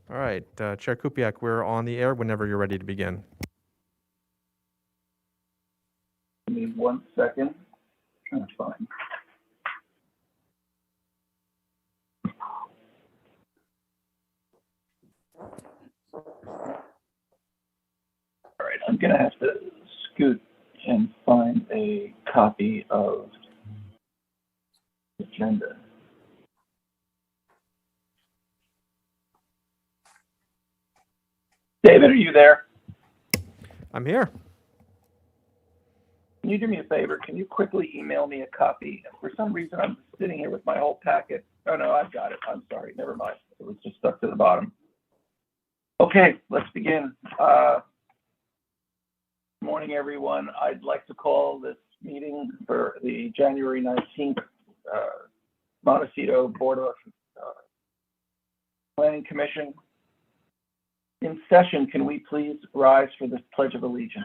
All right, Chair Kupiak, we're on the air whenever you're ready to begin. Give me 1 second. Trying to find. All right, I'm gonna have to scoot and find a copy of the agenda. David, are you there? I'm here. Can you do me a favor? Can you quickly email me a copy? For some reason, I'm sitting here with my whole packet. Oh, no, I've got it. I'm sorry. Never mind. It was just stuck to the bottom. Okay, let's begin. Good morning, everyone. I'd like to call this meeting for the January 19th Montecito Board of Planning Commission in session. Can we please rise for the Pledge of Allegiance?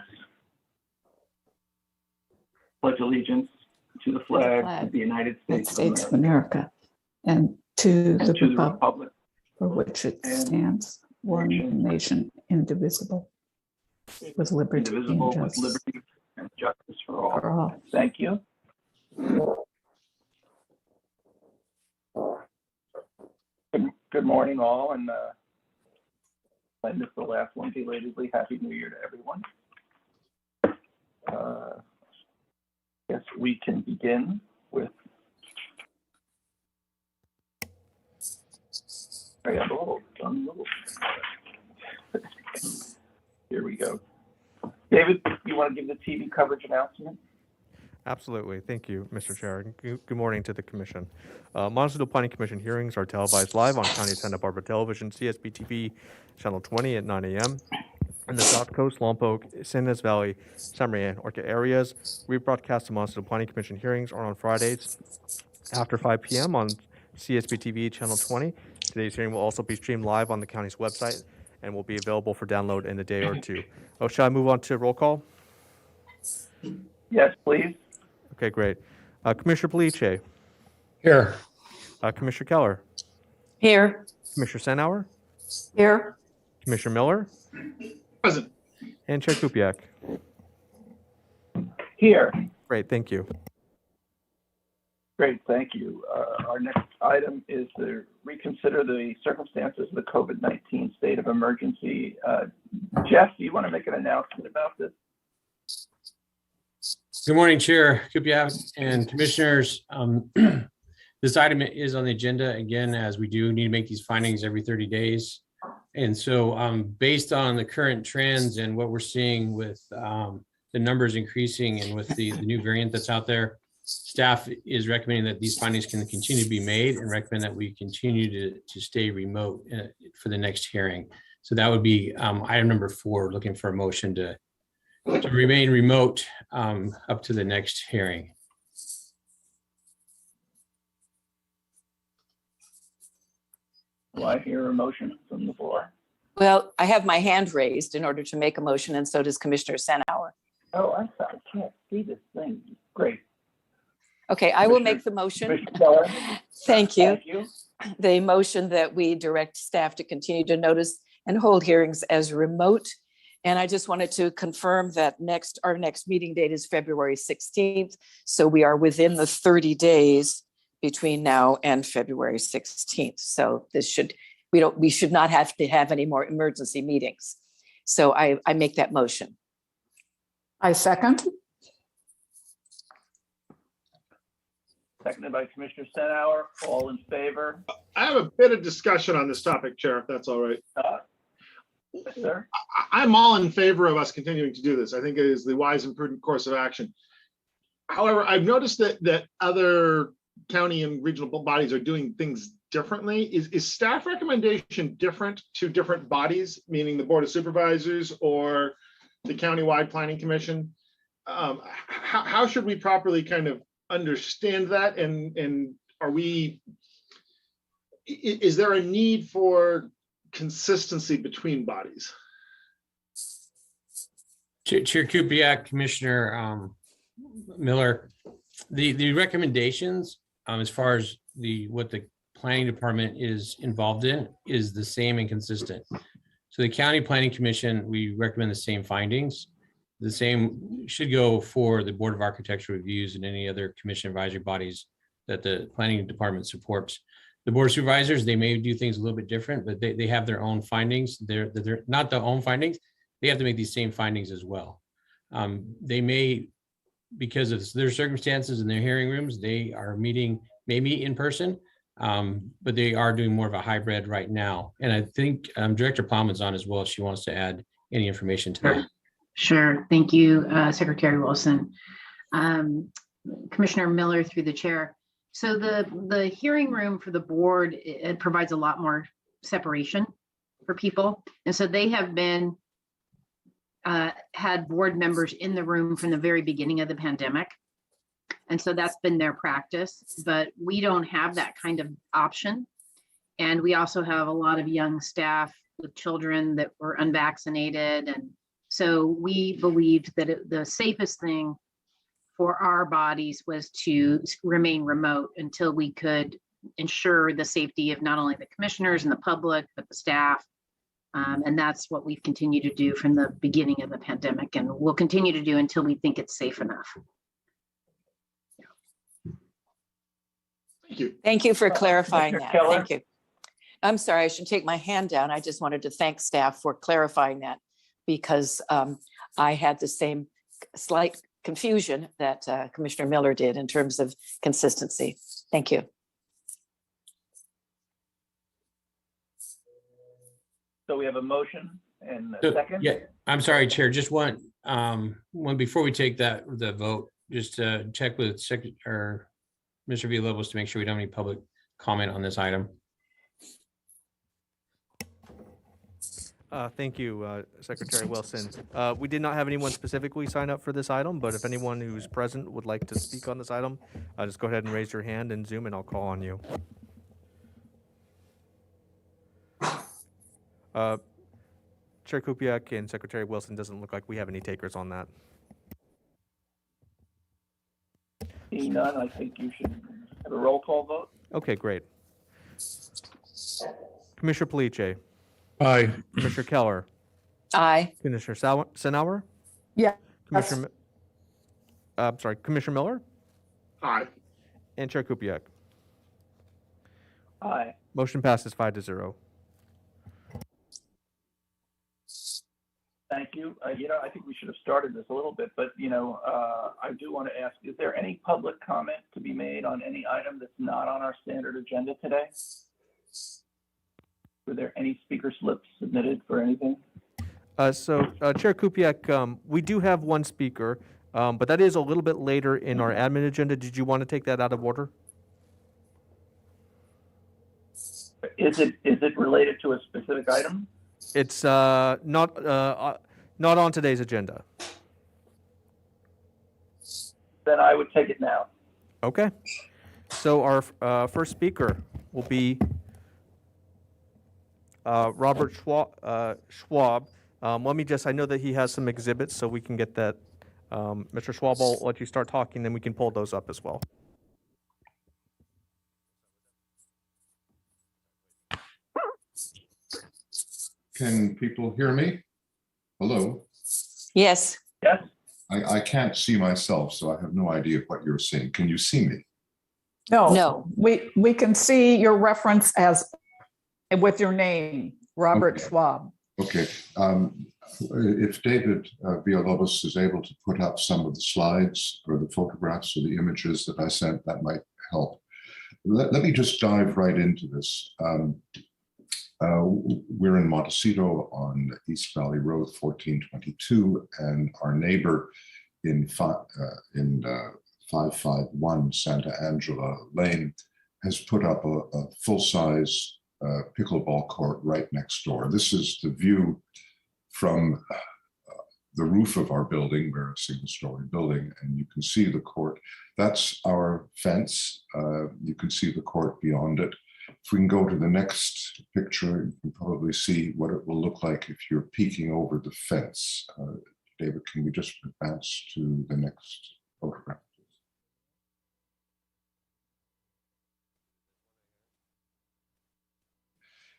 Pledge allegiance to the flag of the United States of America, and to the republic republic for which it stands, one nation, indivisible, with liberty and with justice liberty and justice for all. for all. Thank you. Good morning, all, and I missed the last one belatedly. Happy New Year to everyone. Guess we can begin with. I got a little. Here we go. David, you want to give the TV coverage announcement? Absolutely. Thank you, Mr. Chair. Good morning to the Commission. Montecito Planning Commission hearings are televised live on County Santa Barbara Television, CSB TV, Channel 20 at 9 a.m. In the South Coast, Lompoc, San Ynez Valley, San Maria, and Orca areas. Rebroadcast of Montecito Planning Commission hearings are on Fridays after 5 p.m. on CSB TV, Channel 20. Today's hearing will also be streamed live on the county's website and will be available for download in a day or two. Oh, shall I move on to roll call? Yes, please. Okay, great. Commissioner Police. Here. Commissioner Keller. Here. Commissioner Senauer. Here. Commissioner Miller. Present. And Chair Kupiak. Here. Great, thank you. Great, thank you. Our next item is to reconsider the circumstances of the COVID-19 state of emergency. Jeff, do you want to make an announcement about this? Good morning, Chair Kupiak and Commissioners. This item is on the agenda again, as we do need to make these findings every 30 days. And so based on the current trends and what we're seeing with the numbers increasing and with the new variant that's out there, staff is recommending that these findings can continue to be made and recommend that we continue to stay remote for the next hearing. So that would be item number 4, looking for a motion to remain remote up to the next hearing. Do I hear a motion from the floor? Well, I have my hand raised in order to make a motion, and so does Commissioner Senauer. Oh, I can't see this thing. Great. Okay, I will make the motion. Commissioner Keller? Thank you. Thank you. The motion that we direct staff to continue to notice and hold hearings as remote. And I just wanted to confirm that our next meeting date is February 16th. So we are within the 30 days between now and February 16th. So we should not have to have any more emergency meetings. So I make that motion. I second. Seconded by Commissioner Senauer. All in favor? I have a bit of discussion on this topic, Chair, if that's all right. Sir? I'm all in favor of us continuing to do this. I think it is the wise and prudent course of action. However, I've noticed that other county and regional bodies are doing things differently. Is staff recommendation different to different bodies, meaning the Board of Supervisors or the Countywide Planning Commission? How should we properly kind of understand that? And is there a need for consistency between bodies? Chair Kupiak, Commissioner Miller, the recommendations as far as what the planning department is involved in is the same and consistent. So the county planning commission, we recommend the same findings. The same should go for the Board of Architecture reviews and any other commission advisory bodies that the planning department supports. The board of supervisors, they may do things a little bit different, but they have their own findings. They're not their own findings. They have to make these same findings as well. They may, because of their circumstances in their hearing rooms, they are meeting maybe in person, but they are doing more of a hybrid right now. And I think Director Plowman's on as well if she wants to add any information to that. Sure. Thank you, Secretary Wilson. Commissioner Miller through the chair. So the hearing room for the board, it provides a lot more separation for people. And so they have been had board members in the room from the very beginning of the pandemic. And so that's been their practice, but we don't have that kind of option. And we also have a lot of young staff with children that were unvaccinated. And so we believed that the safest thing for our bodies was to remain remote until we could ensure the safety of not only the commissioners and the public, but the staff. And that's what we've continued to do from the beginning of the pandemic, and we'll continue to do until we think it's safe enough. Thank you. Thank you for clarifying Commissioner that. Keller? Thank you. I'm sorry, I should take my hand down. I just wanted to thank staff for clarifying that because I had the same slight confusion that Commissioner Miller did in terms of consistency. Thank you. So we have a motion and a So, second? yeah, I'm sorry, Chair, just one before we take the vote, just to check with Mr. Villalobos to make sure we don't have any public comment on this item. Thank you, Secretary Wilson. We did not have anyone specifically sign up for this item, but if anyone who's present would like to speak on this item, just go ahead and raise your hand in Zoom and I'll call on you. Chair Kupiec and Secretary Wilson, doesn't look like we have any takers on that. Seeing none, I think you should have a roll call vote. Okay, great. Commissioner Police, Aye. Commissioner Keller, Aye. Commissioner Senauer, Yeah. Commissioner, I'm sorry, Commissioner Miller, Aye. and Chair Kupiec. Aye. Motion passes 5-0. Thank you. I think we should have started this a little bit, but, I do want to ask, is there any public comment to be made on any item that's not on our standard agenda today? Were there any speaker slips submitted for anything? Chair Kupiec, we do have one speaker, but that is a little bit later in our admin agenda. Did you want to take that out of order? Is it related to a specific item? It's not on today's agenda. Then I would take it now. Okay. So our first speaker will be Robert Schwab. I know that he has some exhibits, so we can get that. Mr. Schwab, I'll let you start talking, then we can pull those up as well. Can people hear me? Hello? Yes. Yes? I can't see myself, so I have no idea what you're saying. Can you see me? No. We can see your reference as with your name, Robert Okay. Schwab. Okay. If David Villalobos is able to put up some of the slides or the photographs or the images that I sent, that might help. Let me just dive right into this. We're in Montecito on East Valley Road 1422, and our neighbor in 551 Santa Angela Lane has put up a full-size pickleball court right next door. This is the view from the roof of our building. We're a single-story building, and you can see the court. That's our fence. You can see the court beyond it. If we can go to the next picture, you can probably see what it will look like if you're peeking over the fence. David, can we just advance to the next photograph?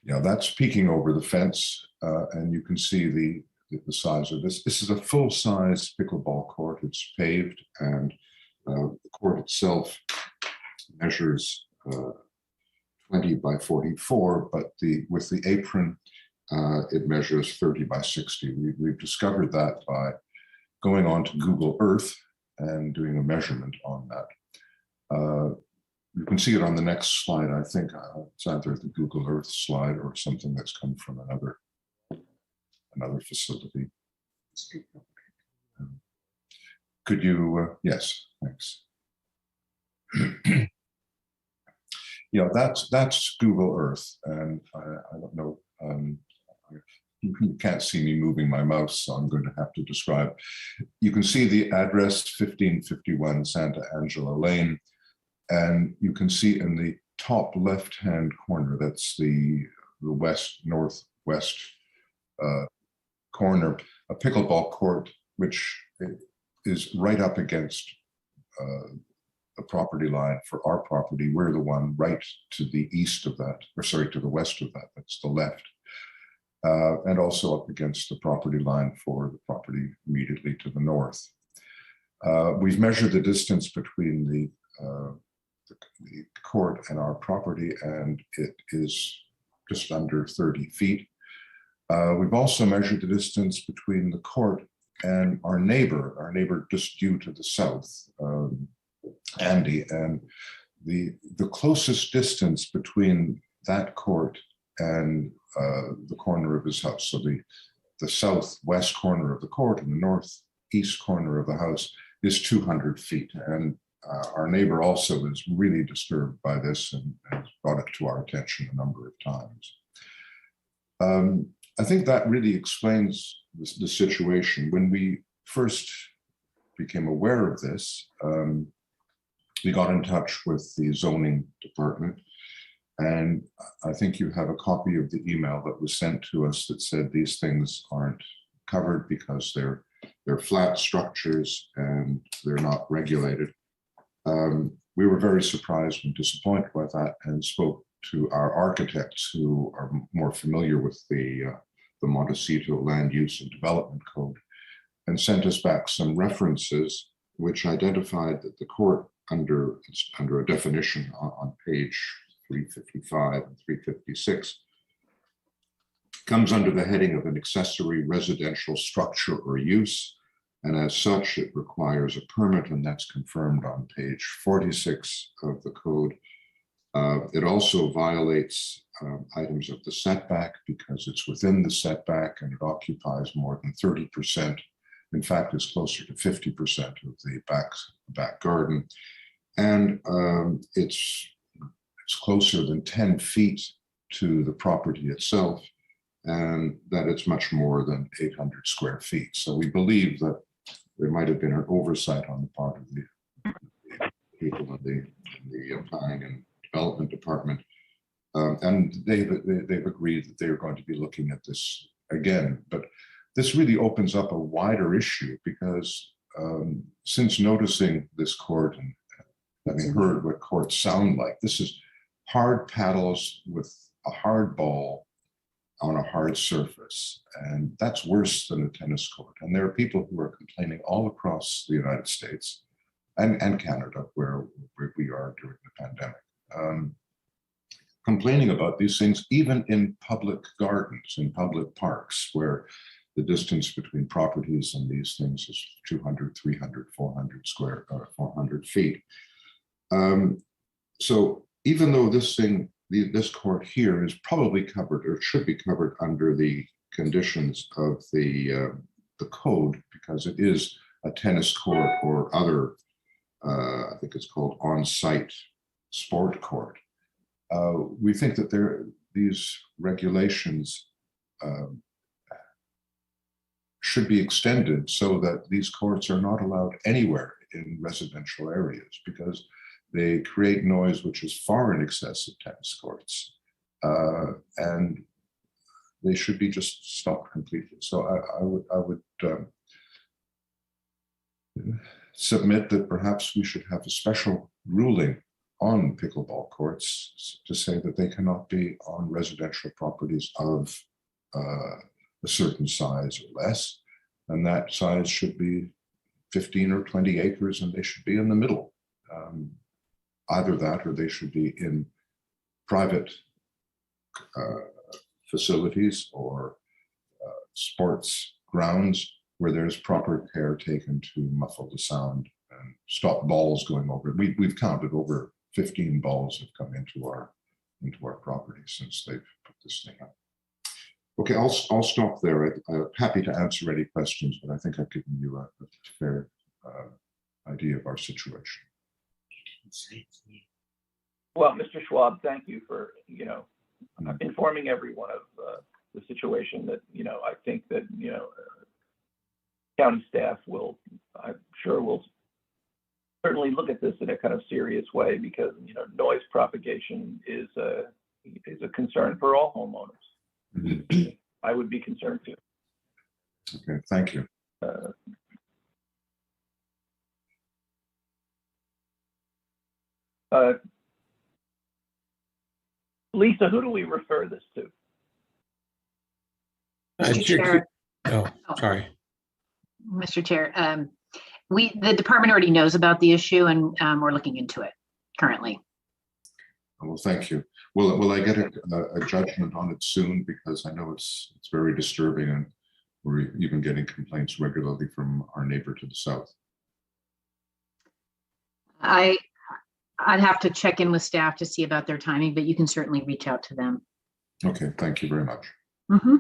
that's peeking over the fence, and you can see the size of this. This is a full-size pickleball court. It's paved, and the court itself measures 20 by 44, but with the apron, it measures 30 by 60. We've discovered that by going on to Google Earth and doing a measurement on that. You can see it on the next slide. I think it's either the Google Earth slide or something that's come from another facility. Could you, yes, thanks. That's Google Earth, and I don't know, you can't see me moving my mouse, so I'm going to have to describe. You can see the address 1551 Santa Angela Lane, and you can see in the top left-hand corner, that's the northwest corner, a pickleball court, which is right up against the property line for our property. We're the one right to the east of that, or sorry, to the west of that, that's the left. And also up against the property line for the property immediately to the north. We've measured the distance between the court and our property, and it is just under 30 feet. We've also measured the distance between the court and our neighbor just due to the south, Andy, and the closest distance between that court and the corner of his house, so the southwest corner of the court and the northeast corner of the house, is 200 feet. And our neighbor also is really disturbed by this and has brought it to our attention a number of times. I think that really explains the situation. When we first became aware of this, we got in touch with the zoning department, and I think you have a copy of the email that was sent to us that said these things aren't covered because they're flat structures and they're not regulated. We were very surprised and disappointed by that, and spoke to our architects who are more familiar with the Montecito Land Use and Development Code, and sent us back some references which identified that the court under a definition on page 355 and 356 comes under the heading of an accessory residential structure or use, and as such it requires a permit, and that's confirmed on page 46 of the code. It also violates items of the setback because it's within the setback and it occupies more than 30%. In fact, it's closer to 50% of the back garden. And it's closer than 10 feet to the property itself, and that it's much more than 800 square feet. So we believe that there might have been an oversight on the part of the people in the planning and development department. And they've agreed that they're going to be looking at this again. But this really opens up a wider issue because since noticing this court and having heard what courts sound like, this is hard paddles with a hard ball on a hard surface. And that's worse than a tennis court. And there are people who are complaining all across the United States and Canada, where we are during the pandemic, complaining about these things, even in public gardens, in public parks, where the distance between properties and these things is 200, 300, 400 feet. So even though this court here is probably covered or should be covered under the conditions of the code, because it is a tennis court or other, I think it's called on-site sport court, we think that these regulations should be extended so that these courts are not allowed anywhere in residential areas, because they create noise which is far in excess of tennis courts, and they should be just stopped completely. So I would submit that perhaps we should have a special ruling on pickleball courts to say that they cannot be on residential properties of a certain size or less, and that size should be 15 or 20 acres, and they should be in the middle. Either that, or they should be in private facilities or sports grounds where there's proper care taken to muffle the sound and stop balls going over. We've counted over 15 balls have come into our property since they've put this thing up. Okay, I'll stop there. I'm happy to answer any questions, but I think I've given you a fair idea of our situation. Well, Mr. Schwab, thank you for, informing everyone of the situation that, I think that, county staff I'm sure will certainly look at this in a kind of serious way, because, noise propagation is a concern for all homeowners. I would be concerned too. Okay, thank you. Lisa, who do we refer this to? Mr. Chair. Oh, sorry. Mr. Chair, the department already knows about the issue, and we're looking into it currently. Well, thank you. Will I get a judgment on it soon? Because I know it's very disturbing, and we're even getting complaints regularly from our neighbor to the south. I'd have to check in with staff to see about their timing, but you can certainly reach out to them. Okay, thank you very much. Mm-hmm.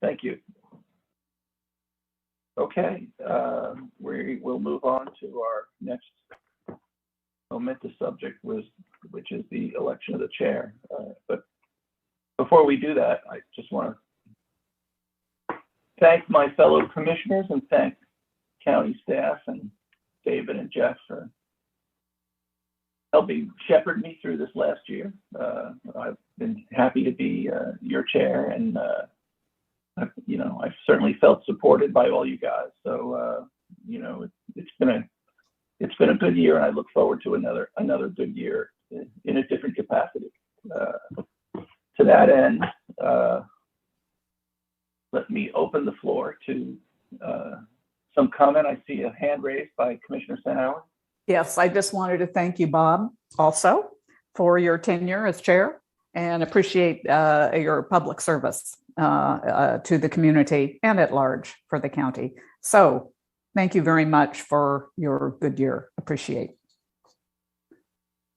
Thank you. Okay, we will move on to our next momentous subject, which is the election of the chair. But before we do that, I just want to thank my fellow commissioners and thank county staff and David and Jeff for helping shepherd me through this last year. I've been happy to be your chair, and I've certainly felt supported by all you guys. So it's been a good year, and I look forward to another good year in a different capacity. To that end, let me open the floor to some comment. I see a hand raised by Commissioner Sanauer. Yes, I just wanted to thank you, Bob, also for your tenure as chair, and appreciate your public service to the community and at large for the county. So thank you very much for your good year. Appreciate.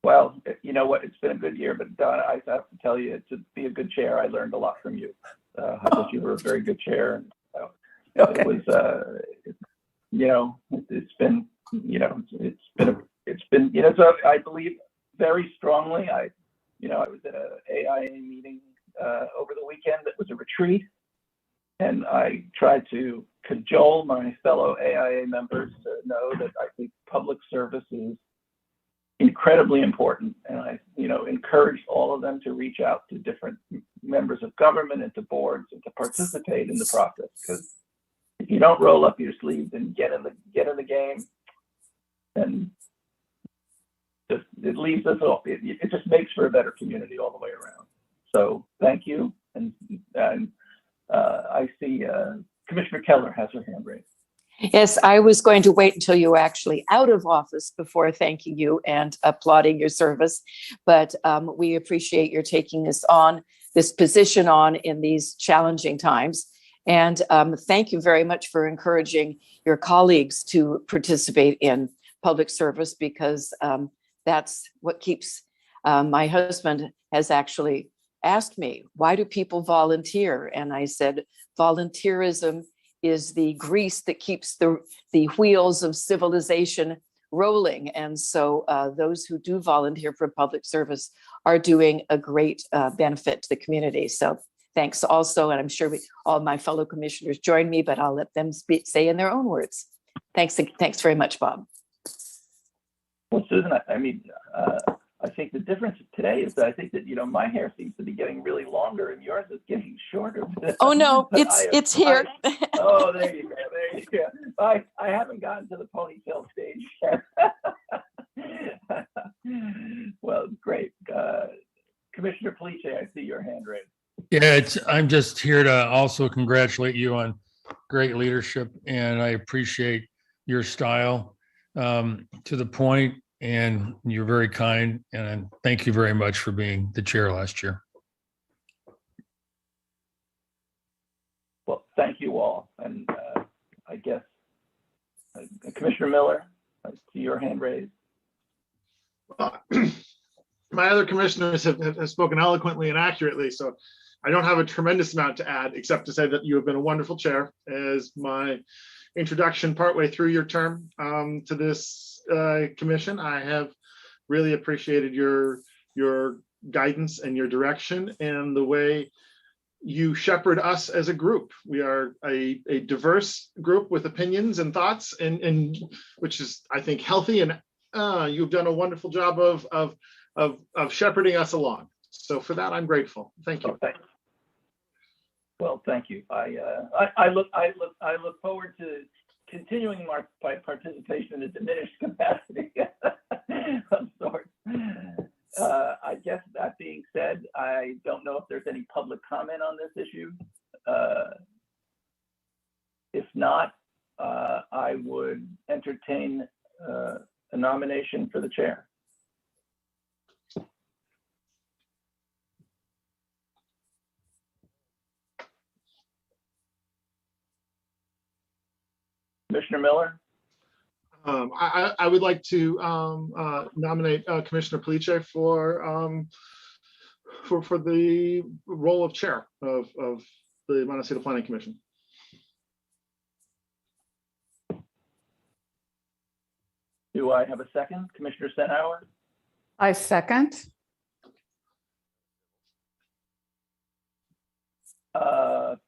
Well, you know what? It's been a good year, but Donna, I have to tell you, to be a good chair, I learned a lot from you. I thought you were a very good chair. And, Okay. it was, it's been, so I believe very strongly. I was at an AIA meeting over the weekend that was a retreat, and I tried to cajole my fellow AIA members to know that I think public service is incredibly important, and I encouraged all of them to reach out to different members of government and to boards and to participate in the process, because if you don't roll up your sleeves and get in the game, then it leaves us all. It just makes for a better community all the way around. So thank you, and I see Commissioner Keller has her hand raised. Yes, I was going to wait until you were actually out of office before thanking you and applauding your service, but we appreciate your taking this position on in these challenging times. And thank you very much for encouraging your colleagues to participate in public service, because that's what keeps, my husband has actually asked me, why do people volunteer? And I said, volunteerism is the grease that keeps the wheels of civilization rolling. And so those who do volunteer for public service are doing a great benefit to the community. So thanks also, and I'm sure all my fellow commissioners join me, but I'll let them say in their own words. Thanks very much, Bob. Well, Susan, I think the difference today is that I think that, my hair seems to be getting really longer and yours is getting shorter. Oh, no, it's here. Oh, there you go. I haven't gotten to the ponytail stage yet. Well, great. Commissioner Police, I see your hand raised. Yeah, I'm just here to also congratulate you on great leadership, and I appreciate your style, to the point, and you're very kind, and thank you very much for being the chair last year. Well, thank you all. And I guess Commissioner Miller, I see your hand raised. My other commissioners have spoken eloquently and accurately, so I don't have a tremendous amount to add, except to say that you have been a wonderful chair. As my introduction partway through your term to this commission, I have really appreciated your guidance and your direction and the way you shepherd us as a group. We are a diverse group with opinions and thoughts, and which is, I think, healthy. And you've done a wonderful job of shepherding us along. So for that, I'm grateful. Thank you. Okay. Well, thank you. I look forward to continuing my participation in a diminished capacity of sorts. I guess that being said, I don't know if there's any public comment on this issue. If not, I would entertain a nomination for the chair. Commissioner Miller? I would like to nominate Commissioner Police for the role of chair of the Montecito Planning Commission. Do I have a second? Commissioner Senauer? I second.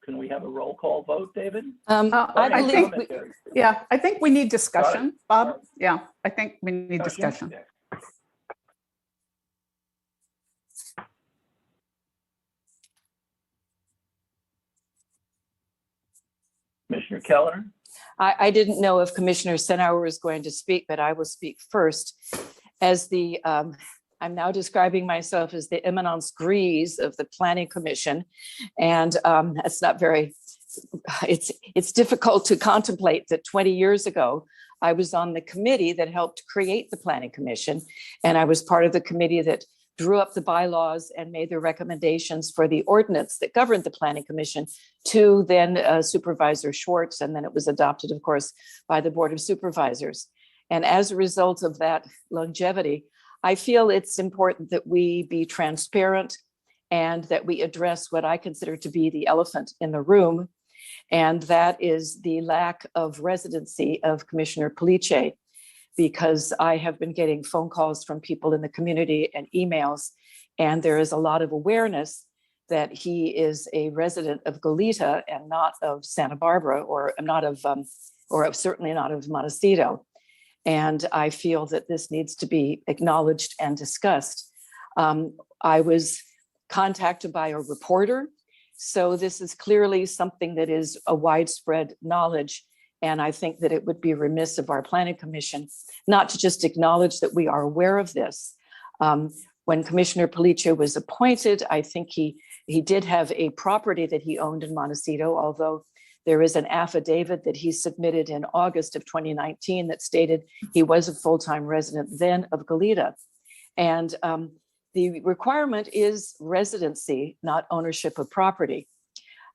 Can we have a roll call vote, David? I I believe, think- Commentary. Yeah, I think we need discussion, Bob. Sorry. Yeah, I think we need discussion. Commissioner Keller? I didn't know if Commissioner Senauer was going to speak, but I will speak first. As the, I'm now describing myself as the eminence grise of the Planning Commission. And that's not very, it's difficult to contemplate that 20 years ago, I was on the committee that helped create the Planning Commission. And I was part of the committee that drew up the bylaws and made the recommendations for the ordinance that governed the Planning Commission to then Supervisor Schwartz. And then it was adopted, of course, by the Board of Supervisors. And as a result of that longevity, I feel it's important that we be transparent and that we address what I consider to be the elephant in the room. And that is the lack of residency of Commissioner Police, because I have been getting phone calls from people in the community and emails, and there is a lot of awareness that he is a resident of Goleta and not of Santa Barbara, or not of, or certainly not of Montecito. And I feel that this needs to be acknowledged and discussed. I was contacted by a reporter, so this is clearly something that is a widespread knowledge. And I think that it would be remiss of our Planning Commission not to just acknowledge that we are aware of this. When Commissioner Police was appointed, I think he did have a property that he owned in Montecito, although there is an affidavit that he submitted in August of 2019 that stated he was a full-time resident then of Goleta. And the requirement is residency, not ownership of property.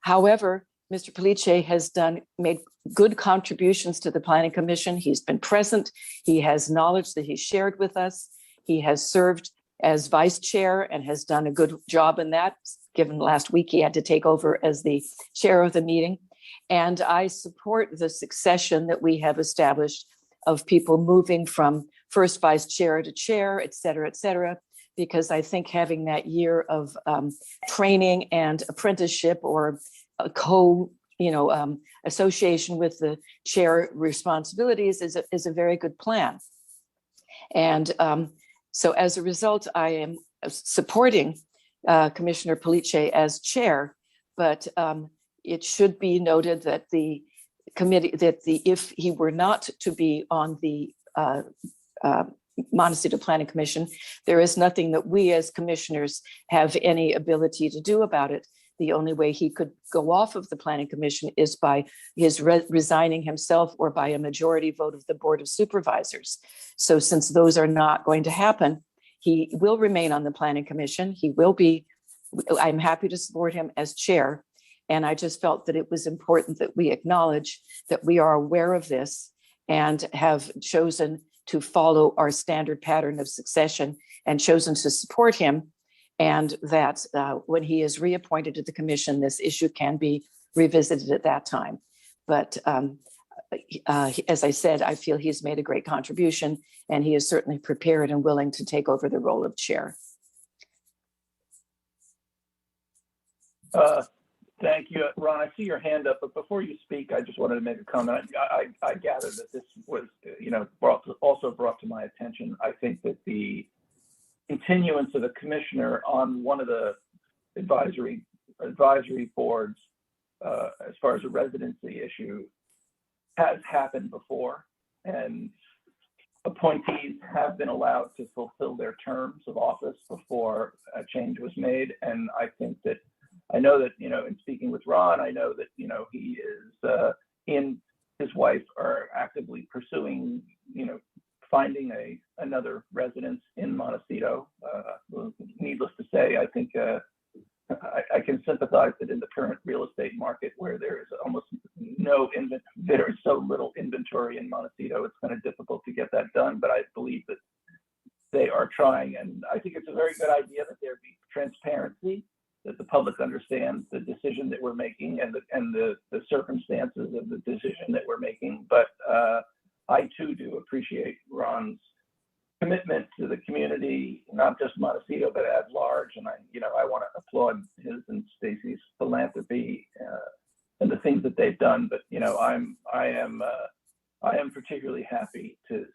However, Mr. Police has made good contributions to the Planning Commission. He's been present. He has knowledge that he's shared with us. He has served as vice chair and has done a good job in that, given last week he had to take over as the chair of the meeting. And I support the succession that we have established of people moving from first vice chair to chair, et cetera, because I think having that year of training and apprenticeship or a association with the chair responsibilities is a very good plan. And so as a result, I am supporting Commissioner Police as chair, but it should be noted that the committee, that if he were not to be on the Montecito Planning Commission, there is nothing that we as commissioners have any ability to do about it. The only way he could go off of the Planning Commission is by his resigning himself or by a majority vote of the Board of Supervisors. So since those are not going to happen, he will remain on the Planning Commission. He will be, I'm happy to support him as chair. And I just felt that it was important that we acknowledge that we are aware of this and have chosen to follow our standard pattern of succession and chosen to support him. And that when he is reappointed to the commission, this issue can be revisited at that time. But as I said, I feel he's made a great contribution and he is certainly prepared and willing to take over the role of chair. Thank you, Ron. I see your hand up, but before you speak, I just wanted to make a comment. I gather that this was, also brought to my attention. I think that the continuance of a commissioner on one of the advisory boards, as far as a residency issue, has happened before, and appointees have been allowed to fulfill their terms of office before a change was made. And I think that, I know that, in speaking with Ron, I know that, he is, his wife are actively pursuing, finding another residence in Montecito. Needless to say, I think I can sympathize that in the current real estate market where there is almost no inventory, there is so little inventory in Montecito, it's kind of difficult to get that done. But I believe that they are trying, and I think it's a very good idea that there be transparency, that the public understands the decision that we're making and the circumstances of the decision that we're making. But I too do appreciate Ron's commitment to the community, not just Montecito, but at large. And I want to applaud his and Stacy's philanthropy and the things that they've done. But I am particularly happy to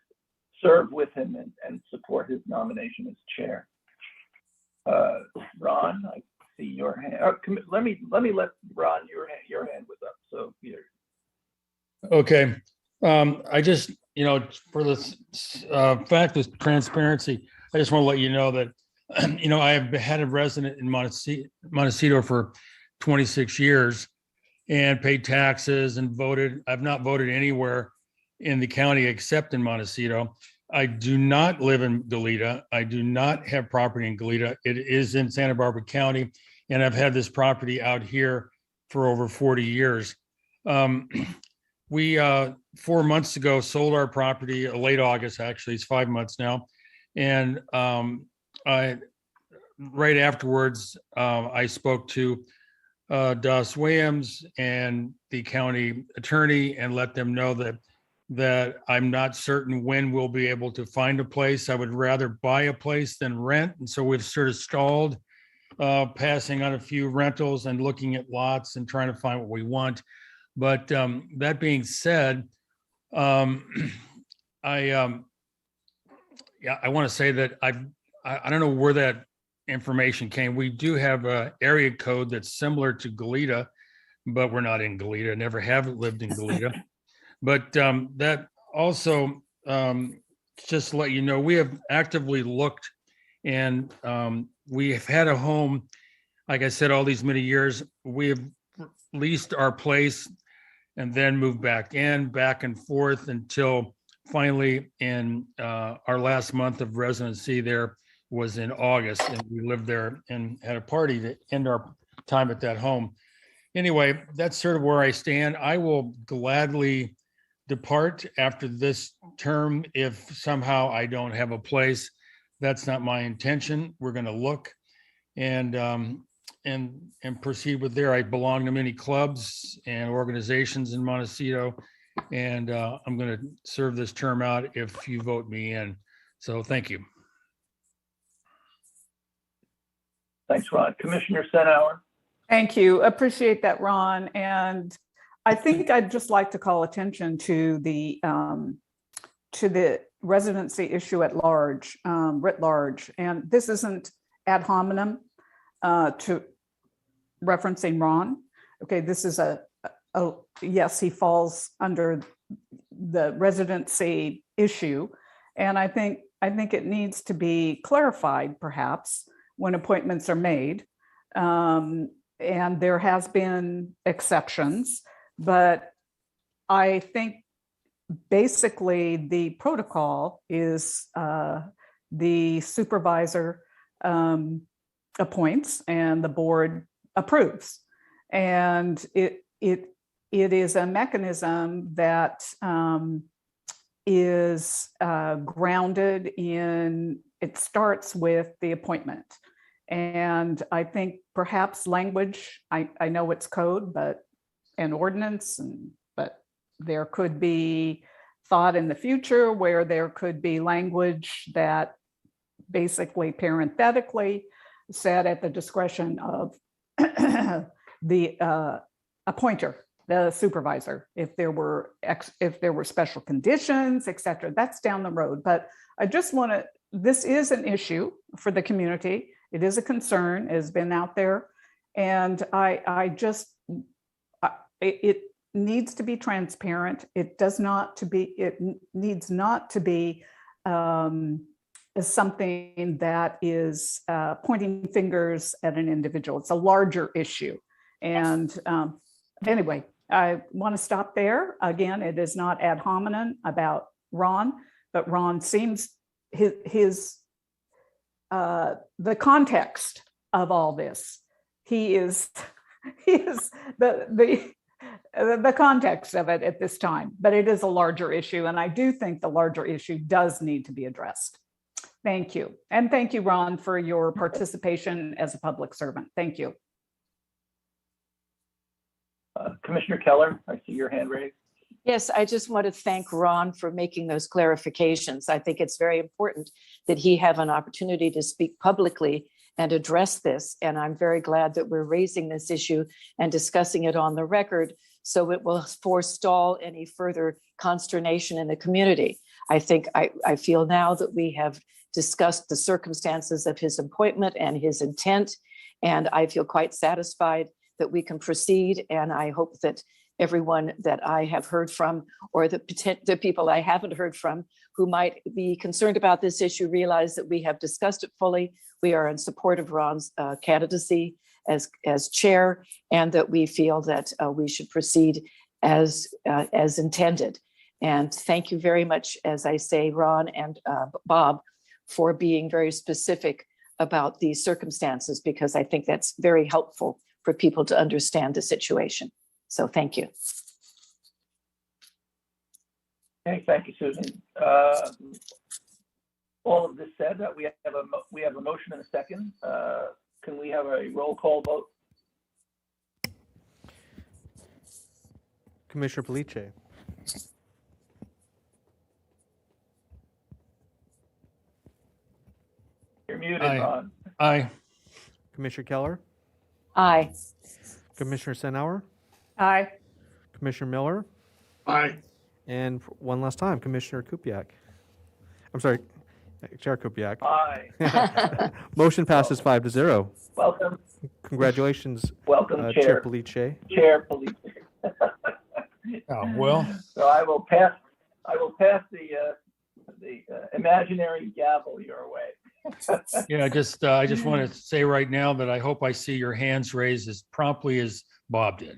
serve with him and support his nomination as chair. Ron, I see your hand. Let me let Ron, your hand was up. So Peter. Okay. I just, for the fact of transparency, I just want to let you know that, I have had a resident in Montecito for 26 years and paid taxes and voted. I've not voted anywhere in the county except in Montecito. I do not live in Goleta. I do not have property in Goleta. It is in Santa Barbara County, and I've had this property out here for over 40 years. We 4 months ago sold our property, late August, actually, it's 5 months now. And right afterwards, I spoke to Doss Williams and the county attorney and let them know that I'm not certain when we'll be able to find a place. I would rather buy a place than rent. And so we've sort of stalled, passing on a few rentals and looking at lots and trying to find what we want. But that being said, I want to say that I don't know where that information came. We do have an area code that's similar to Goleta, but we're not in Goleta, never have lived in Goleta. But that also, just to let you know, we have actively looked, and we have had a home, like I said, all these many years. We have leased our place and then moved back and forth until finally in our last month of residency there was in August, and we lived there and had a party to end our time at that home. Anyway, that's sort of where I stand. I will gladly depart after this term if somehow I don't have a place. That's not my intention. We're going to look and proceed with there. I belong to many clubs and organizations in Montecito, and I'm going to serve this term out if you vote me in. So thank you. Thanks, Ron. Commissioner Senauer. Thank you. Appreciate that, Ron. And I think I'd just like to call attention to the residency issue at large, writ large. And this isn't ad hominem to referencing Ron. Okay, this is a oh, yes, he falls under the residency issue. And I think it needs to be clarified perhaps when appointments are made. And there has been exceptions, but I think basically the protocol is the supervisor appoints and the board approves. And it is a mechanism that is grounded in, it starts with the appointment. And I think perhaps language, I know it's code, but an ordinance, but there could be thought in the future where there could be language that basically parenthetically said at the discretion of the appointer, the supervisor, if there were special conditions, et cetera. That's down the road. But I just want to, this is an issue for the community. It is a concern, it has been out there. And it needs to be transparent. It needs not to be something that is pointing fingers at an individual. It's a larger issue. And anyway, I want to stop there. Again, it is not ad hominem about Ron, but Ron seems the context of all this. He is the context of it at this time, but it is a larger issue. And I do think the larger issue does need to be addressed. Thank you. And thank you, Ron, for your participation as a public servant. Thank you. Commissioner Keller, I see your hand raised. Yes, I just want to thank Ron for making those clarifications. I think it's very important that he have an opportunity to speak publicly and address this. And I'm very glad that we're raising this issue and discussing it on the record, so it will forestall any further consternation in the community. I think I feel now that we have discussed the circumstances of his appointment and his intent, and I feel quite satisfied that we can proceed. And I hope that everyone that I have heard from, or the people I haven't heard from who might be concerned about this issue, realize that we have discussed it fully. We are in support of Ron's candidacy as chair, and that we feel that we should proceed as intended. And thank you very much, as I say, Ron and Bob, for being very specific about these circumstances, because I think that's very helpful for people to understand the situation. So thank you. Okay, thank you, Susan. All of this said, we have a motion and a second. Can we have a roll call vote? Commissioner Police. You're muted, Aye. Ron. Aye. Commissioner Keller, Aye. Commissioner Senauer, Aye. Commissioner Miller, Aye. and one last time, Commissioner Kupiak. I'm sorry, Chair Kupiak. Aye. Motion passes 5-0. Welcome, Congratulations, welcome, Chair Chair. Police. Chair Police. Oh, well, So I will pass the imaginary gavel your way. yeah, I just want to say right now that I hope I see your hands raised as promptly as Bob did.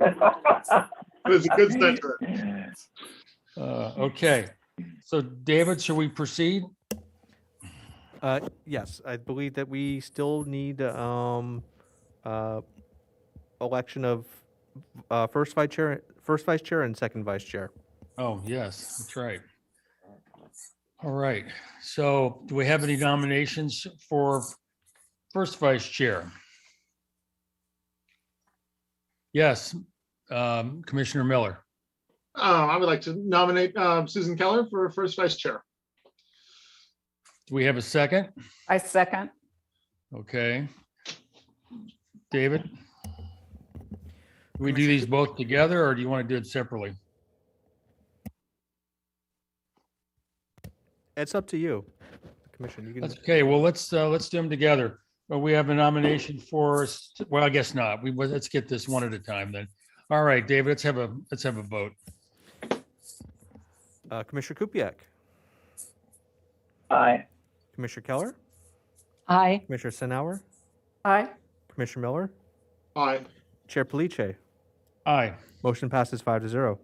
It's a good sentiment. Okay, so David, should we proceed? Yes, I believe that we still need election of first vice chair and second vice chair. Oh, yes, that's right. All right, so do we have any nominations for first vice chair? Yes, Commissioner Miller. I would like to nominate Susan Keller for first vice chair. Do we have a second? I second. Okay. David? Do we do these both together, or do you want to do it separately? It's up to you, Commission. You can. That's okay. Well, let's do them together. Well, we have a nomination for, well, I guess not. Let's get this one at a time then. All right, David, let's have a vote. Commissioner Kupiec, Aye. Commissioner Keller, Aye. Commissioner Sinauer, Aye. Commissioner Miller, Aye. Chair Police. Aye, Motion passes 5-0.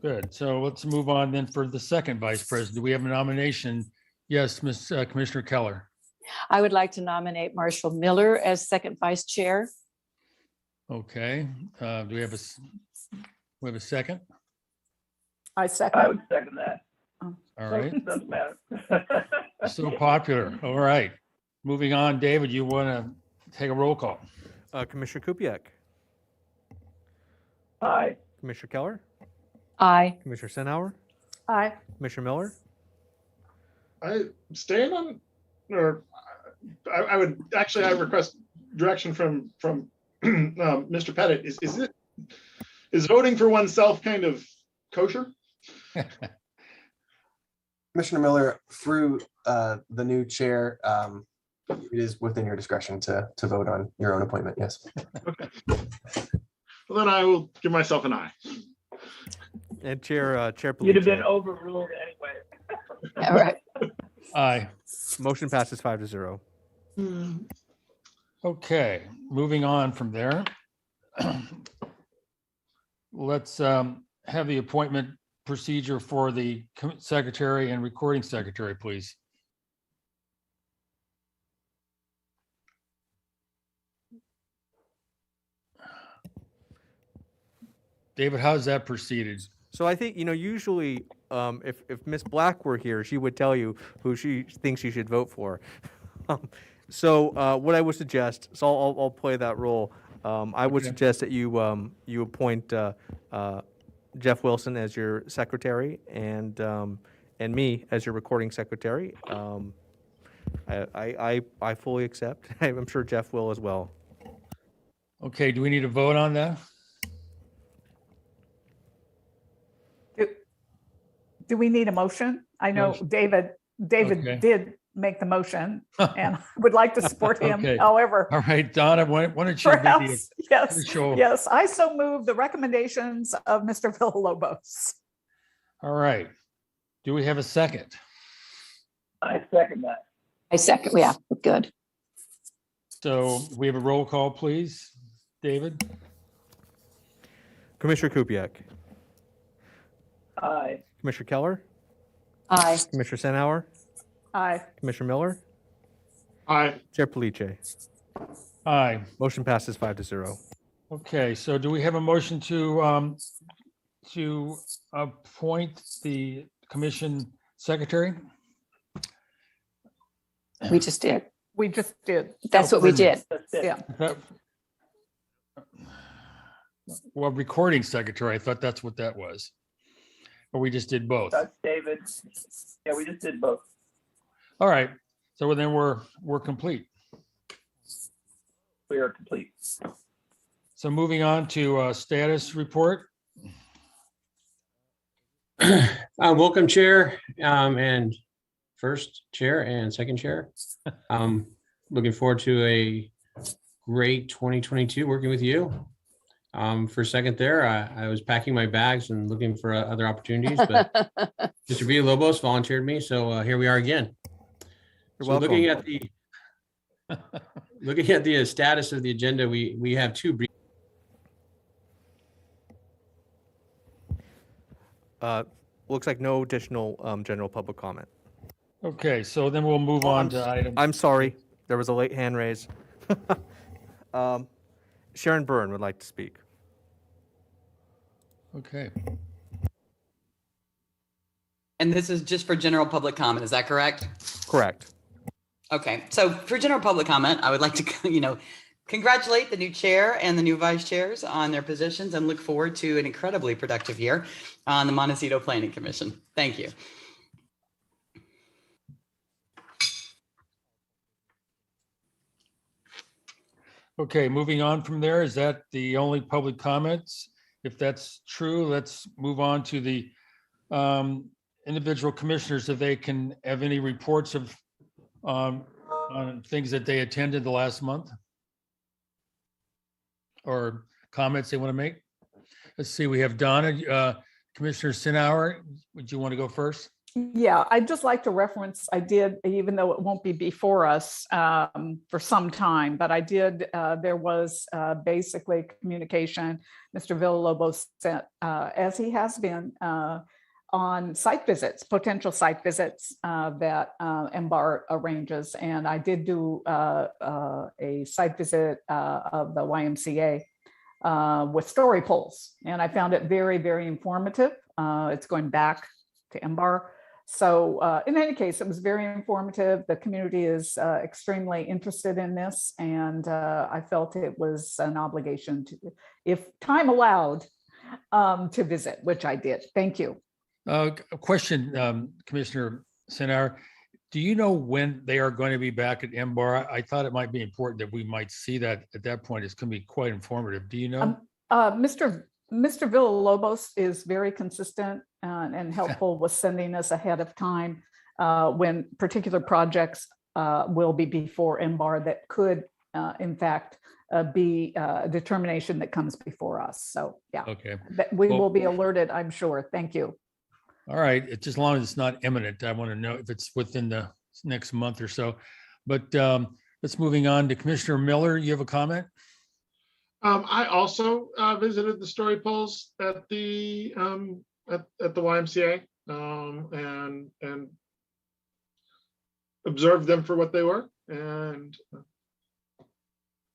good. So let's move on then for the second vice president. Do we have a nomination? Yes, Commissioner Keller. I would like to nominate Marshall Miller as second vice chair. Okay, do we have a second? I I second. would second that. All right, Doesn't matter. so popular. All right. Moving on, David, you want to take a roll call? Commissioner Kupiec, Aye. Commissioner Keller, Aye. Commissioner Sinauer, Aye. Commissioner Miller, I staying on, or I would actually, I request direction from Mr. Pettit. Is voting for oneself kind of kosher? Commissioner Miller, through the new chair, it is within your discretion to vote on your own appointment, yes. Well, then I will give myself an aye. and Chair Police. You'd have been overruled anyway. All right. Aye. Motion passes 5-0. Okay, moving on from there. Let's have the appointment procedure for the secretary and recording secretary, please. David, how's that proceeded? So I think, usually if Miss Black were here, she would tell you who she thinks you should vote for. So what I would suggest, so I'll play that role. I would Okay. suggest that you appoint Jeff Wilson as your secretary and me as your recording secretary. I fully accept. I'm sure Jeff will as well. Okay, do we need to vote on that? Do we need a motion? I know Motion. David Okay. did make the motion and would like to support him. Okay. However, All right, Donna, why don't you be the perhaps, yes, official? yes, I so move the recommendations of Mr. Villalobos. All right. Do we have a second? I second that. I second. Yeah, good. So we have a roll call, please. David? Commissioner Kupiec, Aye. Commissioner Keller, Aye. Commissioner Sinauer, Aye. Commissioner Miller, Aye. Chair Police. Aye. Motion passes 5-0. Okay, so do we have a motion to appoint the commission secretary? We just did. We just did. That's what we did. That's it. Yeah. Well, recording secretary, I thought that's what that was. Or we just did both. That's David. Yeah, we just did both. All right, so then we're complete. We are complete. So moving on to status report. Welcome, Chair, and first chair and second chair. Looking forward to a great 2022 working with you. For a second there, I was packing my bags and looking for other opportunities, but Mr. Villalobos volunteered me, so here we are again. You're So welcome. looking at the status of the agenda, we have two brief. Looks like no additional general public comment. Okay, so then we'll move on to item. I'm sorry, there was a late hand raise. Sharon Byrne would like to speak. Okay, And this is just for general public comment, is that correct? Correct. Okay, so for general public comment, I would like to, congratulate the new chair and the new vice chairs on their positions and look forward to an incredibly productive year on the Montecito Planning Commission. Thank you. okay, moving on from there, is that the only public comments? If that's true, let's move on to the individual commissioners, if they can have any reports of on things that they attended the last month? Or comments they want to make? Let's see, we have Donna, Commissioner Sinauer, would you want to go first? Yeah, I'd just like to reference, I did, even though it won't be before us for some time, but I did, there was basically communication Mr. Villalobos sent, as he has been, on site visits, potential site visits that MBAR arranges. And I did do a site visit of the YMCA with story polls, and I found it very, very informative. It's going back to MBAR. So in any case, it was very informative. The community is extremely interested in this, and I felt it was an obligation to, if time allowed, to visit, which I did. Thank you. A question, Commissioner Sinauer, do you know when they are going to be back at MBAR? I thought it might be important that we might see that at that point. It's going to be quite informative. Do you know? Mr. Villalobos is very consistent and helpful with sending us ahead of time when particular projects will be before MBAR that could, in fact, be a determination that comes before us. So, yeah, Okay. we Well, will be alerted, I'm sure. Thank you. all right. It's as long as it's not imminent. I want to know if it's within the next month or so. But let's moving on to Commissioner Miller. You have a comment? I also visited the story polls at the YMCA and observed them for what they were, and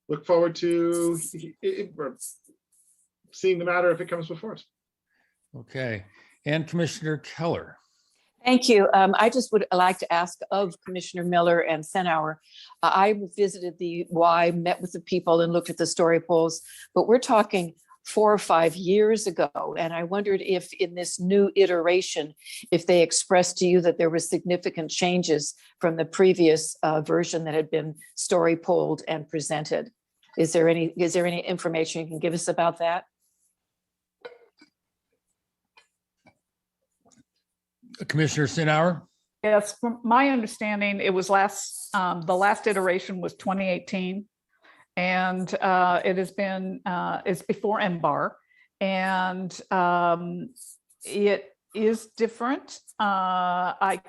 look forward to seeing the matter if it comes before us. Okay. And Commissioner Keller. Thank you. I just would like to ask of Commissioner Miller and Sinauer. I visited the Y, met with the people and looked at the story polls, but we're talking 4 or 5 years ago. And I wondered if in this new iteration, if they expressed to you that there were significant changes from the previous version that had been story polled and presented. Is there any information you can give us about that? Commissioner Sinauer? Yes, from my understanding, it was the last iteration was 2018. And it has been, it's before MBAR, and it is different. I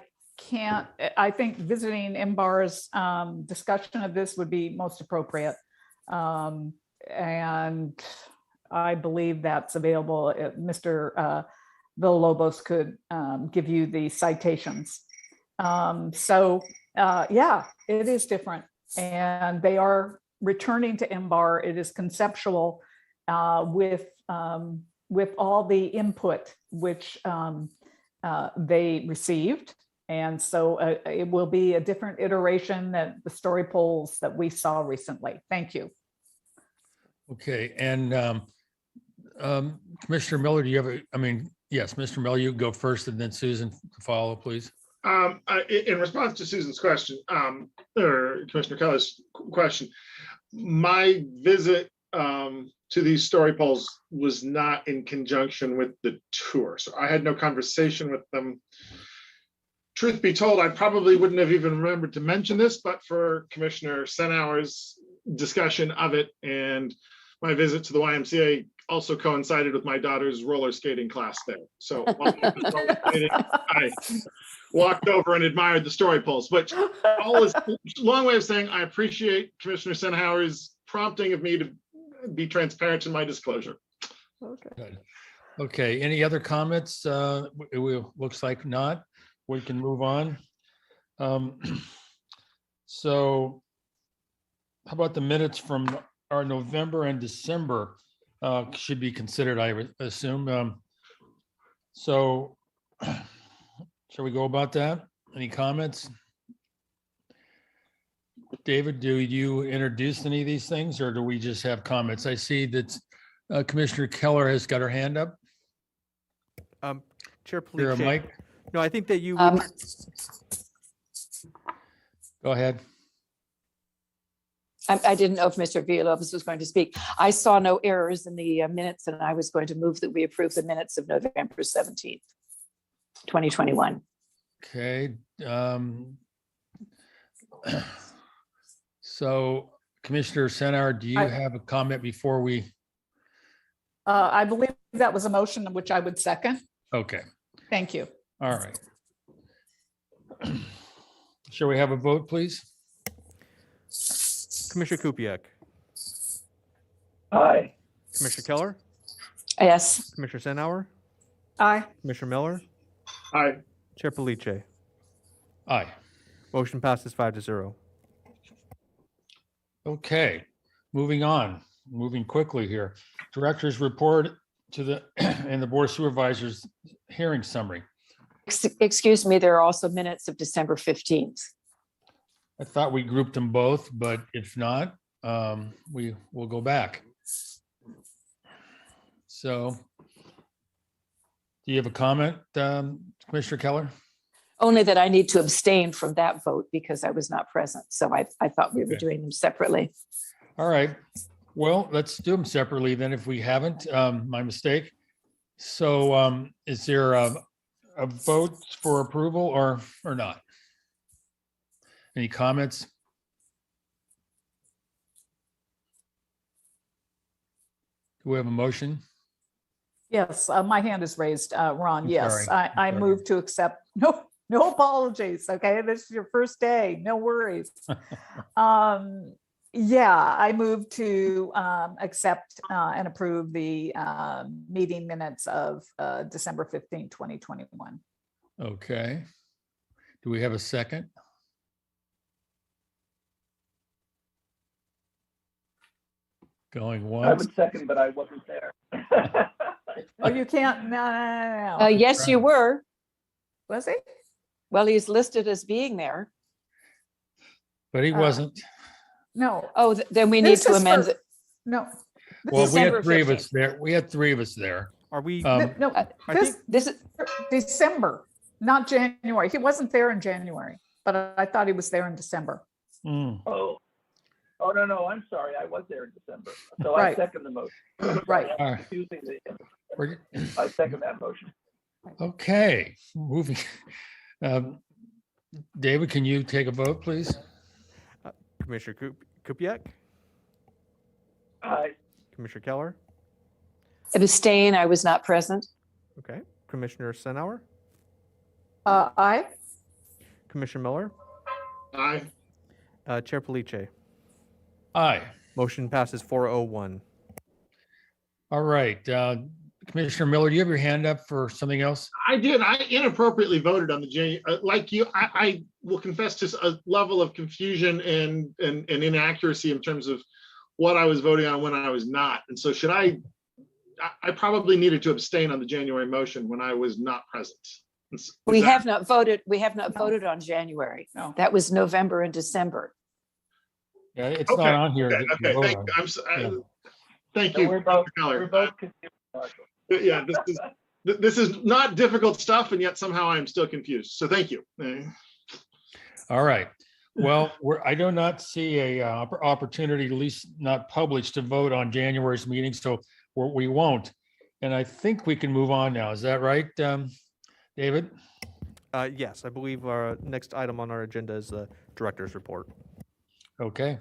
think visiting MBAR's discussion of this would be most appropriate. And I believe that's available. Mr. Villalobos could give you the citations. Yeah, it is different, and they are returning to MBAR. It is conceptual with all the input which they received. And so it will be a different iteration than the story polls that we saw recently. Thank you. Okay. And Commissioner Miller, do you have yes, Mr. Miller, you go first and then Susan to follow, please. In response to Susan's question, or Commissioner Keller's question, my visit to these story polls was not in conjunction with the tour. So I had no conversation with them. Truth be told, I probably wouldn't have even remembered to mention this, but for Commissioner Sinauer's discussion of it, and my visit to the YMCA also coincided with my daughter's roller skating class there. So while I was roller skating, I walked over and admired the story polls. But all is long way of saying I appreciate Commissioner Sinauer's prompting of me to be transparent in my disclosure. Okay. Good. Okay. Any other comments? Looks like not. We can move on. So how about the minutes from our November and December should be considered, I assume. So shall we go about that? Any comments? David, do you introduce any of these things, or do we just have comments? I see that Commissioner Keller has got her hand up. Chair Here, Police. Mike, No, I think that you. go ahead. I didn't know if Mr. Villalobos was going to speak. I saw no errors in the minutes, and I was going to move that we approve the minutes of November 17th, 2021. Okay. So Commissioner Senard, do you have a comment before we? I believe that was a motion which I would second. Okay, Thank you. all right. Shall we have a vote, please? Commissioner Kupiec, Aye. Commissioner Keller, Yes. Commissioner Senauer, Aye. Commissioner Miller, Aye. Chair Palice. Aye. Motion passes 5-0. Okay, moving on, moving quickly here. Director's report to the, and the Board of Supervisors hearing summary. Excuse me, there are also minutes of December 15th. I thought we grouped them both, but if not, we will go back. So do you have a comment, Commissioner Keller? Only that I need to abstain from that vote because I was not present. So I thought we were Okay. doing them separately. All right, well, let's do them separately then if we haven't, my mistake. So is there a vote for approval or not? Any comments? Do we have a motion? Yes, my hand is raised, Ron. I'm Yes, sorry. I I'm sorry. move to accept. No apologies. Okay, this is your first day. No worries. Yeah, I move to accept and approve the meeting minutes of December 15, 2021. Okay. Do we have a second? Going I once? would second, but I wasn't there. Oh, you can't, no. Yes, you were. Was he? Well, he's listed as being there. But he wasn't. No. Oh, then we need This to is amend for- it. No. Well, we December had three of 15th. us there. We had three of us there. Are we, No, I this think, This is, December, not January. He wasn't there in January, but I thought he was there in December. Hmm. Oh, no, I'm sorry. I was there in December. So I Right. second the motion. Right. All right. Confusing the- We're- I second that motion. Okay, moving. David, can you take a vote, please? Commissioner Kupiec, Aye. Commissioner Keller, abstain, I was not present. okay, Commissioner Senauer, Aye. Commissioner Miller, Aye. Chair Palice. Aye. Motion passes 401. All right. Commissioner Miller, do you have your hand up for something else? I did. I inappropriately voted on the like you. I will confess to a level of confusion and inaccuracy in terms of what I was voting on when I was not. And so should I probably needed to abstain on the January motion when I was not present. We have not voted on January. No. That was November and December. Yeah, it's Okay, not on here. Okay, that you vote thank on. you. Yeah. Thank So you, we're both, Mr. Keller. we're both confused, Marshall. Yeah, this is not difficult stuff, and yet somehow I'm still confused. So thank you. All right. Well, I do not see a opportunity, at least not published, to vote on January's meeting, so we won't. And I think we can move on now. Is that right, David? Yes, I believe our next item on our agenda is the director's report. Okay.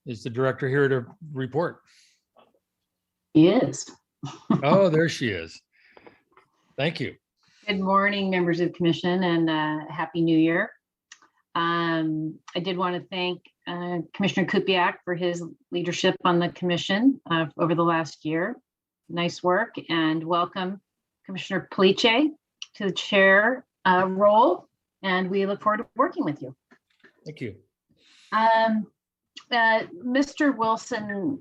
Is the director here to report? Is. Oh, there she is. Thank you. Good morning, members of the commission, and Happy New Year. I did want to thank Commissioner Kupiec for his leadership on the commission over the last year. Nice work, and welcome Commissioner Palice to the chair role, and we look forward to working with you. Thank you. Mr. Wilson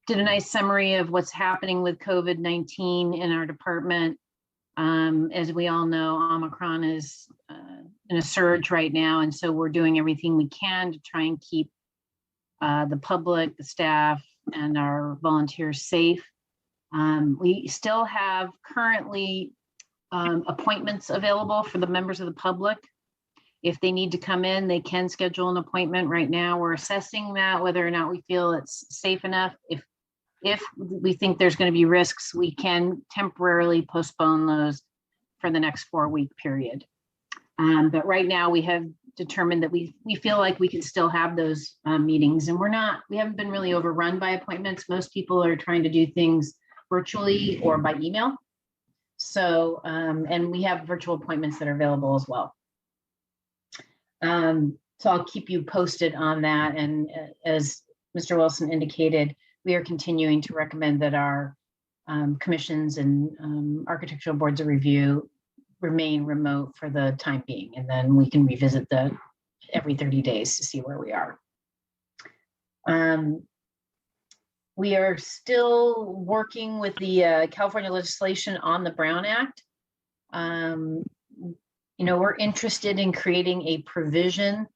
did a nice summary of what's happening with COVID-19 in our department. As we all know, Omicron is in a surge right now, and so we're doing everything we can to try and keep the public, the staff, and our volunteers safe. We still have currently appointments available for the members of the public. If they need to come in, they can schedule an appointment. Right now, we're assessing that, whether or not we feel it's safe enough. If we think there's going to be risks, we can temporarily postpone those for the next 4-week period. But right now we have determined that we feel like we can still have those meetings, and we haven't been really overrun by appointments. Most people are trying to do things virtually or by email. So, and we have virtual appointments that are available as well. So I'll keep you posted on that. And as Mr. Wilson indicated, we are continuing to recommend that our commissions and architectural boards of review remain remote for the time being. And then we can revisit every 30 days to see where we are. We are still working with the California legislation on the Brown Act. We're interested in creating a provision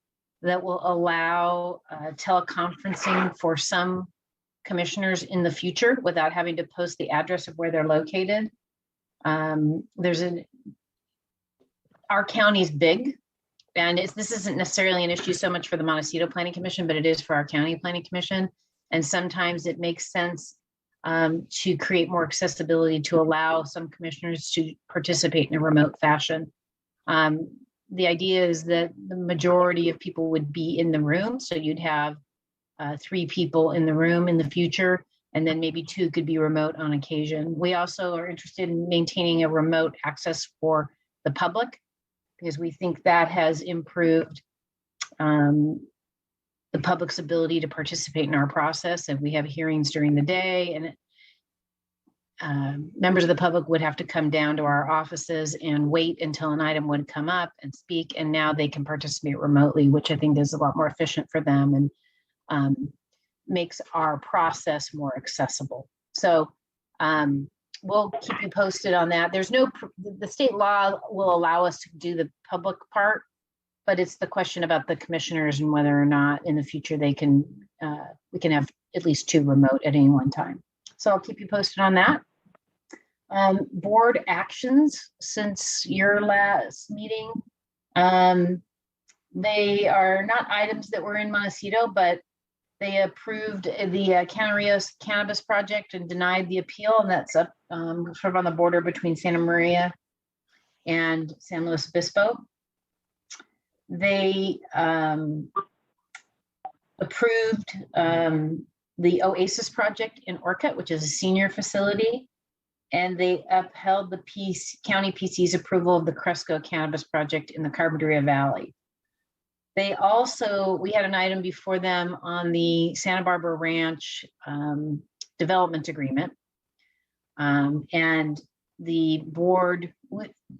that will allow teleconferencing for some commissioners in the future without having to post the address of where they're located. Our county's big, and this isn't necessarily an issue so much for the Montecito Planning Commission, but it is for our county planning commission. And sometimes it makes sense to create more accessibility to allow some commissioners to participate in a remote fashion. The idea is that the majority of people would be in the room. So you'd have 3 people in the room in the future, and then maybe 2 could be remote on occasion. We also are interested in maintaining a remote access for the public, because we think that has improved the public's ability to participate in our process. And we have hearings during the day, and members of the public would have to come down to our offices and wait until an item would come up and speak. And now they can participate remotely, which I think is a lot more efficient for them and makes our process more accessible. So we'll keep you posted on that. The state law will allow us to do the public part, but it's the question about the commissioners and whether or not in the future we can have at least 2 remote at any one time. So I'll keep you posted on that. Board actions since your last meeting. They are not items that were in Montecito, but they approved the Canarios cannabis project and denied the appeal, and that's up sort of on the border between Santa Maria and San Luis Obispo. They approved the Oasis project in Orcutt, which is a senior facility, and they upheld the county PC's approval of the Cresco cannabis project in the Carpinteria Valley. We had an item before them on the Santa Barbara Ranch development agreement. And the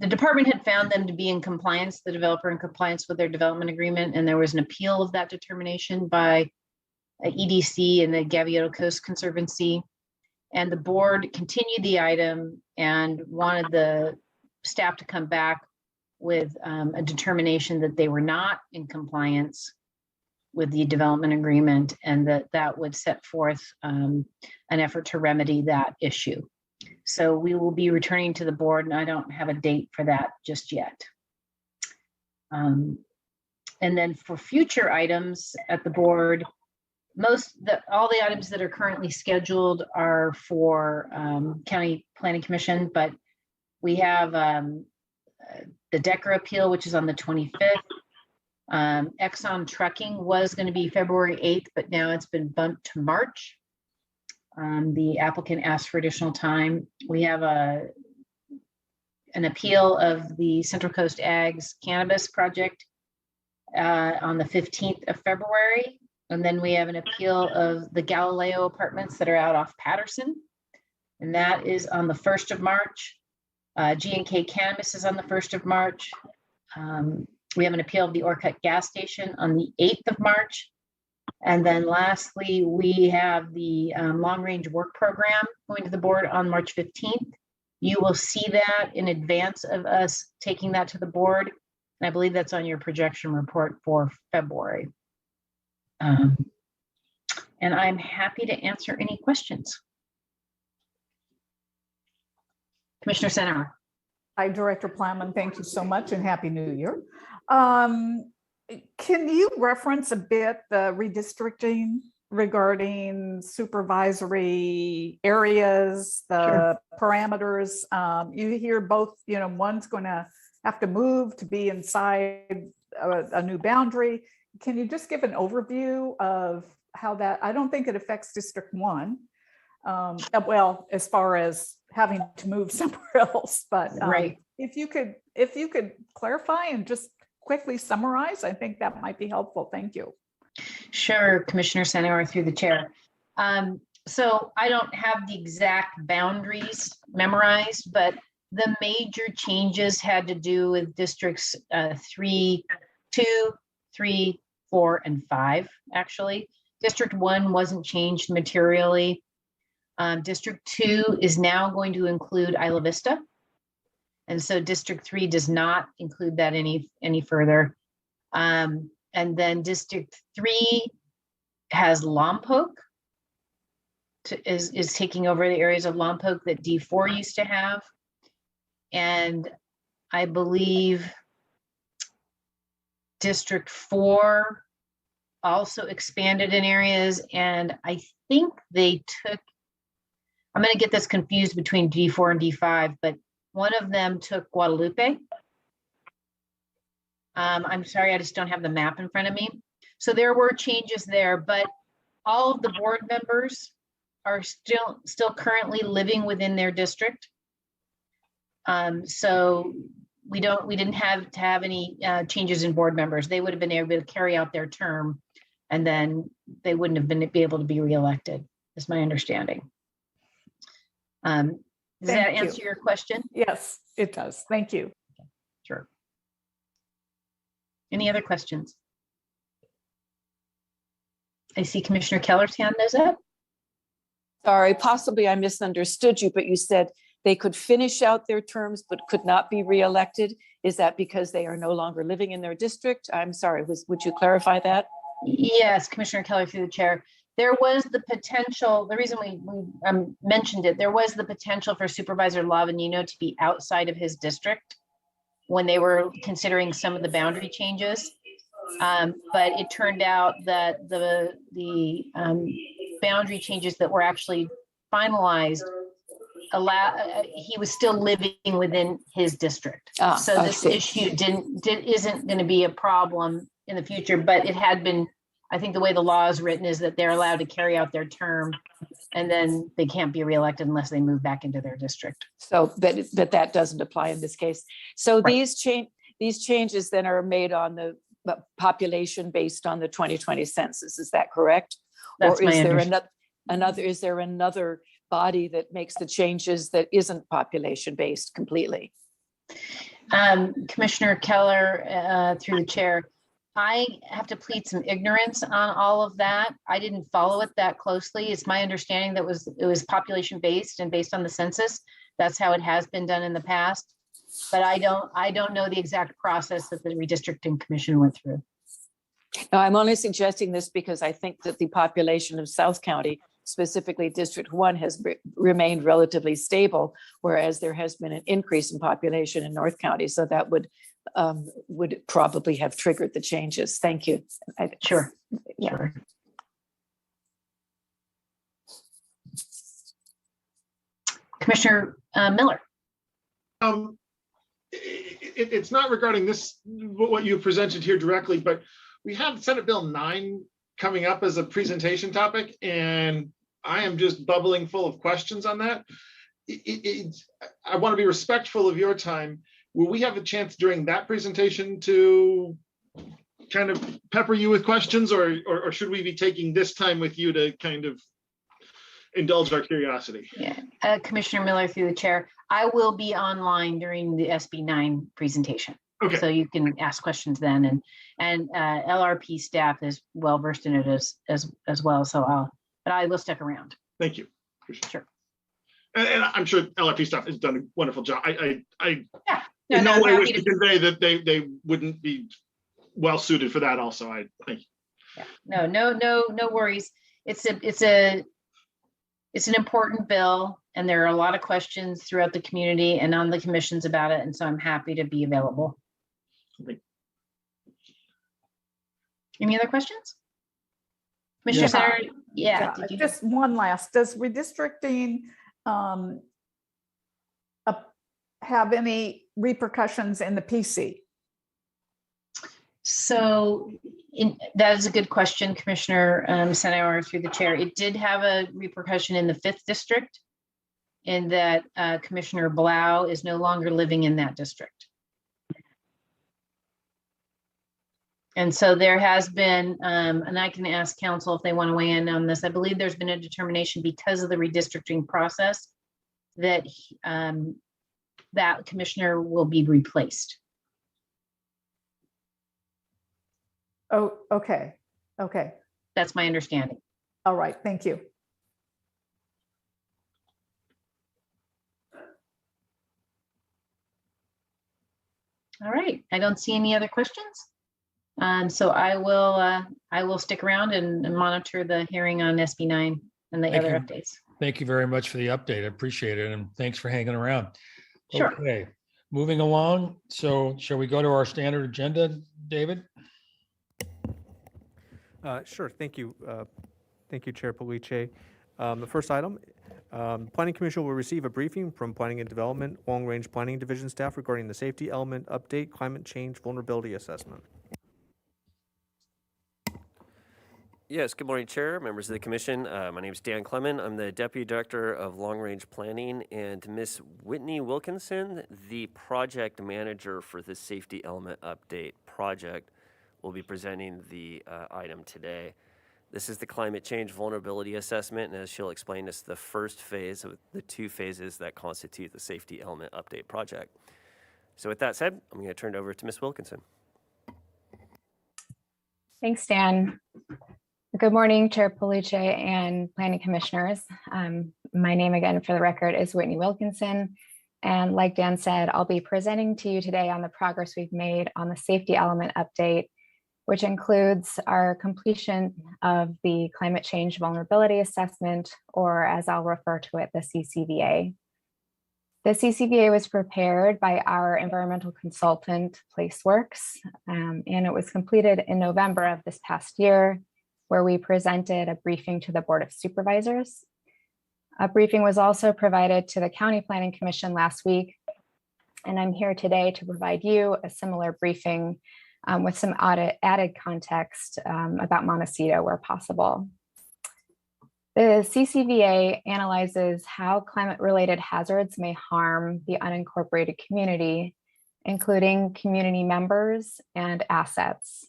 department had found them to be in compliance, the developer in compliance with their development agreement. And there was an appeal of that determination by EDC and the Gaviota Coast Conservancy. And the board continued the item and wanted the staff to come back with a determination that they were not in compliance with the development agreement, and that would set forth an effort to remedy that issue. So we will be returning to the board, and I don't have a date for that just yet. And then for future items at the board, all the items that are currently scheduled are for County Planning Commission, but we have the Decker appeal, which is on the 25th. Exxon Trucking was going to be February 8th, but now it's been bumped to March. The applicant asked for additional time. We have an appeal of the Central Coast Ag's cannabis project on the 15th of February. And then we have an appeal of the Galileo apartments that are out off Patterson. And that is on the 1st of March. G&K Cannabis is on the 1st of March. We have an appeal of the Orcutt gas station on the 8th of March. And then lastly, we have the long range work program going to the board on March 15th. You will see that in advance of us taking that to the board. And I believe that's on your projection report for February. And I'm happy to answer any questions. Commissioner Center. Hi, Director Plowman. Thank you so much and Happy New Year. Can you reference a bit the redistricting regarding supervisory areas, the parameters? You hear both, one's going to have to move to be inside a new boundary. Can you just give an overview of how that, I don't think it affects District 1. Well, as far as having to move somewhere else, but Right. if you could clarify and just quickly summarize, I think that might be helpful. Thank you. Sure, Commissioner Sanor through the chair. So I don't have the exact boundaries memorized, but the major changes had to do with districts 3, 2, 3, 4, and 5, actually. District 1 wasn't changed materially. District 2 is now going to include Isla Vista. And so District 3 does not include that any further. And then District 3 has Lompoc, is taking over the areas of Lompoc that D4 used to have. And I believe District 4 also expanded in areas, and I think they took, I'm going to get this confused between D4 and D5, but one of them took Guadalupe. I'm sorry, I just don't have the map in front of me. So there were changes there, but all of the board members are still currently living within their district. So we didn't have to have any changes in board members. They would have been able to carry out their term, and then they wouldn't have be able to be reelected, is my understanding. Does that answer your question? Yes, it does. Thank you. Sure. Any other questions? I see Commissioner Keller's hand is up. Sorry, possibly I misunderstood you, but you said they could finish out their terms but could not be reelected. Is that because they are no longer living in their district? I'm sorry, would you clarify that? Yes, Commissioner Keller through the chair. There was the potential, the reason we mentioned it, there was the potential for Supervisor Lavanino to be outside of his district when they were considering some of the boundary changes. But it turned out that the boundary changes that were actually finalized he was still living within his district. So this issue isn't going to be a problem in the future, but it had been, I think the way the law is written is that they're allowed to carry out their term and then they can't be reelected unless they move back into their district. So, but that doesn't apply in this case. So Right. these changes then are made on the population based on the 2020 census. Is that correct? That's or my is there understanding. is there another body that makes the changes that isn't population based completely? Commissioner Keller, through the chair, I have to plead some ignorance on all of that. I didn't follow it that closely. It's my understanding that it was population based and based on the census. That's how it has been done in the past. But I don't know the exact process that the redistricting commission went through. No, I'm only suggesting this because I think that the population of South County, specifically District 1, has remained relatively stable, whereas there has been an increase in population in North County. So that would probably have triggered the changes. Thank you. Sure. Yeah. Sure. Commissioner Miller. It's not regarding this, what you presented here directly, but we have Senate Bill 9 coming up as a presentation topic, and I am just bubbling full of questions on that. I want to be respectful of your time. Will we have a chance during that presentation to kind of pepper you with questions, or should we be taking this time with you to kind of indulge our curiosity? Yeah, Commissioner Miller through the chair. I will be online during the SB 9 presentation. Okay. So you can ask questions then, and LRP staff is well versed in it as well. So but I will stick around. Thank you. Appreciate it. Sure. And I'm sure LRP staff has done a wonderful job. I Yeah. in no way happy wish to convey that they wouldn't be well suited for that also. I thank you. Yeah. No worries. It's an important bill, and there are a lot of questions throughout the community and on the commissions about it. And so I'm happy to be available. Okay. Any other questions? Commissioner Center? Yeah. Did you? Just one last, does redistricting have any repercussions in the PC? So that is a good question, Commissioner Senauer, through the chair. It did have a repercussion in the 5th district in that Commissioner Blau is no longer living in that district. And so there has been, and I can ask council if they want to weigh in on this. I believe there's been a determination because of the redistricting process that that commissioner will be replaced. Oh, okay. Okay. That's my understanding. All right. Thank you. All right. I don't see any other questions. So I will stick around and monitor the hearing on SB9 and the Thank other you. updates. Thank you very much for the update. I appreciate it. And thanks for hanging around. Sure. Okay, moving along. So shall we go to our standard agenda, David? Sure. Thank you. Thank you, Chair Police. The first item, Planning Commission will receive a briefing from Planning and Development Long Range Planning Division staff regarding the safety element update, climate change vulnerability assessment. Yes, good morning, Chair, members of the Commission. My name is Dan Clement. I'm the Deputy Director of Long Range Planning, and Ms. Whitney Wilkinson, the Project Manager for the Safety Element Update project, will be presenting the item today. This is the climate change vulnerability assessment, and as she'll explain, it's the first phase of the 2 phases that constitute the Safety Element Update project. So with that said, I'm going to turn it over to Ms. Wilkinson. Thanks, Dan. Good morning, Chair Police and Planning Commissioners. My name again for the record is Whitney Wilkinson. And like Dan said, I'll be presenting to you today on the progress we've made on the safety element update, which includes our completion of the climate change vulnerability assessment, or as I'll refer to it, the CCVA. The CCVA was prepared by our environmental consultant, PlaceWorks, and it was completed in November of this past year, where we presented a briefing to the Board of Supervisors. A briefing was also provided to the County Planning Commission last week, and I'm here today to provide you a similar briefing with some added context about Montecito where possible. The CCVA analyzes how climate-related hazards may harm the unincorporated community, including community members and assets.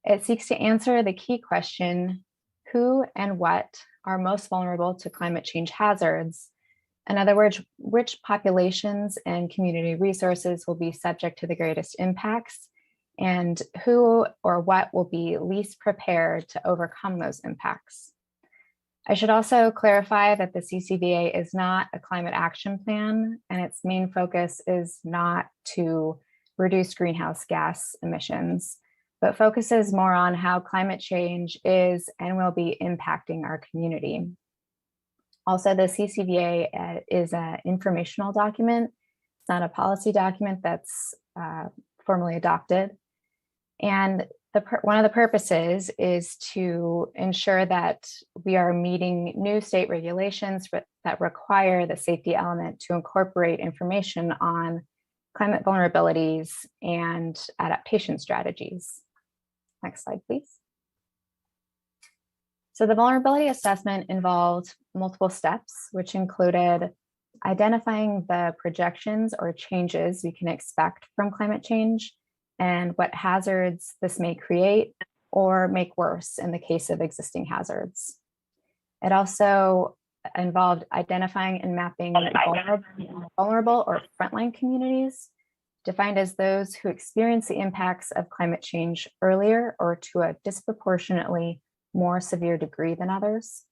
It seeks to answer the key question, who and what are most vulnerable to climate change hazards? In other words, which populations and community resources will be subject to the greatest impacts, and who or what will be least prepared to overcome those impacts? I should also clarify that the CCVA is not a climate action plan, and its main focus is not to reduce greenhouse gas emissions, but focuses more on how climate change is and will be impacting our community. Also, the CCVA is an informational document. It's not a policy document that's formally adopted. And one of the purposes is to ensure that we are meeting new state regulations that require the safety element to incorporate information on climate vulnerabilities and adaptation strategies. Next slide, please. So the vulnerability assessment involved multiple steps, which included identifying the projections or changes we can expect from climate change and what hazards this may create or make worse in the case of existing hazards. It also involved identifying and mapping vulnerable or frontline communities, defined as those who experience the impacts of climate change earlier or to a disproportionately more severe degree than others.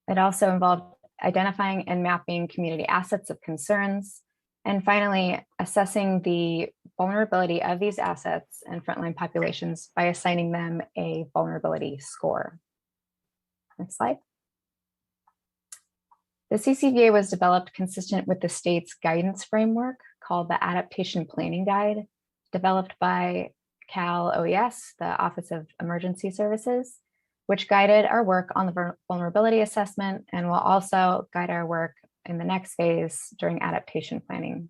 It also involved identifying and mapping community assets of concerns, and finally, assessing the vulnerability of these assets and frontline populations by assigning them a vulnerability score. Next slide. The CCVA was developed consistent with the state's guidance framework called the Adaptation Planning Guide, developed by Cal OES, the Office of Emergency Services, which guided our work on the vulnerability assessment and will also guide our work in the next phase during adaptation planning.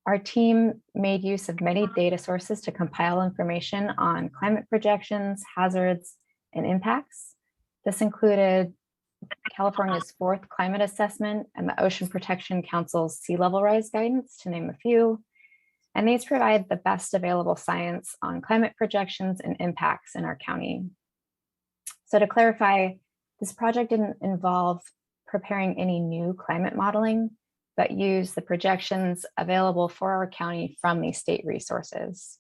Our team made use of many data sources to compile information on climate projections, hazards, and impacts. This included California's 4th climate assessment and the Ocean Protection Council's sea level rise guidance, to name a few. And these provide the best available science on climate projections and impacts in our county. So to clarify, this project didn't involve preparing any new climate modeling, but use the projections available for our county from these state resources.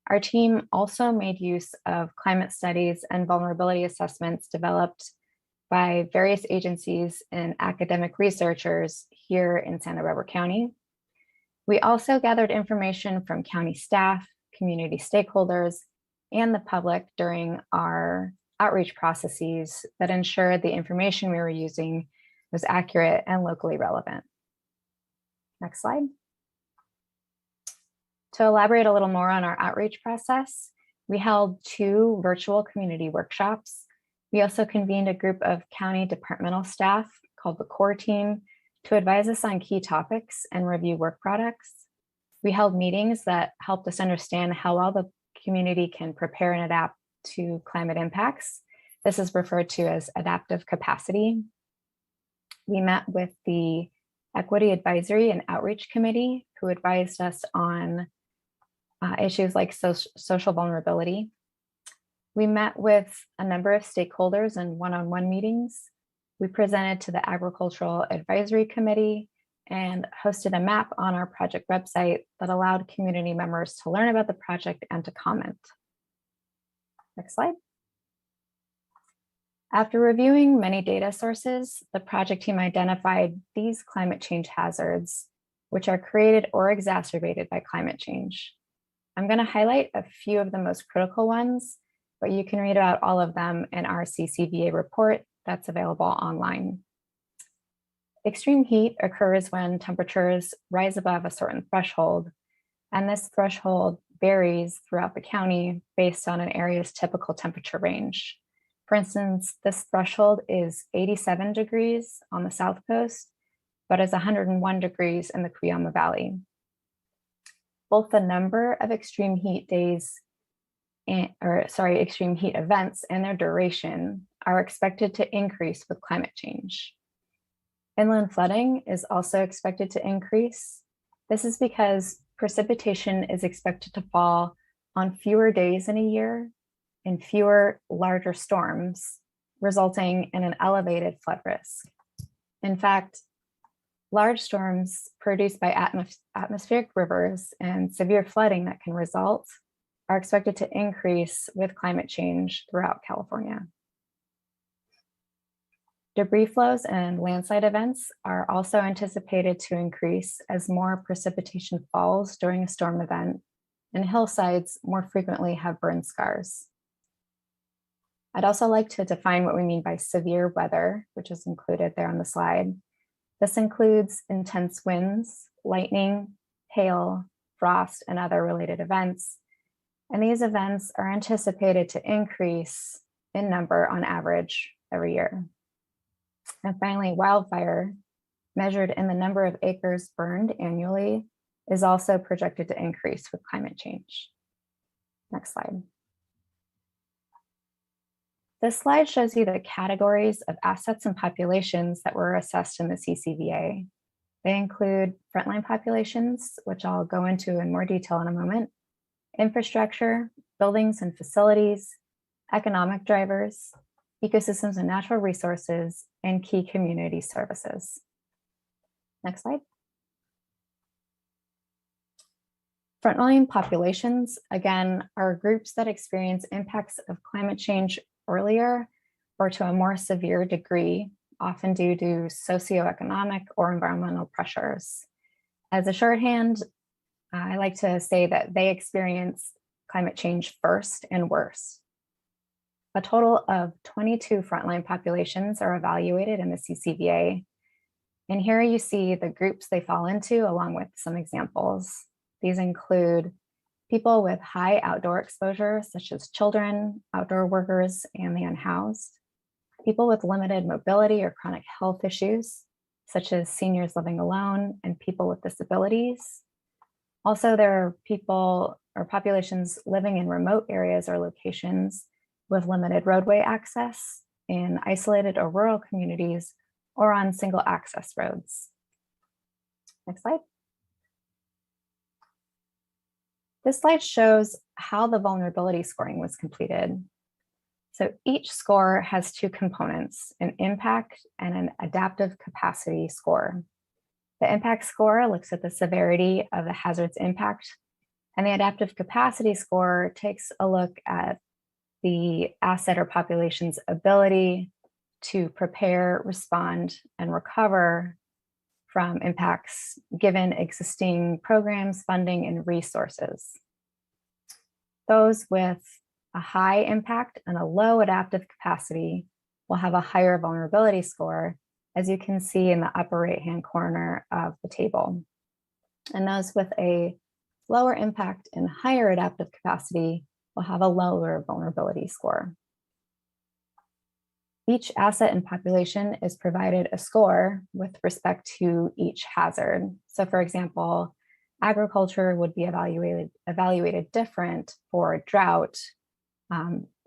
Our team also made use of climate studies and vulnerability assessments developed by various agencies and academic researchers here in Santa Barbara County. We also gathered information from county staff, community stakeholders, and the public during our outreach processes that ensured the information we were using was accurate and locally relevant. Next slide. To elaborate a little more on our outreach process, we held 2 virtual community workshops. We also convened a group of county departmental staff called the core team to advise us on key topics and review work products. We held meetings that helped us understand how well the community can prepare and adapt to climate impacts. This is referred to as adaptive capacity. We met with the Equity Advisory and Outreach Committee, who advised us on issues like social vulnerability. We met with a number of stakeholders in one-on-one meetings. We presented to the Agricultural Advisory Committee and hosted a map on our project website that allowed community members to learn about the project and to comment. Next slide. After reviewing many data sources, the project team identified these climate change hazards, which are created or exacerbated by climate change. I'm going to highlight a few of the most critical ones, but you can read about all of them in our CCVA report that's available online. Extreme heat occurs when temperatures rise above a certain threshold, and this threshold varies throughout the county based on an area's typical temperature range. For instance, this threshold is 87 degrees on the South Coast, but is 101 degrees in the Cuyama Valley. Both the number of extreme heat days extreme heat events and their duration are expected to increase with climate change. Inland flooding is also expected to increase. This is because precipitation is expected to fall on fewer days in a year in fewer larger storms, resulting in an elevated flood risk. In fact, large storms produced by atmospheric rivers and severe flooding that can result are expected to increase with climate change throughout California. Debris flows and landslide events are also anticipated to increase as more precipitation falls during a storm event, and hillsides more frequently have burn scars. I'd also like to define what we mean by severe weather, which is included there on the slide. This includes intense winds, lightning, hail, frost, and other related events. And these events are anticipated to increase in number on average every year. And finally, wildfire, measured in the number of acres burned annually, is also projected to increase with climate change. Next slide. This slide shows you the categories of assets and populations that were assessed in the CCVA. They include frontline populations, which I'll go into in more detail in a moment, infrastructure, buildings and facilities, economic drivers, ecosystems and natural resources, and key community services. Next slide. Frontline populations, again, are groups that experience impacts of climate change earlier or to a more severe degree, often due to socioeconomic or environmental pressures. As a shorthand, I like to say that they experience climate change first and worst. A total of 22 frontline populations are evaluated in the CCVA. And here you see the groups they fall into, along with some examples. These include people with high outdoor exposure, such as children, outdoor workers, and the unhoused, people with limited mobility or chronic health issues, such as seniors living alone and people with disabilities. Also, there are people or populations living in remote areas or locations with limited roadway access, in isolated or rural communities, or on single access roads. Next slide. This slide shows how the vulnerability scoring was completed. So each score has two components, an impact and an adaptive capacity score. The impact score looks at the severity of the hazard's impact, and the adaptive capacity score takes a look at the asset or population's ability to prepare, respond, and recover from impacts given existing programs, funding, and resources. Those with a high impact and a low adaptive capacity will have a higher vulnerability score, as you can see in the upper right-hand corner of the table. And those with a lower impact and higher adaptive capacity will have a lower vulnerability score. Each asset and population is provided a score with respect to each hazard. So for example, agriculture would be evaluated different for drought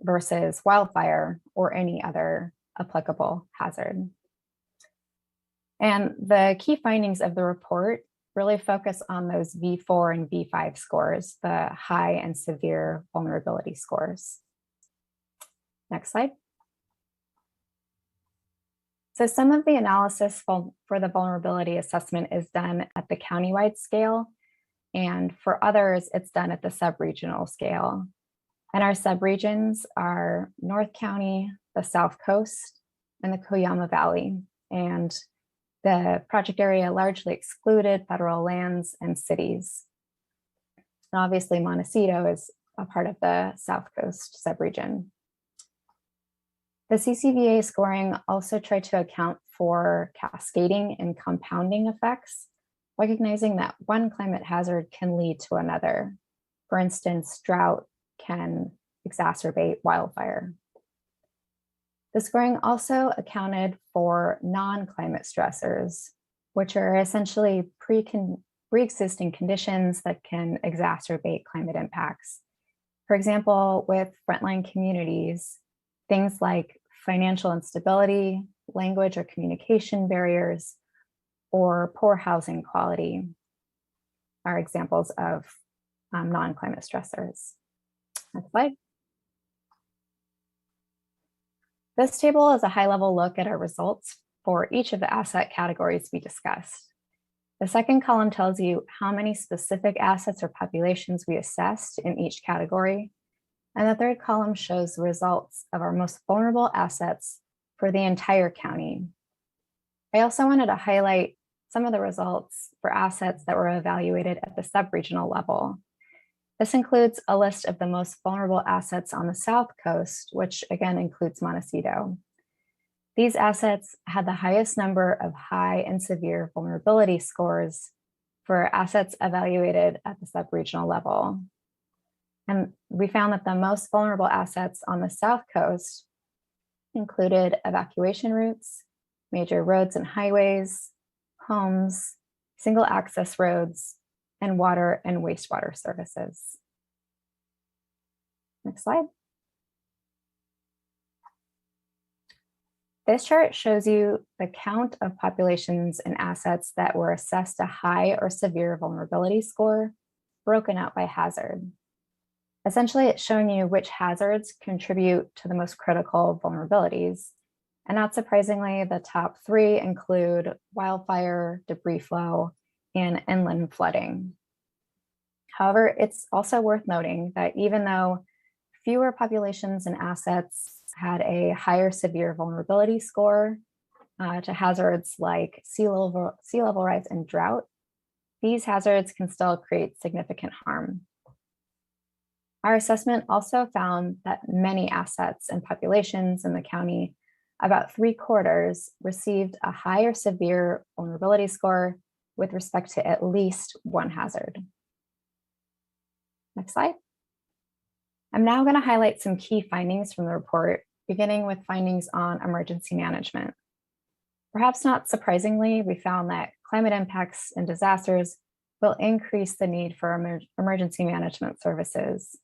versus wildfire or any other applicable hazard. And the key findings of the report really focus on those V4 and V5 scores, the high and severe vulnerability scores. Next slide. So some of the analysis for the vulnerability assessment is done at the countywide scale, and for others, it's done at the sub-regional scale. And our subregions are North County, the South Coast, and the Coyama Valley. And the project area largely excluded federal lands and cities. And obviously, Montecito is a part of the South Coast subregion. The CCVA scoring also tried to account for cascading and compounding effects, recognizing that one climate hazard can lead to another. For instance, drought can exacerbate wildfire. The scoring also accounted for non-climate stressors, which are essentially pre-existing conditions that can exacerbate climate impacts. For example, with frontline communities, things like financial instability, language or communication barriers, or poor housing quality are examples of non-climate stressors. Next slide. This table is a high-level look at our results for each of the asset categories we discussed. The second column tells you how many specific assets or populations we assessed in each category. And the third column shows the results of our most vulnerable assets for the entire county. I also wanted to highlight some of the results for assets that were evaluated at the sub-regional level. This includes a list of the most vulnerable assets on the South Coast, which again includes Montecito. These assets had the highest number of high and severe vulnerability scores for assets evaluated at the sub-regional level. And we found that the most vulnerable assets on the South Coast included evacuation routes, major roads and highways, homes, single access roads, and water and wastewater services. Next slide. This chart shows you the count of populations and assets that were assessed a high or severe vulnerability score, broken out by hazard. Essentially, it's showing you which hazards contribute to the most critical vulnerabilities. And not surprisingly, the top three include wildfire, debris flow, and inland flooding. However, it's also worth noting that even though fewer populations and assets had a higher severe vulnerability score to hazards like sea level rise and drought, these hazards can still create significant harm. Our assessment also found that many assets and populations in the county, about 3/4, received a higher severe vulnerability score with respect to at least one hazard. Next slide. I'm now going to highlight some key findings from the report, beginning with findings on emergency management. Perhaps not surprisingly, we found that climate impacts and disasters will increase the need for emergency management services.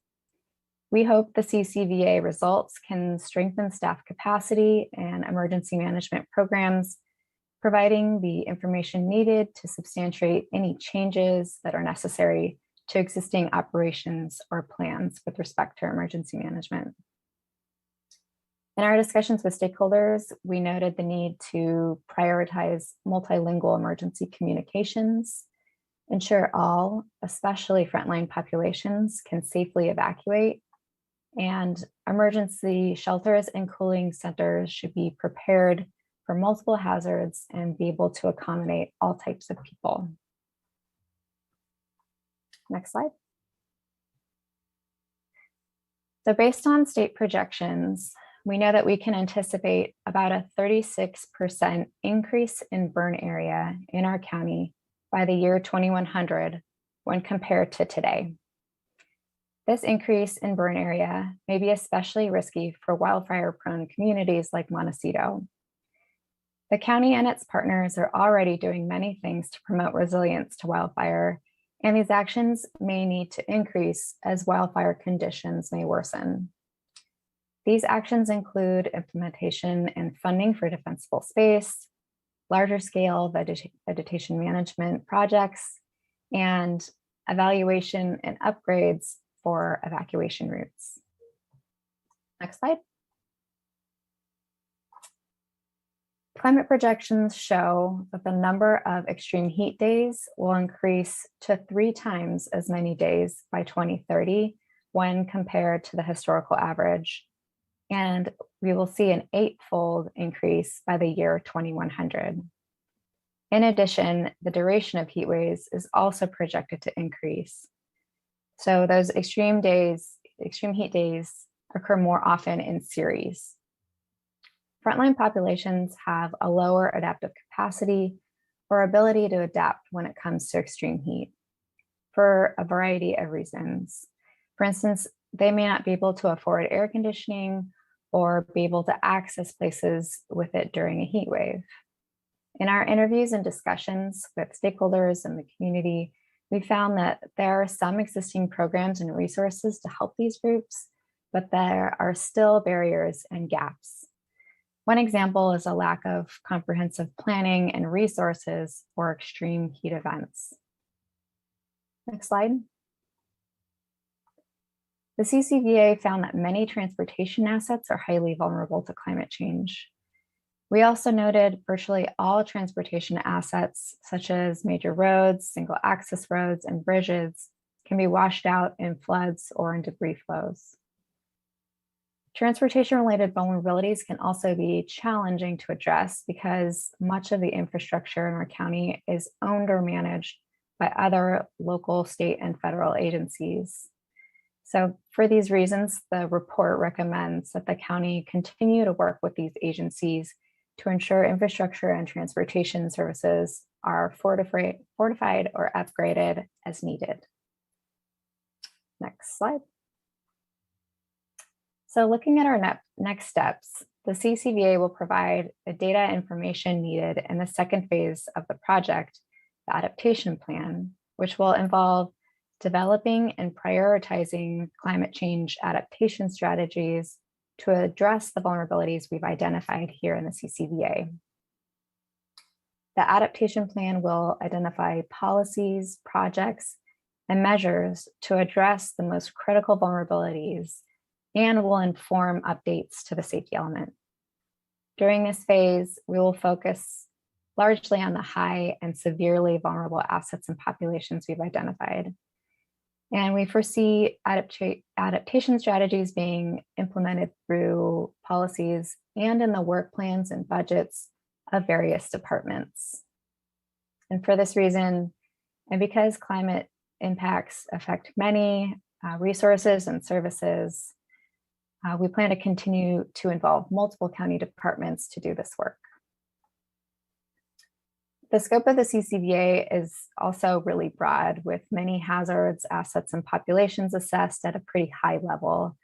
We hope the CCVA results can strengthen staff capacity and emergency management programs, providing the information needed to substantiate any changes that are necessary to existing operations or plans with respect to emergency management. In our discussions with stakeholders, we noted the need to prioritize multilingual emergency communications, ensure all, especially frontline populations, can safely evacuate, and emergency shelters and cooling centers should be prepared for multiple hazards and be able to accommodate all types of people. Next slide. So based on state projections, we know that we can anticipate about a 36% increase in burn area in our county by the year 2100 when compared to today. This increase in burn area may be especially risky for wildfire-prone communities like Montecito. The county and its partners are already doing many things to promote resilience to wildfire, and these actions may need to increase as wildfire conditions may worsen. These actions include implementation and funding for defensible space, larger scale vegetation management projects, and evaluation and upgrades for evacuation routes. Next slide. Climate projections show that the number of extreme heat days will increase to 3 times as many days by 2030 when compared to the historical average. And we will see an 8-fold increase by the year 2100. In addition, the duration of heat waves is also projected to increase. So those extreme heat days occur more often in series. Frontline populations have a lower adaptive capacity or ability to adapt when it comes to extreme heat for a variety of reasons. For instance, they may not be able to afford air conditioning or be able to access places with it during a heat wave. In our interviews and discussions with stakeholders in the community, we found that there are some existing programs and resources to help these groups, but there are still barriers and gaps. One example is a lack of comprehensive planning and resources for extreme heat events. Next slide. The CCVA found that many transportation assets are highly vulnerable to climate change. We also noted virtually all transportation assets, such as major roads, single access roads, and bridges, can be washed out in floods or in debris flows. Transportation-related vulnerabilities can also be challenging to address because much of the infrastructure in our county is owned or managed by other local, state, and federal agencies. So for these reasons, the report recommends that the county continue to work with these agencies to ensure infrastructure and transportation services are fortified or upgraded as needed. Next slide. So looking at our next steps, the CCVA will provide the data information needed in the second phase of the project, the adaptation plan, which will involve developing and prioritizing climate change adaptation strategies to address the vulnerabilities we've identified here in the CCVA. The adaptation plan will identify policies, projects, and measures to address the most critical vulnerabilities and will inform updates to the safety element. During this phase, we will focus largely on the high and severely vulnerable assets and populations we've identified. And we foresee adaptation strategies being implemented through policies and in the work plans and budgets of various departments. And for this reason, and because climate impacts affect many resources and services, we plan to continue to involve multiple county departments to do this work. The scope of the CCVA is also really broad, with many hazards, assets, and populations assessed at a pretty high level.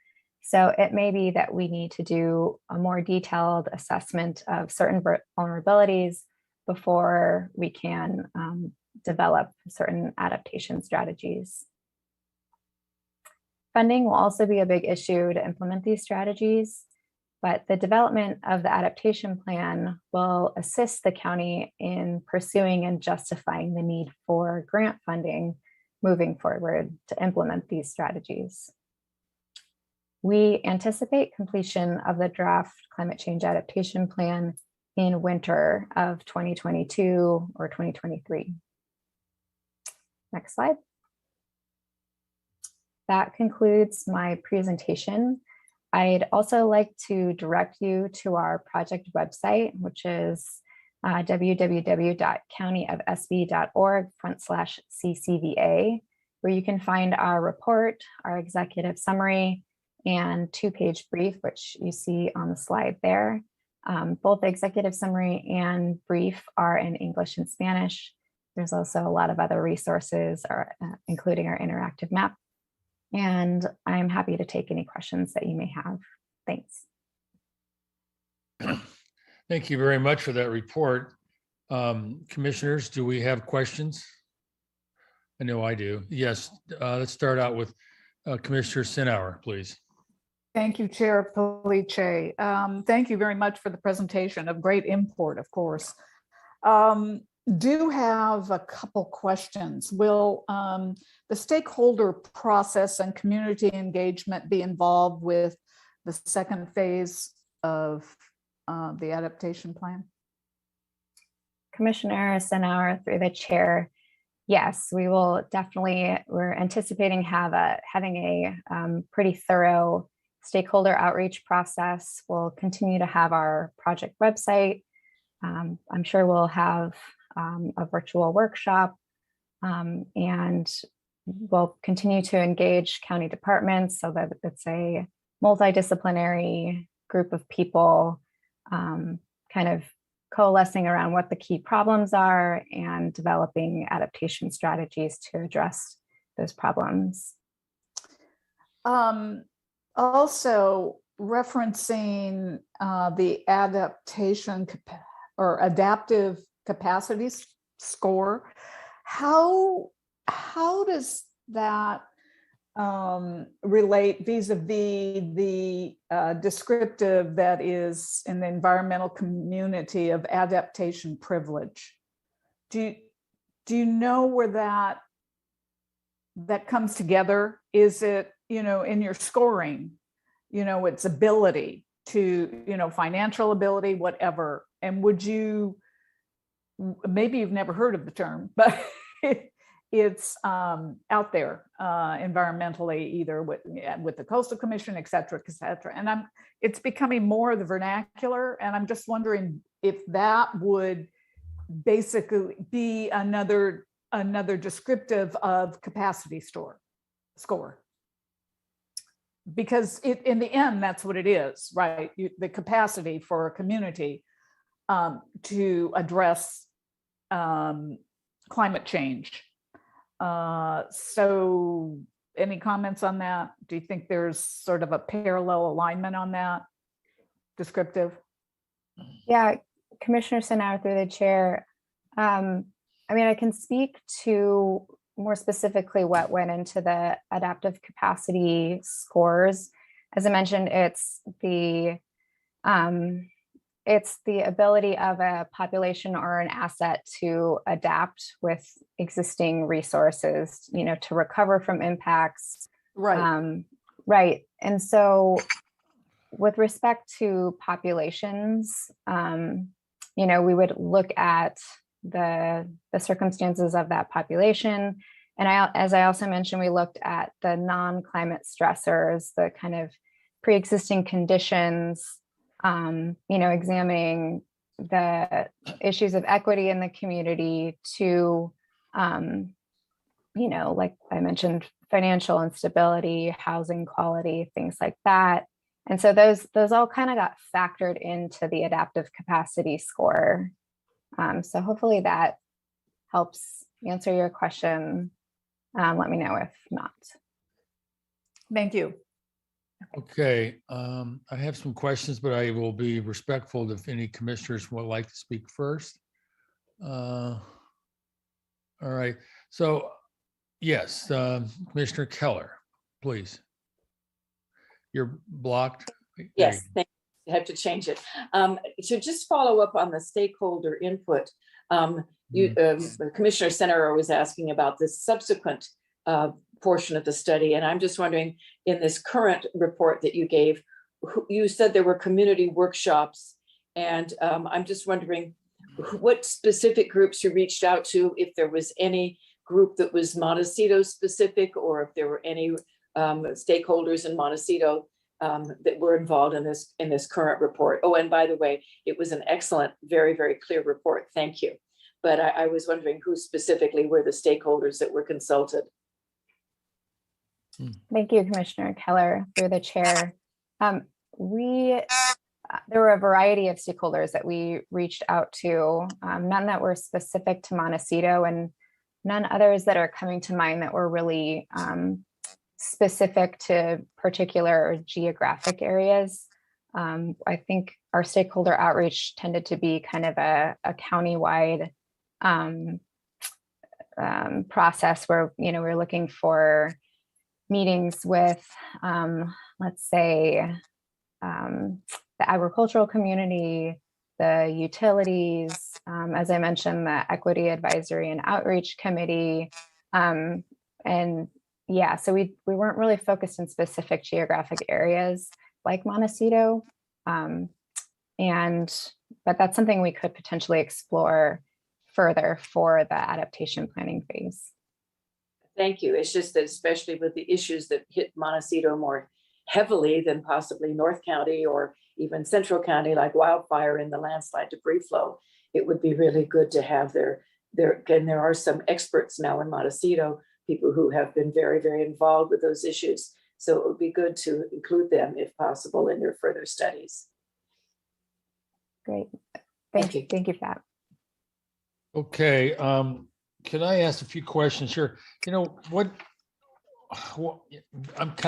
So it may be that we need to do a more detailed assessment of certain vulnerabilities before we can develop certain adaptation strategies. Funding will also be a big issue to implement these strategies, but the development of the adaptation plan will assist the county in pursuing and justifying the need for grant funding moving forward to implement these strategies. We anticipate completion of the draft climate change adaptation plan in winter of 2022 or 2023. Next slide. That concludes my presentation. I'd also like to direct you to our project website, which is www.countyofsb.org/CCVA, where you can find our report, our executive summary, and 2-page brief, which you see on the slide there. Both the executive summary and brief are in English and Spanish. There's also a lot of other resources, including our interactive map. And I'm happy to take any questions that you may have. Thanks. Thank you very much for that report. Commissioners, do we have questions? I know I do. Yes, let's start out with Commissioner Sinauer, please. Thank you, Chair Police. Thank you very much for the presentation of great import, of course. Do have a couple questions. Will the stakeholder process and community engagement be involved with the second phase of the adaptation plan? Commissioner Sinauer, through the chair, yes, we will definitely, we're anticipating having a pretty thorough stakeholder outreach process. We'll continue to have our project website. I'm sure we'll have a virtual workshop, and we'll continue to engage county departments so that it's a multidisciplinary group of people kind of coalescing around what the key problems are and developing adaptation strategies to address those problems. Also referencing the adaptation or adaptive capacity score, how does that relate vis-a-vis the descriptive that is in the environmental community of adaptation privilege? Do you know where that comes together? Is it, in your scoring, its ability to, financial ability, whatever? And would you, maybe you've never heard of the term, but it's out there environmentally, either with the Coastal Commission, et cetera, and it's becoming more of the vernacular, and I'm just wondering if that would basically be another descriptive of capacity score, because in the end, that's what it is, right? The capacity for a community to address climate change. So any comments on that? Do you think there's sort of a parallel alignment on that descriptive? Yeah, Commissioner Sinauer, through the chair. I can speak to more specifically what went into the adaptive capacity scores. As I mentioned, it's the ability of a population or an asset to adapt with existing resources, to recover from impacts. Right. Right. And so with respect to populations, we would look at the circumstances of that population. And as I also mentioned, we looked at the non-climate stressors, the kind of pre-existing conditions, examining the issues of equity in the community to, like I mentioned, financial instability, housing quality, things like that. And so those all kind of got factored into the adaptive capacity score. So hopefully that helps answer your question. Let me know if not. Thank you. Okay, I have some questions, but I will be respectful if any commissioners would like to speak first. All right, so yes, Commissioner Keller, please. You're blocked. There you Yes, go. thank you. I have to change it. To just follow up on the stakeholder input, Commissioner Center was asking about this subsequent portion of the study, and I'm just wondering, in this current report that you gave, you said there were community workshops, and I'm just wondering what specific groups you reached out to, if there was any group that was Montecito specific, or if there were any stakeholders in Montecito that were involved in this current report. Oh, and by the way, it was an excellent, very, very clear report. Thank you. But I was wondering who specifically were the stakeholders that were consulted. Thank you, Commissioner Keller, through the chair. There were a variety of stakeholders that we reached out to, none that were specific to Montecito, and none others that are coming to mind that were really specific to particular geographic areas. I think our stakeholder outreach tended to be kind of a county-wide process where, we're looking for meetings with, let's say, the agricultural community, the utilities, as I mentioned, the Equity Advisory and Outreach Committee. And yeah, so we weren't really focused in specific geographic areas like Montecito. But that's something we could potentially explore further for the adaptation planning phase. Thank you. It's just that, especially with the issues that hit Montecito more heavily than possibly North County or even Central County, like wildfire and the landslide debris flow, it would be really good to have there are some experts now in Montecito, people who have been very, very involved with those issues. So it would be good to include them if possible in your further studies. Great. Thank you. Thank you for that. Okay, can I ask a few questions here? I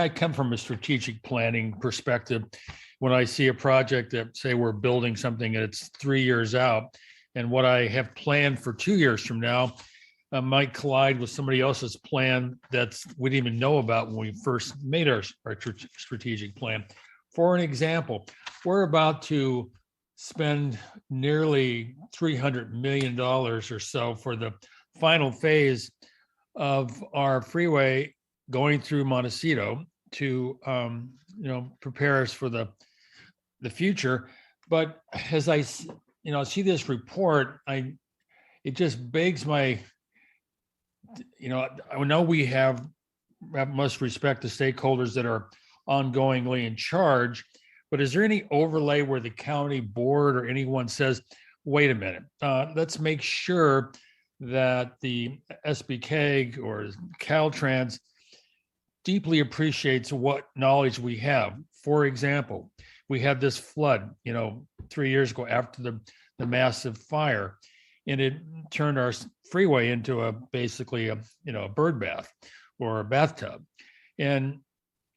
come from a strategic planning perspective. When I see a project that, say, we're building something and it's 3 years out, and what I have planned for 2 years from now might collide with somebody else's plan that we didn't even know about when we first made our strategic plan. For an example, we're about to spend nearly $300 million or so for the final phase of our freeway going through Montecito to prepare us for the future. But as I see this report, it just begs my, I know we must respect the stakeholders that are ongoingly in charge, but is there any overlay where the county board or anyone says, wait a minute, let's make sure that the SBK or Caltrans deeply appreciates what knowledge we have. For example, we had this flood, 3 years ago after the massive fire, and it turned our freeway into basically a bird bath or a bathtub. And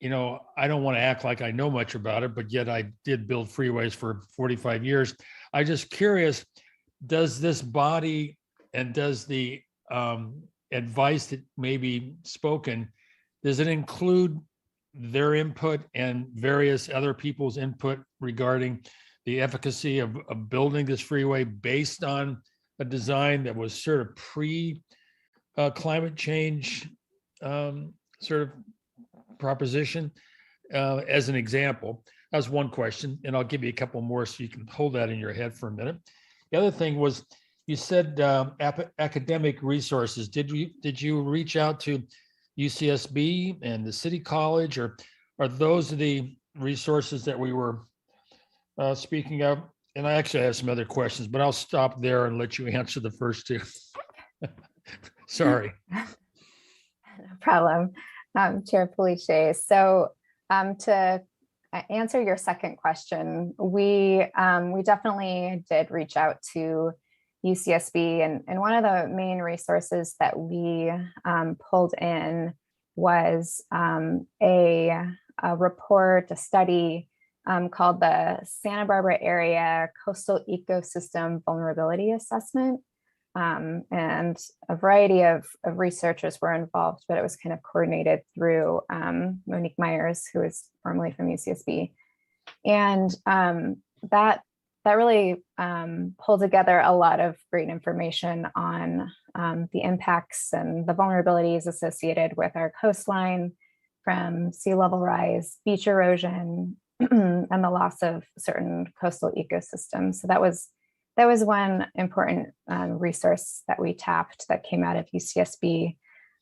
I don't want to act like I know much about it, but yet I did build freeways for 45 years. I'm just curious, does this body and does the advice that may be spoken, does it include their input and various other people's input regarding the efficacy of building this freeway based on a design that was sort of pre-climate change sort of proposition, as an example? That's one question, and I'll give you a couple more so you can hold that in your head for a minute. The other thing was, you said academic resources. Did you reach out to UCSB and the City College, or are those the resources that we were speaking of? And I actually have some other questions, but I'll stop there and let you answer the first two. Sorry. No problem, Chair Police. So to answer your second question, we definitely did reach out to UCSB, and one of the main resources that we pulled in was a a report, a study called the Santa Barbara Area Coastal Ecosystem Vulnerability Assessment. And a variety of researchers were involved, but it was kind of coordinated through Monique Myers, who is formerly from UCSB. And that really pulled together a lot of great information on the impacts and the vulnerabilities associated with our coastline from sea level rise, beach erosion, and the loss of certain coastal ecosystems. So that was one important resource that we tapped that came out of UCSB.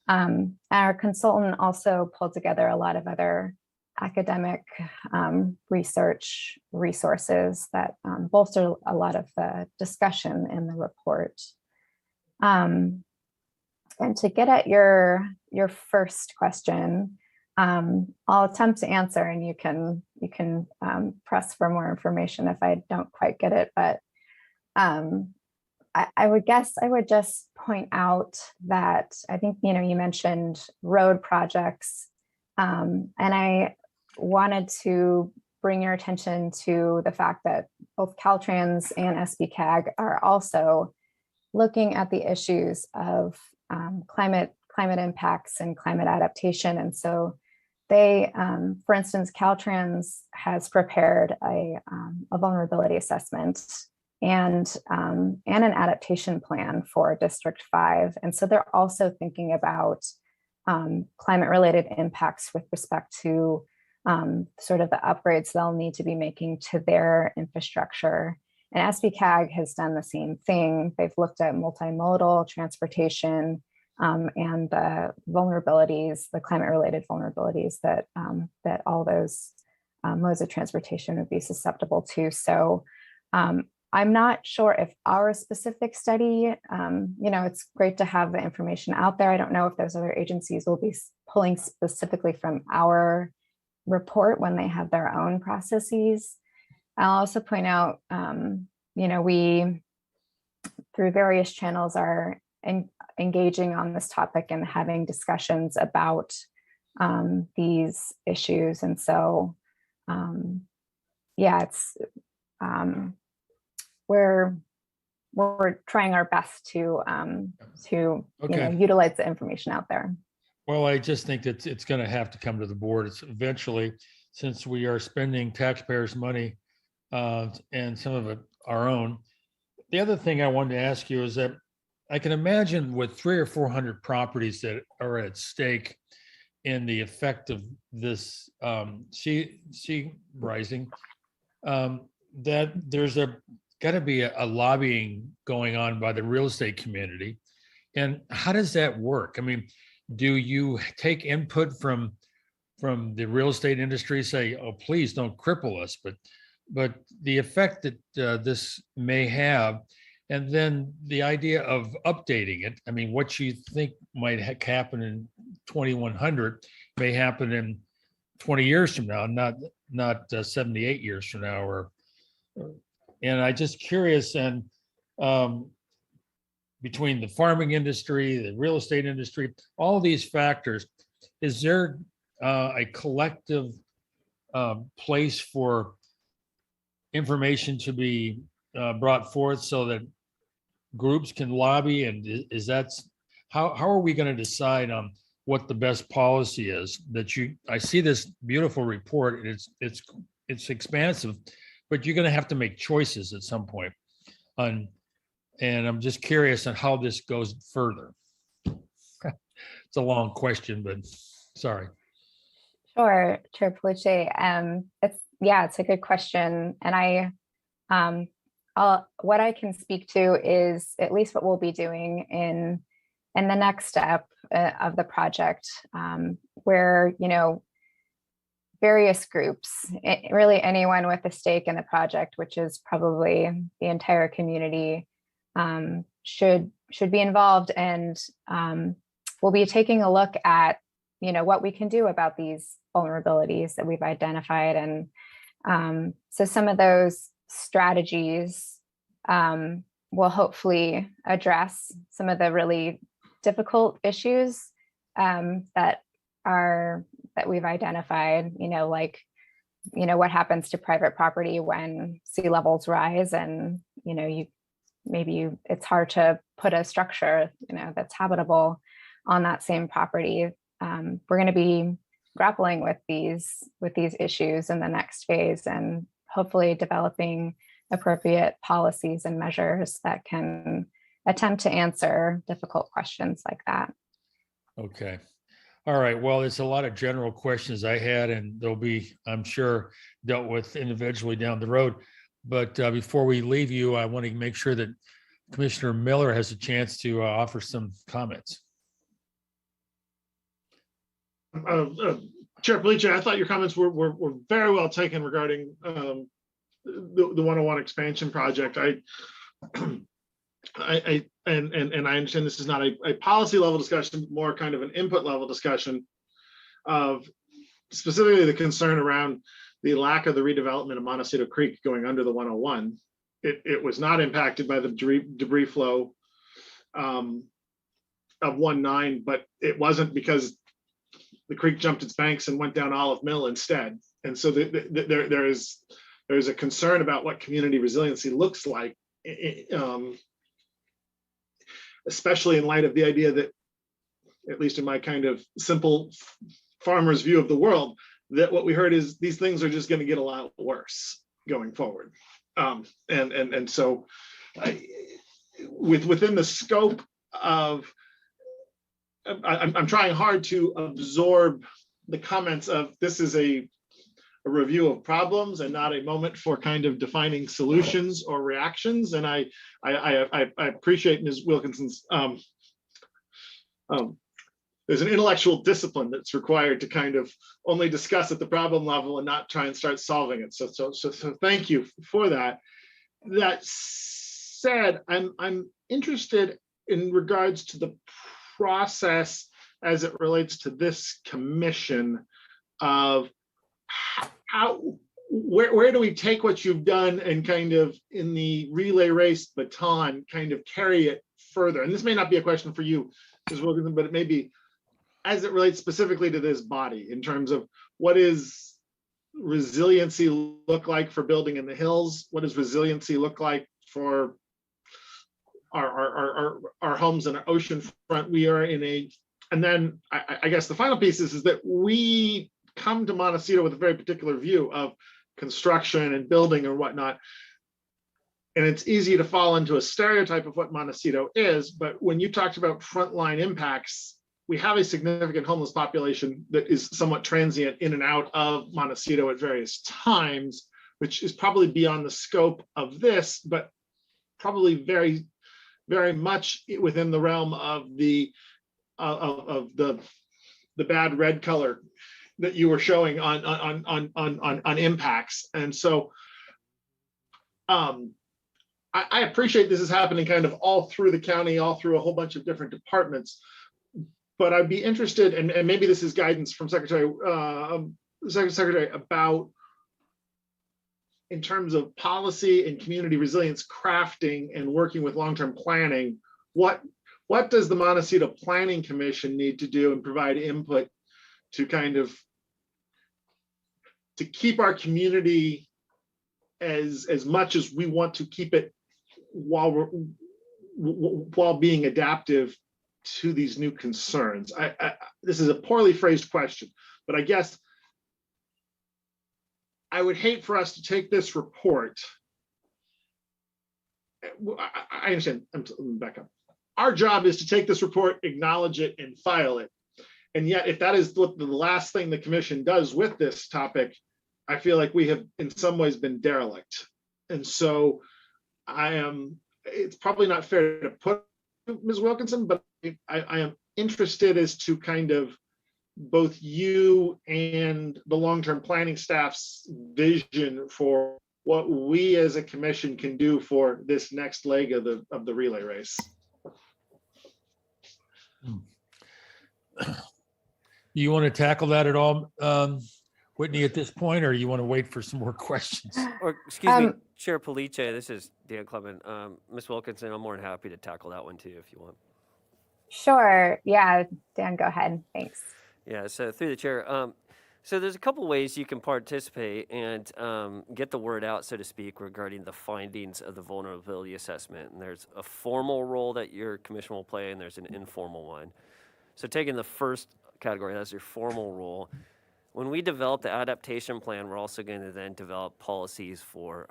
Our consultant also pulled together a lot of other academic research resources that bolster a lot of the discussion in the report. And to get at your first question, I'll attempt to answer, and you can press for more information if I don't quite get it. But I would guess I would just point out that I think you mentioned road projects, and I wanted to bring your attention to the fact that both Caltrans and SBCAG are also looking at the issues of climate impacts and climate adaptation. And so they, for instance, Caltrans has prepared a vulnerability assessment and an adaptation plan for District 5. And so they're also thinking about climate-related impacts with respect to sort of the upgrades they'll need to be making to their infrastructure. And SBCAG has done the same thing. They've looked at multimodal transportation and the vulnerabilities, the climate-related vulnerabilities that that all those modes of transportation would be susceptible to. So I'm not sure if our specific study, it's great to have the information out there. I don't know if those other agencies will be pulling specifically from our report when they have their own processes. I'll also point out, we, through various channels, are engaging on this topic and having discussions about these issues. And so, it's we're trying our best to utilize the information out there. Well, I just think that it's going to have to come to the board. It's eventually, since we are spending taxpayers' money and some of it our own. The other thing I wanted to ask you is that I can imagine with 300 or 400 properties that are at stake in the effect of this sea rising, that there's got to be a lobbying going on by the real estate community. And how does that work? I mean, do you take input from the real estate industry, say, oh, please don't cripple us, but the effect that this may have, and then the idea of updating it. I mean, what you think might happen in 2100 may happen in 20 years from now, not 78 years from now. And I just curious, and between the farming industry, the real estate industry, all these factors, is there a collective place for information to be brought forth so that groups can lobby? And is that how are we going to decide on what the best policy is? I see this beautiful report, and it's expansive, but you're going to have to make choices at some point. And I'm just curious on how this goes further. It's a long question, but sorry. Sure, Chair Polucci. It's a good question. And what I can speak to is at least what we'll be doing in the next step of the project, where, various groups, really anyone with a stake in the project, which is probably the entire community, should be involved. And we'll be taking a look at, what we can do about these vulnerabilities that we've identified. And so some of those strategies will hopefully address some of the really difficult issues that that we've identified, what happens to private property when sea levels rise and, it's hard to put a structure, that's habitable on that same property. We're going to be grappling with these issues in the next phase and hopefully developing appropriate policies and measures that can attempt to answer difficult questions like that. Okay. All right. Well, it's a lot of general questions I had, and they'll be, I'm sure, dealt with individually down the road. But before we leave you, I want to make sure that Commissioner Miller has a chance to offer some comments. Chair Police, I thought your comments were very well taken regarding the 101 expansion project. I understand this is not a policy level discussion, but more kind of an input level discussion of specifically the concern around the lack of the redevelopment of Montecito Creek going under the 101. It was not impacted by the debris flow of 19, but it wasn't because the creek jumped its banks and went down Olive Mill instead. And so there is a concern about what community resiliency looks like, especially in light of the idea that, at least in my kind of simple farmer's view of the world, that what we heard is these things are just going to get a lot worse going forward. And so within the scope of, I'm trying hard to absorb the comments of this is a review of problems and not a moment for kind of defining solutions or reactions. And I appreciate Ms. Wilkinson's, there's an intellectual discipline that's required to kind of only discuss at the problem level and not try and start solving it. So thank you for that. That said, I'm interested in regards to the process as it relates to this commission of where do we take what you've done and kind of in the relay race baton kind of carry it further? And this may not be a question for you, Ms. Wilkinson, but it may be as it relates specifically to this body in terms of what is resiliency look like for building in the hills? What does resiliency look like for our homes and our ocean front? We are in a, and then I guess the final piece is that we come to Montecito with a very particular view of construction and building and whatnot. And it's easy to fall into a stereotype of what Montecito is, but when you talked about frontline impacts, we have a significant homeless population that is somewhat transient in and out of Montecito at various times, which is probably beyond the scope of this, but probably very, very much within the realm of the bad red color that you were showing on impacts. And so I appreciate this is happening kind of all through the county, all through a whole bunch of different departments. But I'd be interested, and maybe this is guidance from Secretary about, in terms of policy and community resilience crafting and working with long-term planning, what does the Montecito Planning Commission need to do and provide input to kind of to keep our community as much as we want to keep it while being adaptive to these new concerns? This is a poorly phrased question, but I guess I would hate for us to take this report. I understand. Let me back up. Our job is to take this report, acknowledge it, and file it. And yet, if that is the last thing the commission does with this topic, I feel like we have in some ways been derelict. And so it's probably not fair to put Ms. Wilkinson, but I am interested as to kind of both you and the long-term planning staff's vision for what we as a commission can do for this next leg of the relay race. You want to tackle that at all, Whitney, at this point, or you want to wait for some more questions? Or excuse me, Chair Police, this is Dan Clement. Ms. Wilkinson, I'm more than happy to tackle that one too if you want. Sure. Yeah, Dan, go ahead. Thanks. Yeah, so through the chair, So there's a couple ways you can participate and get the word out, so to speak, regarding the findings of the vulnerability assessment. And there's a formal role that your commission will play, and there's an informal one. So taking the first category, that's your formal role. When we develop the adaptation plan, we're also going to then develop policies for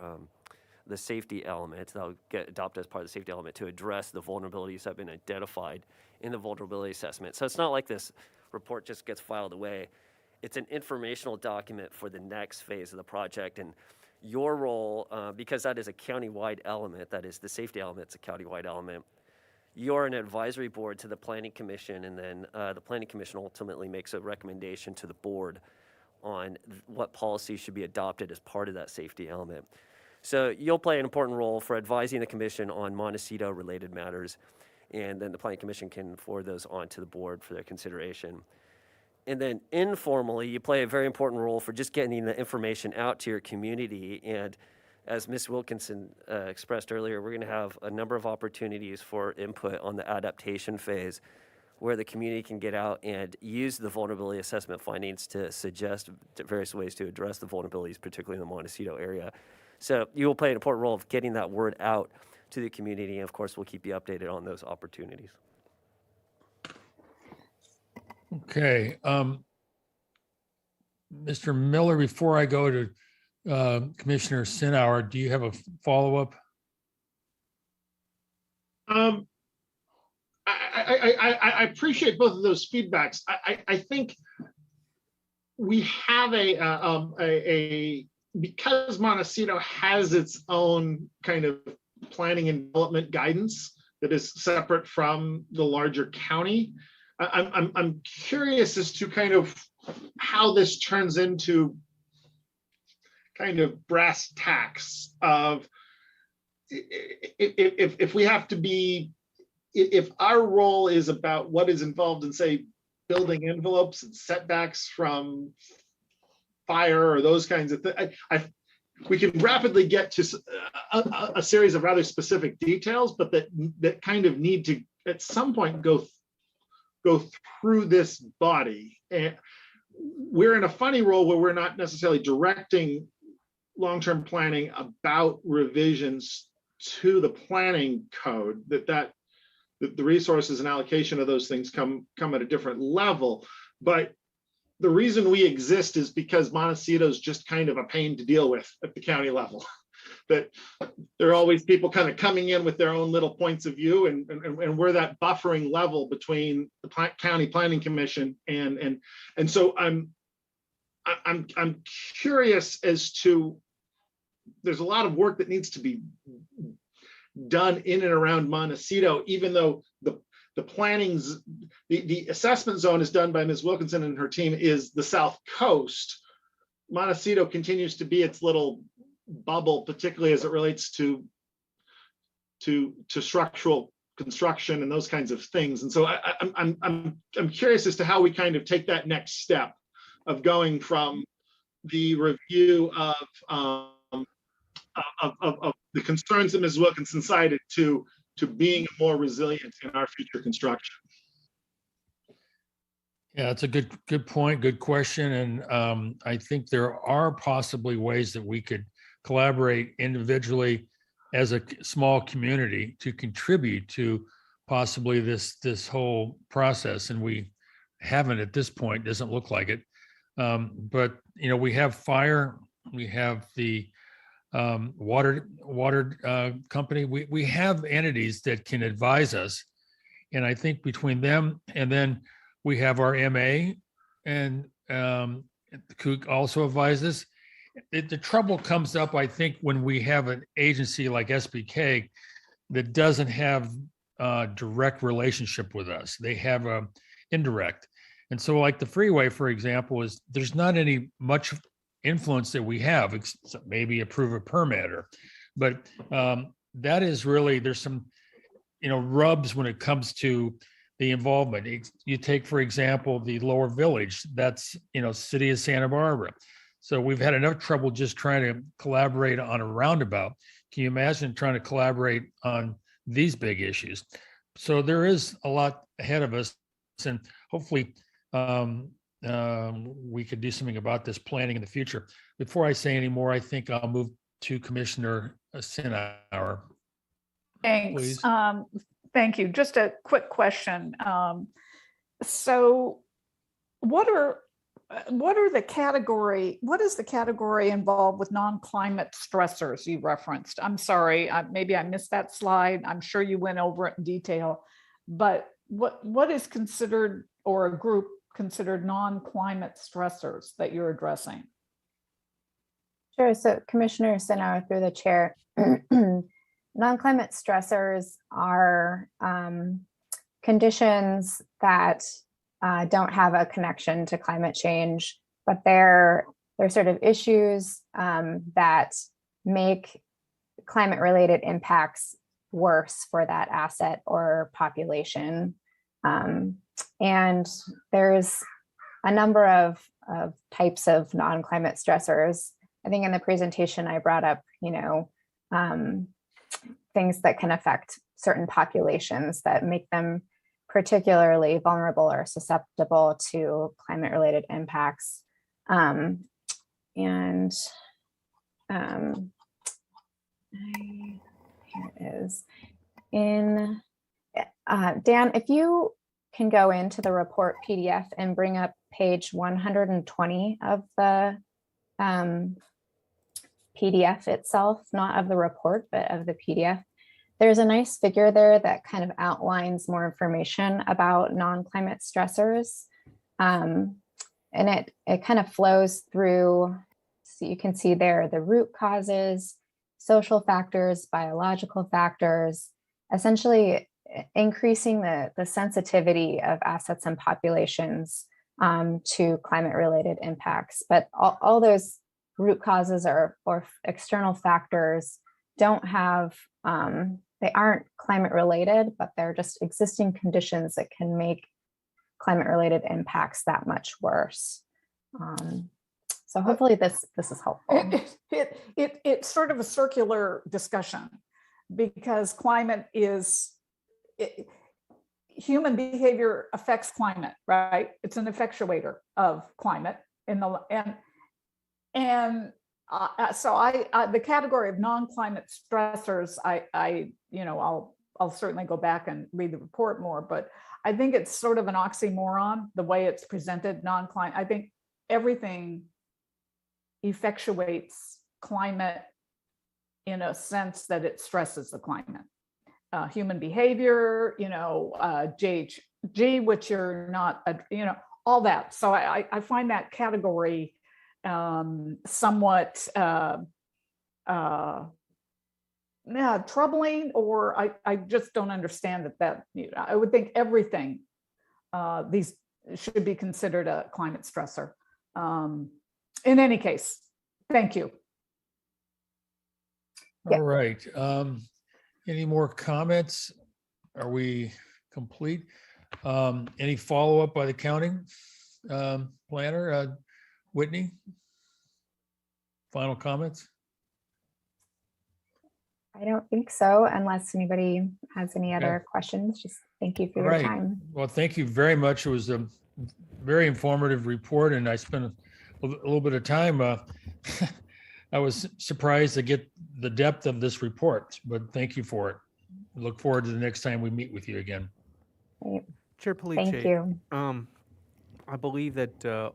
the safety element that'll get adopted as part of the safety element to address the vulnerabilities that have been identified in the vulnerability assessment. So it's not like this report just gets filed away. It's an informational document for the next phase of the project. And your role, because that is a county-wide element, that is the safety element, it's a county-wide element, you're an advisory board to the Planning Commission, and then the Planning Commission ultimately makes a recommendation to the board on what policy should be adopted as part of that safety element. So you'll play an important role for advising the commission on Montecito-related matters, and then the Planning Commission can forward those on to the board for their consideration. And then informally, you play a very important role for just getting the information out to your community. And as Ms. Wilkinson expressed earlier, we're going to have a number of opportunities for input on the adaptation phase, where the community can get out and use the vulnerability assessment findings to suggest various ways to address the vulnerabilities, particularly in the Montecito area. So you will play an important role of getting that word out to the community. And of course, we'll keep you updated on those opportunities. Okay. Mr. Miller, before I go to Commissioner Sinauer, do you have a follow-up? I appreciate both of those feedbacks. I think we have because Montecito has its own kind of planning and development guidance that is separate from the larger county. I'm curious as to kind of how this turns into kind of brass tacks of if we have to be, if our role is about what is involved in, say, building envelopes and setbacks from fire or those kinds of things, we can rapidly get to a series of rather specific details, but that kind of need to at some point go through this body. And we're in a funny role where we're not necessarily directing long-term planning about revisions to the planning code, that the resources and allocation of those things come at a different level. But the reason we exist is because Montecito is just kind of a pain to deal with at the county level. That there are always people kind of coming in with their own little points of view, and we're that buffering level between the county planning commission and so I'm curious as to, there's a lot of work that needs to be done in and around Montecito, even though the planning's, the assessment zone is done by Ms. Wilkinson and her team is the South Coast. Montecito continues to be its little bubble, particularly as it relates to structural construction and those kinds of things. And so I'm curious as to how we kind of take that next step of going from the review of the concerns that Ms. Wilkinson cited to being more resilient in our future construction. Yeah, that's a good point, good question. And I think there are possibly ways that we could collaborate individually as a small community to contribute to possibly this whole process. And we haven't at this point, doesn't look like it. But, you know, we have fire, we have the water company. We have entities that can advise us. And I think between them and then we have our MA and who also advises. The trouble comes up, I think, when we have an agency like SBK that doesn't have a direct relationship with us. They have a indirect. And so like the freeway, for example, there's not any much influence that we have, except maybe approve a permit but that is really, there's some, rubs when it comes to the involvement. You take, for example, the lower village, that's, city of Santa Barbara. So we've had enough trouble just trying to collaborate on a roundabout. Can you imagine trying to collaborate on these big issues? So there is a lot ahead of us, and hopefully we could do something about this planning in the future. Before I say any more, I think I'll move to Commissioner Sinauer. Thanks. Please. Thank you. Just a quick question. So what is the category involved with non-climate stressors you referenced? I'm sorry, maybe I missed that slide. I'm sure you went over it in detail, but what is considered, or a group considered, non-climate stressors that you're addressing? Sure. So Commissioner Sinauer, through the chair, non-climate stressors are conditions that don't have a connection to climate change, but they're sort of issues that make climate-related impacts worse for that asset or population. And there's a number of types of non-climate stressors. I think in the presentation I brought up, things that can affect certain populations that make them particularly vulnerable or susceptible to climate-related impacts. Here it is. Dan, if you can go into the report PDF and bring up page 120 of the PDF itself, not of the report, but of the PDF. There's a nice figure there that kind of outlines more information about non-climate stressors. And it kind of flows through, so you can see there the root causes, social factors, biological factors, essentially increasing the sensitivity of assets and populations to climate-related impacts. But all those root causes or external factors don't have, they aren't climate related, but they're just existing conditions that can make climate related impacts that much worse. So hopefully this is helpful. It's sort of a circular discussion, because climate is, human behavior affects climate, right? It's an effectuator of climate so the category of non-climate stressors, I'll certainly go back and read the report more, but I think it's sort of an oxymoron the way it's presented. Non-climate, I think everything effectuates climate in a sense that it stresses the climate. Human behavior, GHG, which you're not, all that. So I find that category somewhat troubling, or I just don't understand that I would think everything these should be considered a climate stressor. In any case, thank you. All right. Any more comments? Are we complete? Any follow-up by the county planner? Whitney? Final comments? I don't think so, unless anybody has any other questions. Just thank you for your time. Well, thank you very much. It was a very informative report, and I spent a little bit of time. I was surprised to get the depth of this report, but thank you for it. Look forward to the next time we meet with you again. Chair Police. Thank you. I believe that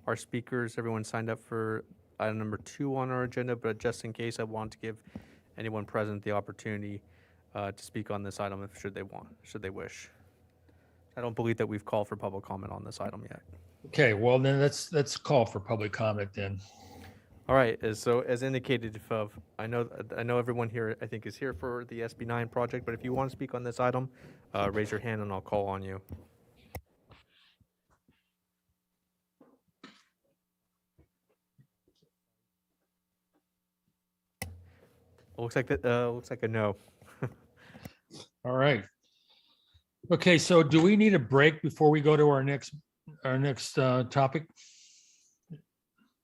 our speakers, everyone signed up for item number 2 on our agenda, but just in case, I want to give anyone present the opportunity to speak on this item should they wish. I don't believe that we've called for public comment on this item yet. Okay, well then let's call for public comment then. All right, as indicated, I know everyone here I think is here for the SB9 project, but if you want to speak on this item, raise your hand and I'll call on you. Looks like a no. All right. Okay, so do we need a break before we go to our next topic?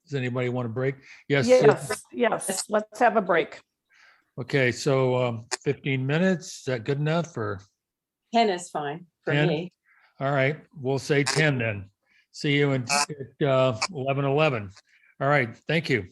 Does anybody want a break? Yes. Yes. Let's have a break. Okay, so 15 minutes, is that good enough, or? 10 is fine for 10? me. All right, we'll say 10 then. See you at 11:11. All right, thank you.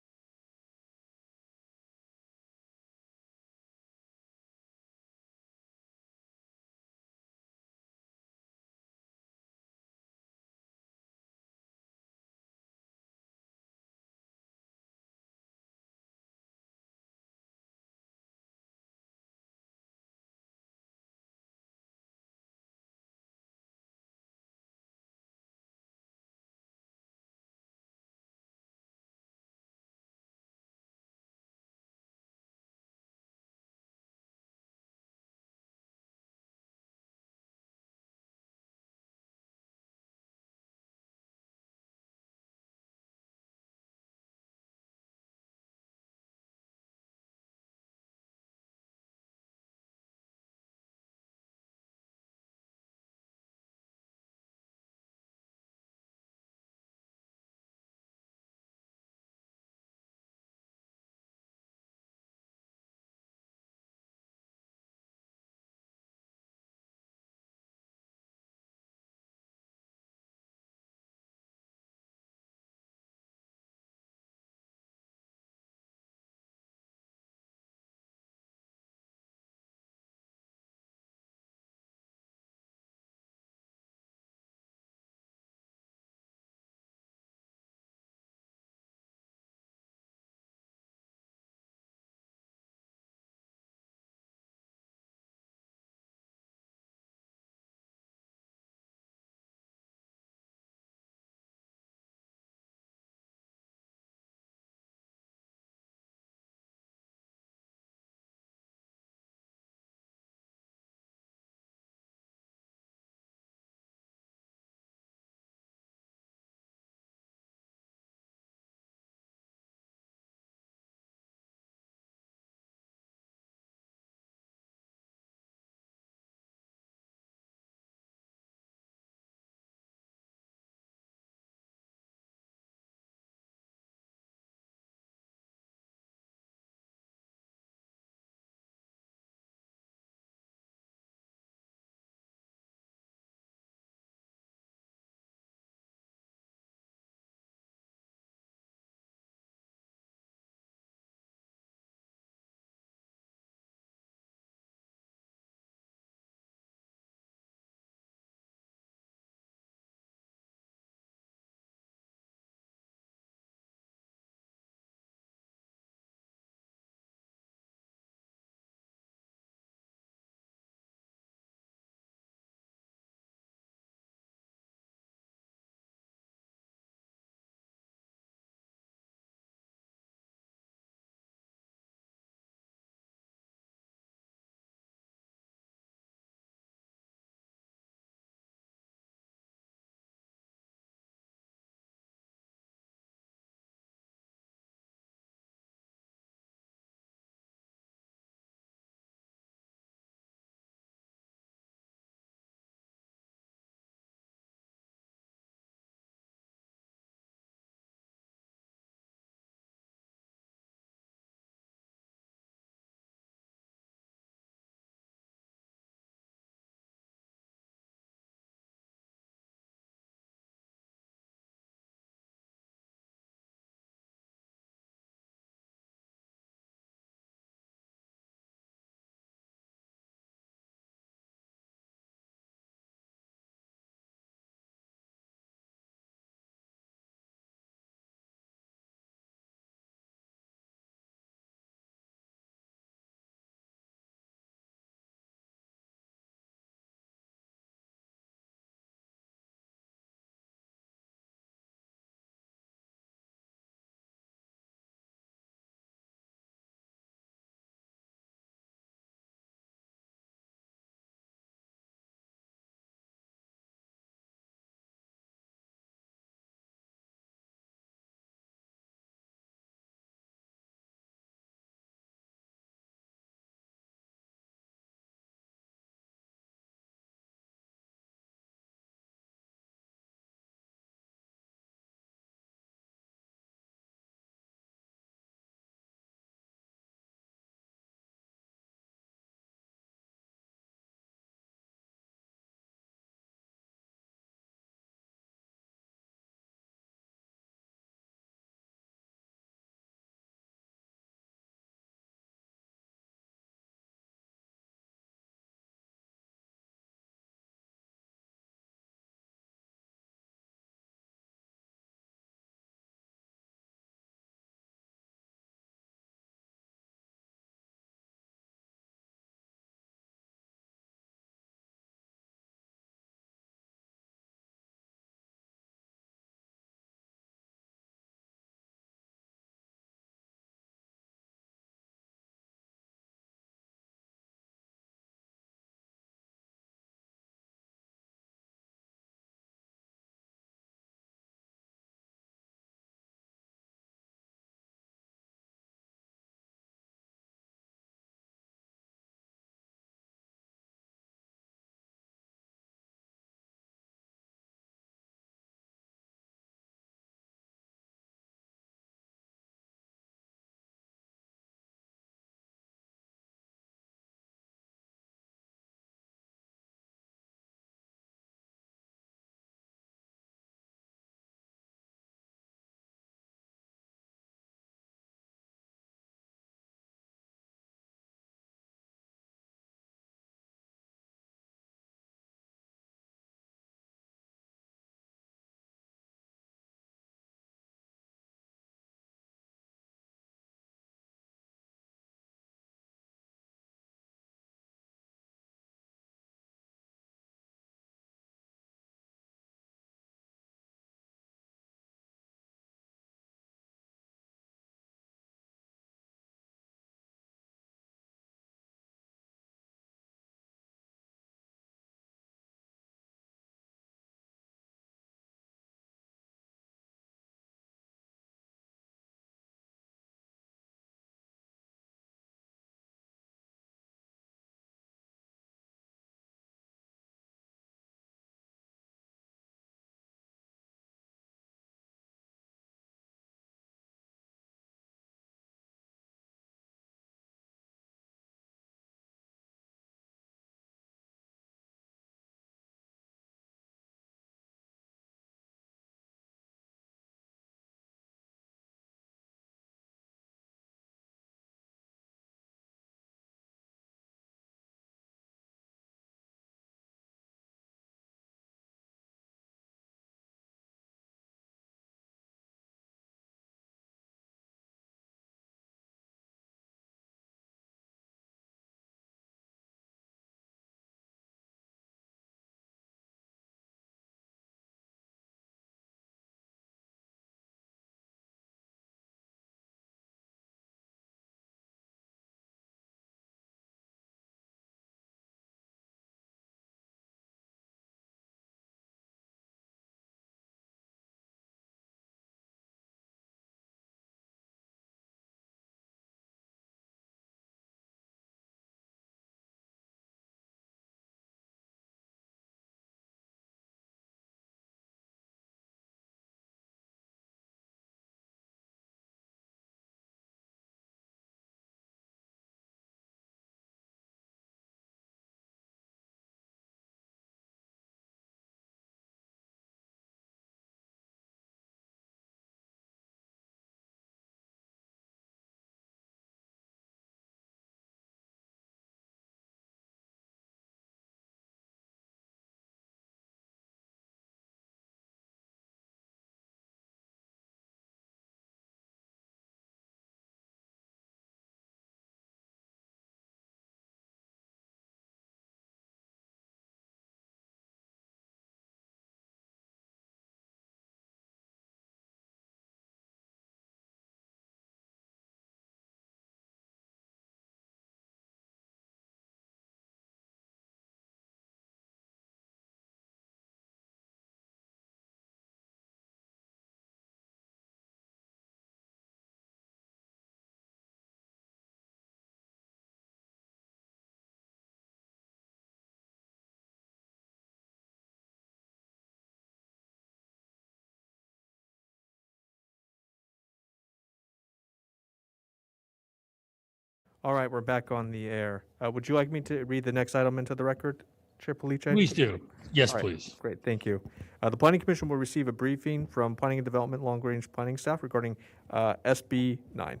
All right, we're back on the air. Would you like me to read the next item into the record, Chair Police? Please do. Yes, All right, please. great, thank you. The Planning Commission will receive a briefing from Planning and Development Long Range Planning staff regarding SB 9.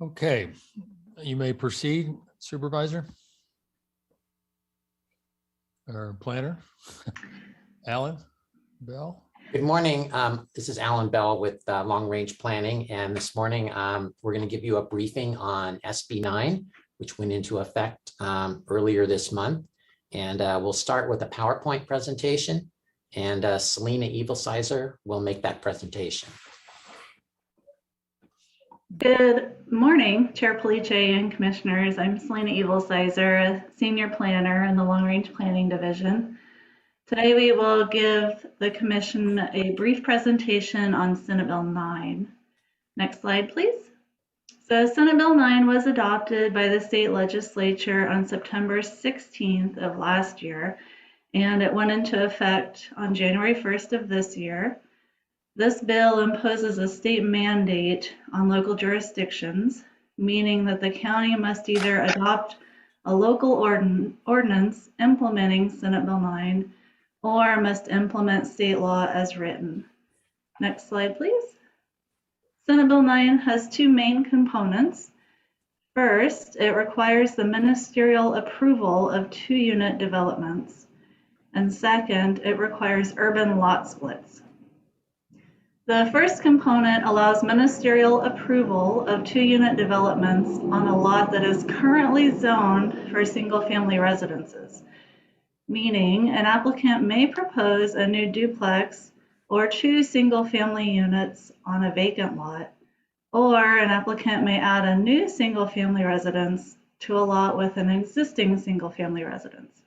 Okay, you may proceed, Supervisor. Or planner. Alan Bell. Good morning. This is Alan Bell with Long Range Planning. And this morning, we're going to give you a briefing on SB 9, which went into effect earlier this month. And we'll start with a PowerPoint presentation. And Selena Evilsizer will make that presentation. Good morning, Chair Police and Commissioners. I'm Selena Evilsizer, Senior Planner in the Long Range Planning Division. Today we will give the Commission a brief presentation on Senate Bill 9. Next slide, please. So Senate Bill 9 was adopted by the state legislature on September 16th of last year, and it went into effect on January 1st of this year. This bill imposes a state mandate on local jurisdictions, meaning that the county must either adopt a local ordinance implementing Senate Bill 9 or must implement state law as written. Next slide, please. Senate Bill 9 has two main components. First, it requires the ministerial approval of 2-unit developments. And second, it requires urban lot splits. The first component allows ministerial approval of 2-unit developments on a lot that is currently zoned for single-family residences, meaning an applicant may propose a new duplex or 2 single-family units on a vacant lot, or an applicant may add a new single-family residence to a lot with an existing single-family residence.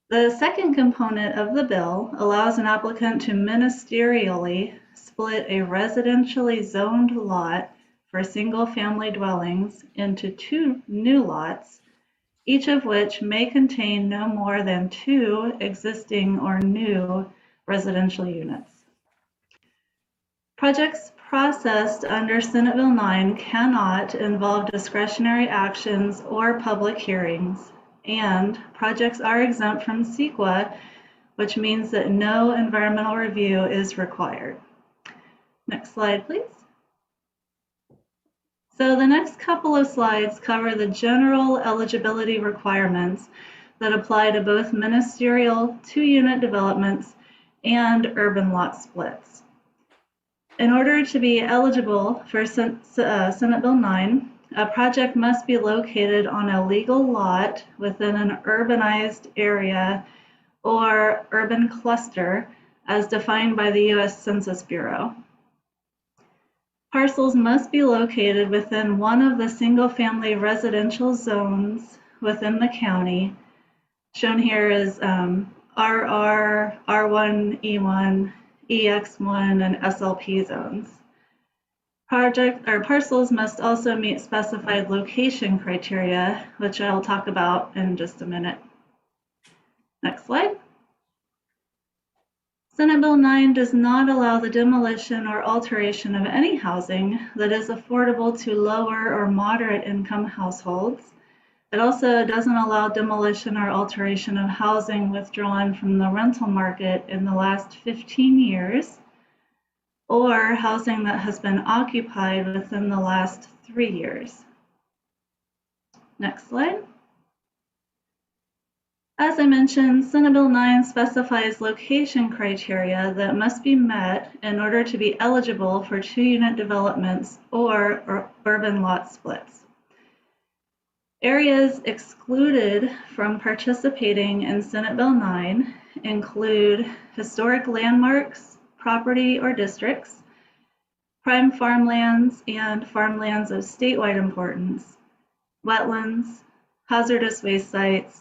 The second component of the bill allows an applicant to ministerially split a residentially zoned lot for single-family dwellings into 2 new lots, each of which may contain no more than 2 existing or new residential units. Projects processed under Senate Bill 9 cannot involve discretionary actions or public hearings, and projects are exempt from CEQA, which means that no environmental review is required. Next slide, please. So the next couple of slides cover the general eligibility requirements that apply to both ministerial 2-unit developments and urban lot splits. In order to be eligible for Senate Bill 9, a project must be located on a legal lot within an urbanized area or urban cluster as defined by the U.S. Census Bureau. Parcels must be located within one of the single-family residential zones within the county. Shown here is RR, R1, E1, EX1, and SLP zones. Parcels must also meet specified location criteria, which I'll talk about in just a minute. Next slide. Senate Bill 9 does not allow the demolition or alteration of any housing that is affordable to lower or moderate income households. It also doesn't allow demolition or alteration of housing withdrawn from the rental market in the last 15 years, or housing that has been occupied within the last 3 years. Next slide. As I mentioned, Senate Bill 9 specifies location criteria that must be met in order to be eligible for 2-unit developments or urban lot splits. Areas excluded from participating in Senate Bill 9 include historic landmarks, property or districts, prime farmlands and farmlands of statewide importance, wetlands, hazardous waste sites,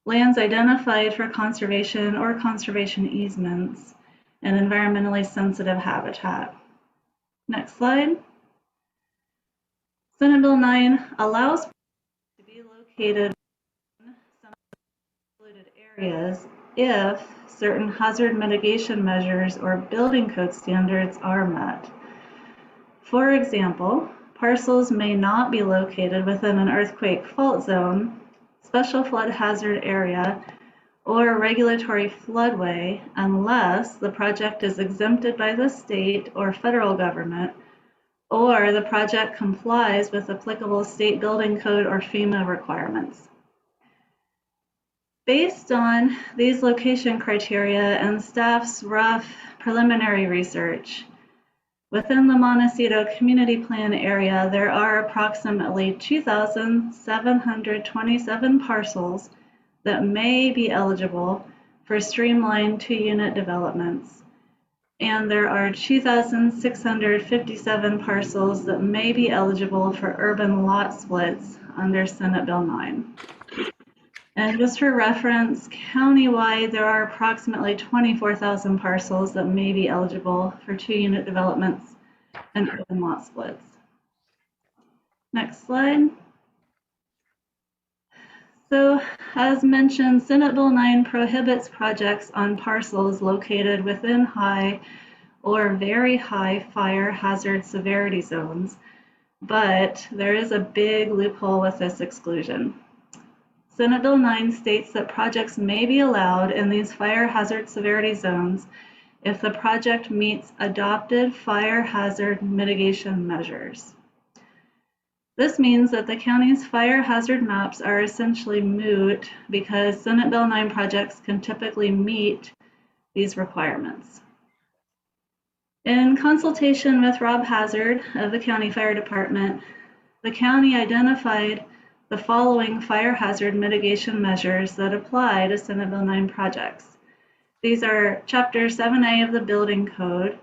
lands identified for conservation or conservation easements, and environmentally sensitive habitat. Next slide. Senate Bill 9 allows to be located in some excluded areas if certain hazard mitigation measures or building code standards are met. For example, parcels may not be located within an earthquake fault zone, special flood hazard area, or a regulatory floodway unless the project is exempted by the state or federal government, or the project complies with applicable state building code or FEMA requirements. Based on these location criteria and staff's rough preliminary research, within the Montecito Community Plan area, there are approximately 2,727 parcels that may be eligible for streamlined 2-unit developments. And there are 2,657 parcels that may be eligible for urban lot splits under Senate Bill 9. And just for reference, countywide, there are approximately 24,000 parcels that may be eligible for 2-unit developments and urban lot splits. Next slide. So, as mentioned, Senate Bill 9 prohibits projects on parcels located within high or very high fire hazard severity zones, but there is a big loophole with this exclusion. Senate Bill 9 states that projects may be allowed in these fire hazard severity zones if the project meets adopted fire hazard mitigation measures. This means that the county's fire hazard maps are essentially moot because Senate Bill 9 projects can typically meet these requirements. In consultation with Rob Hazard of the County Fire Department, the county identified the following fire hazard mitigation measures that apply to Senate Bill 9 projects. These are Chapter 7A of the Building Code,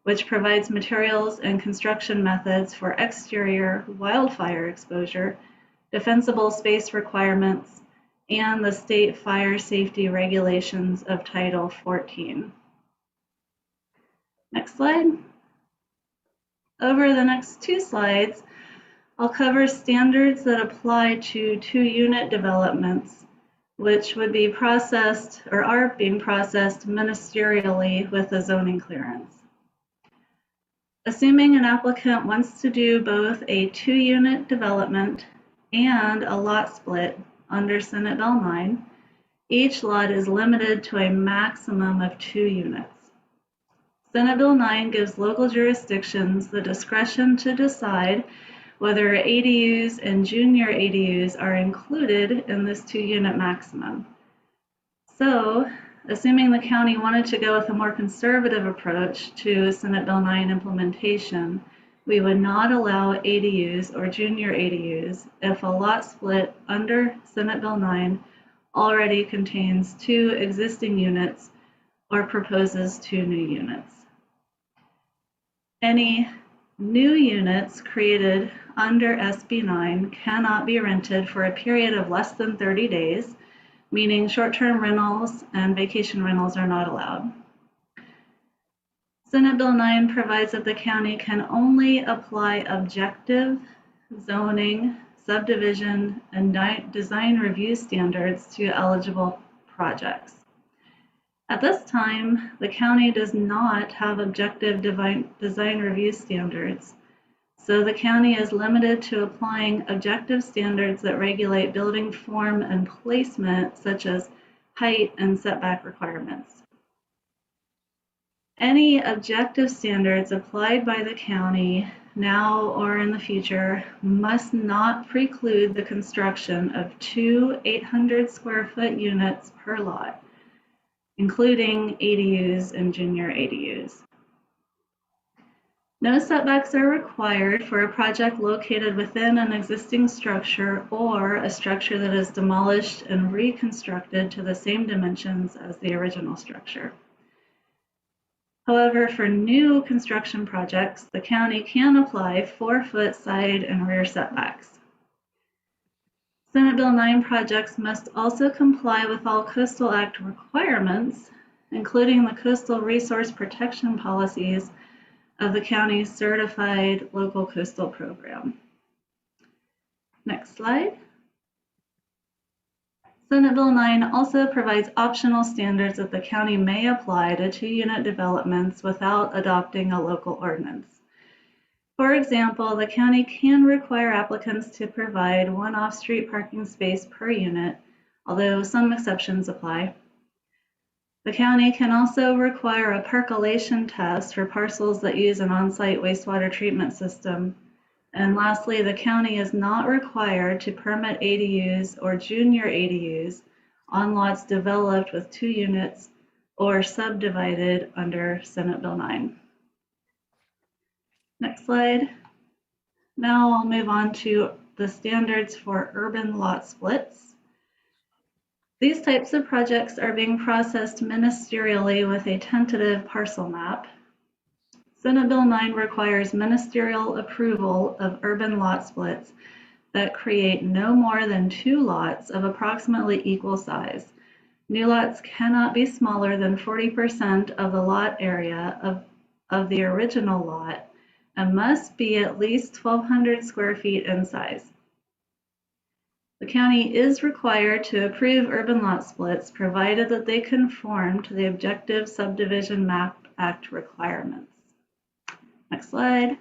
which provides materials and construction methods for exterior wildfire exposure, defensible space requirements, and the state fire safety regulations of Title 14. Next slide. Over the next 2 slides, I'll cover standards that apply to 2-unit developments, which would be processed or are being processed ministerially with a zoning clearance. Assuming an applicant wants to do both a 2-unit development and a lot split under Senate Bill 9, each lot is limited to a maximum of 2 units. Senate Bill 9 gives local jurisdictions the discretion to decide whether ADUs and junior ADUs are included in this 2-unit maximum. So, assuming the county wanted to go with a more conservative approach to Senate Bill 9 implementation, we would not allow ADUs or junior ADUs if a lot split under Senate Bill 9 already contains 2 existing units or proposes 2 new units. Any new units created under SB 9 cannot be rented for a period of less than 30 days, meaning short-term rentals and vacation rentals are not allowed. Senate Bill 9 provides that the county can only apply objective zoning, subdivision, and design review standards to eligible projects. At this time, the county does not have objective design review standards, so the county is limited to applying objective standards that regulate building form and placement, such as height and setback requirements. Any objective standards applied by the county now or in the future must not preclude the construction of 2 800-square-foot units per lot, including ADUs and junior ADUs. No setbacks are required for a project located within an existing structure or a structure that is demolished and reconstructed to the same dimensions as the original structure. However, for new construction projects, the county can apply 4-foot side and rear setbacks. Senate Bill 9 projects must also comply with all Coastal Act requirements, including the coastal resource protection policies of the county's certified local coastal program. Next slide. Senate Bill 9 also provides optional standards that the county may apply to 2-unit developments without adopting a local ordinance. For example, the county can require applicants to provide one off-street parking space per unit, although some exceptions apply. The county can also require a percolation test for parcels that use an on-site wastewater treatment system. And lastly, the county is not required to permit ADUs or junior ADUs on lots developed with 2 units or subdivided under Senate Bill 9. Next slide. Now I'll move on to the standards for urban lot splits. These types of projects are being processed ministerially with a tentative parcel map. Senate Bill 9 requires ministerial approval of urban lot splits that create no more than 2 lots of approximately equal size. New lots cannot be smaller than 40% of the lot area of the original lot and must be at least 1,200 square feet in size. The county is required to approve urban lot splits provided that they conform to the Objective Subdivision Map Act requirements. Next slide.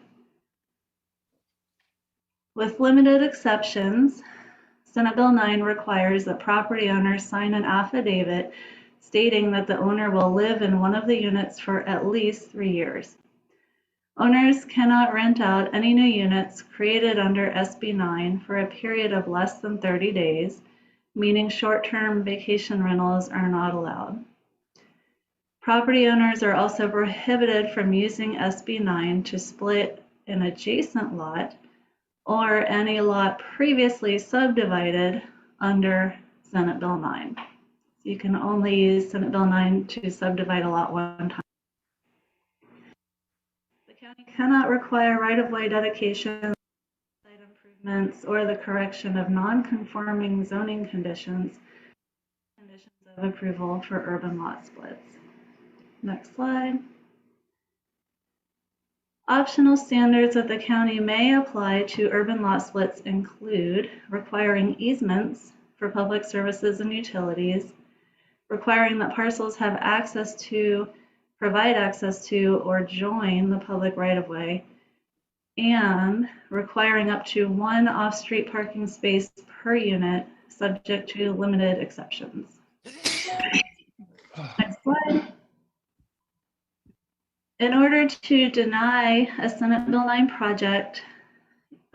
With limited exceptions, Senate Bill 9 requires that property owners sign an affidavit stating that the owner will live in one of the units for at least 3 years. Owners cannot rent out any new units created under SB 9 for a period of less than 30 days, meaning short-term vacation rentals are not allowed. Property owners are also prohibited from using SB 9 to split an adjacent lot or any lot previously subdivided under Senate Bill 9. You can only use Senate Bill 9 to subdivide a lot one time. The county cannot require right-of-way dedication, site improvements, or the correction of non-conforming zoning conditions of approval for urban lot splits. Next slide. Optional standards that the county may apply to urban lot splits include requiring easements for public services and utilities, requiring that parcels have access to, provide access to, or join the public right-of-way, and requiring up to 1 off-street parking space per unit, subject to limited exceptions. Next slide. In order to deny a Senate Bill 9 project,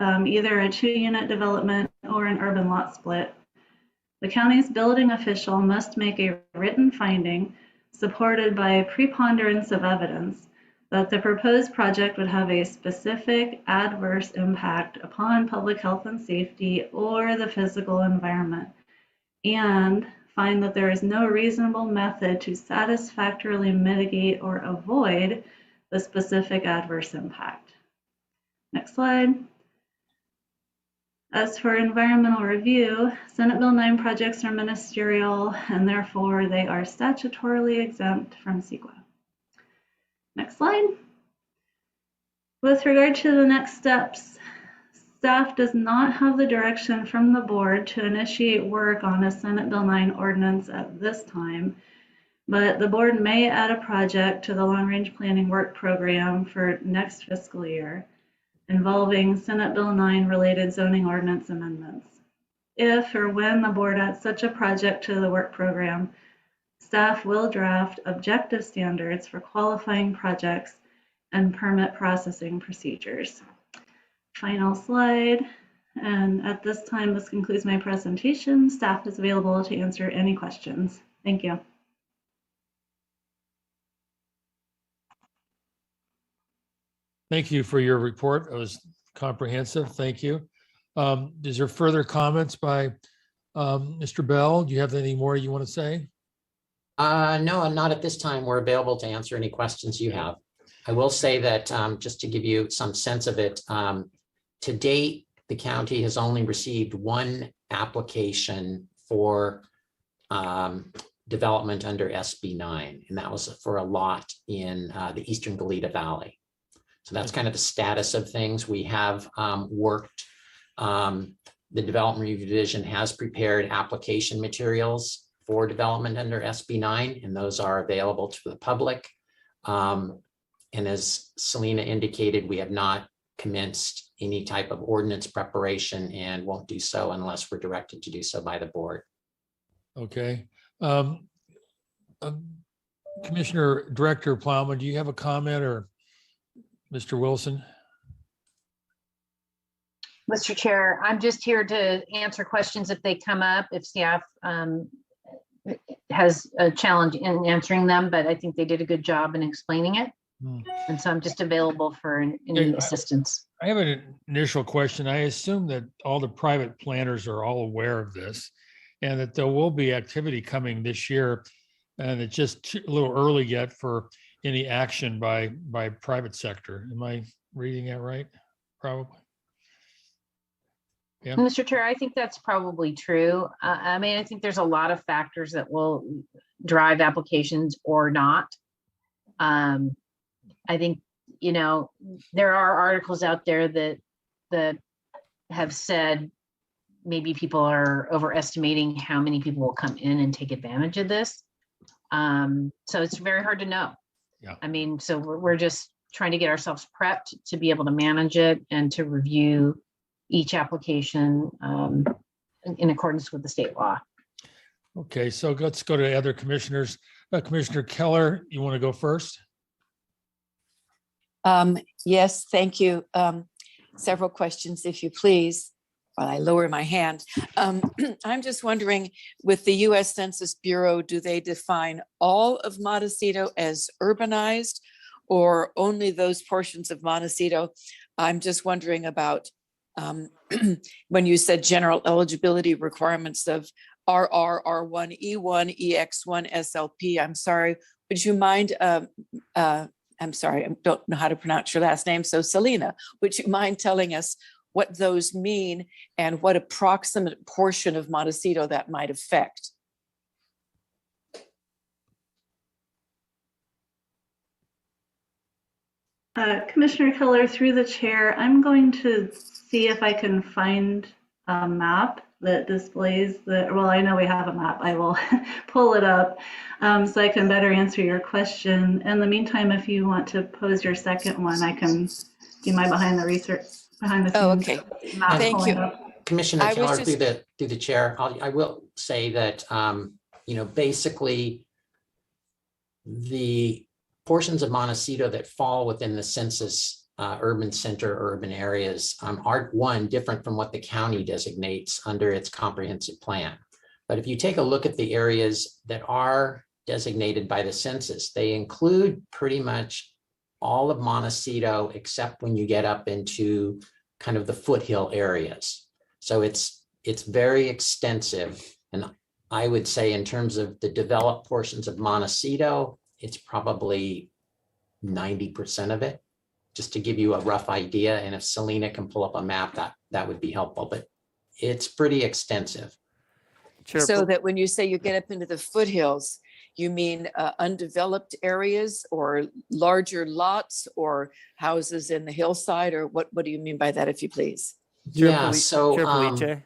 either a 2-unit development or an urban lot split, the county's building official must make a written finding supported by a preponderance of evidence that the proposed project would have a specific adverse impact upon public health and safety or the physical environment, and find that there is no reasonable method to satisfactorily mitigate or avoid the specific adverse impact. Next slide. As for environmental review, Senate Bill 9 projects are ministerial and therefore they are statutorily exempt from CEQA. Next slide. With regard to the next steps, staff does not have the direction from the board to initiate work on a Senate Bill 9 ordinance at this time, but the board may add a project to the long-range planning work program for next fiscal year involving Senate Bill 9 related zoning ordinance amendments. If or when the board adds such a project to the work program, staff will draft objective standards for qualifying projects and permit processing procedures. Final slide. And at this time, this concludes my presentation. Staff is available to answer any questions. Thank you. Thank you for your report. It was comprehensive. Thank you. Is there further comments by Mr. Bell? Do you have any more you want to say? No, not at this time. We're available to answer any questions you have. I will say that just to give you some sense of it, to date, the county has only received 1 application for development under SB 9, and that was for a lot in the Eastern Goleta Valley. So that's kind of the status of things. We have worked, the Development Review Division has prepared application materials for development under SB 9, and those are available to the public. And as Selena indicated, we have not commenced any type of ordinance preparation and won't do so unless we're directed to do so by the board. Okay. Commissioner Director Plowman, do you have a comment, or Mr. Wilson? Mr. Chair, I'm just here to answer questions if they come up, if staff has a challenge in answering them, but I think they did a good job in explaining it. And so I'm just available for any assistance. I have an initial question. I assume that all the private planners are all aware of this and that there will be activity coming this year, and it's just a little early yet for any action by private sector. Am I reading that right? Probably. Yeah. Mr. Chair, I think that's probably true. I mean, I think there's a lot of factors that will drive applications or not. I think, you know, there are articles out there that have said maybe people are overestimating how many people will come in and take advantage of this. So it's very hard to know. Yeah. I mean, so we're just trying to get ourselves prepped to be able to manage it and to review each application in accordance with the state law. Okay, so let's go to other commissioners. Commissioner Keller, you want to go first? Yes, thank you. Several questions, if you please, while I lower my hand. I'm just wondering, with the U.S. Census Bureau, do they define all of Montecito as urbanized or only those portions of Montecito? I'm just wondering about when you said general eligibility requirements of RR, R1, E1, EX1, SLP. I'm sorry, would you mind, I'm sorry, I don't know how to pronounce your last name. So Selena, would you mind telling us what those mean and what approximate portion of Montecito that might affect? Commissioner Keller, through the chair, I'm going to see if I can find a map that displays the, well, I know we have a map. I will pull it up so I can better answer your question. In the meantime, if you want to pose your second one, I can do my behind the scenes. Oh, okay. Thank you. Commissioner Keller, through the chair, I will say that, you know, basically the portions of Montecito that fall within the census urban center, urban areas are different from what the county designates under its comprehensive plan. But if you take a look at the areas that are designated by the census, they include pretty much all of Montecito, except when you get up into kind of the foothill areas. So it's very extensive. And I would say in terms of the developed portions of Montecito, it's probably 90% of it, just to give you a rough idea. And if Selena can pull up a map, that would be helpful, but it's pretty extensive. So that when you say you get up into the foothills, you mean undeveloped areas or larger lots or houses in the hillside, or what do you mean by that, if you please? Yeah, so Chair Police,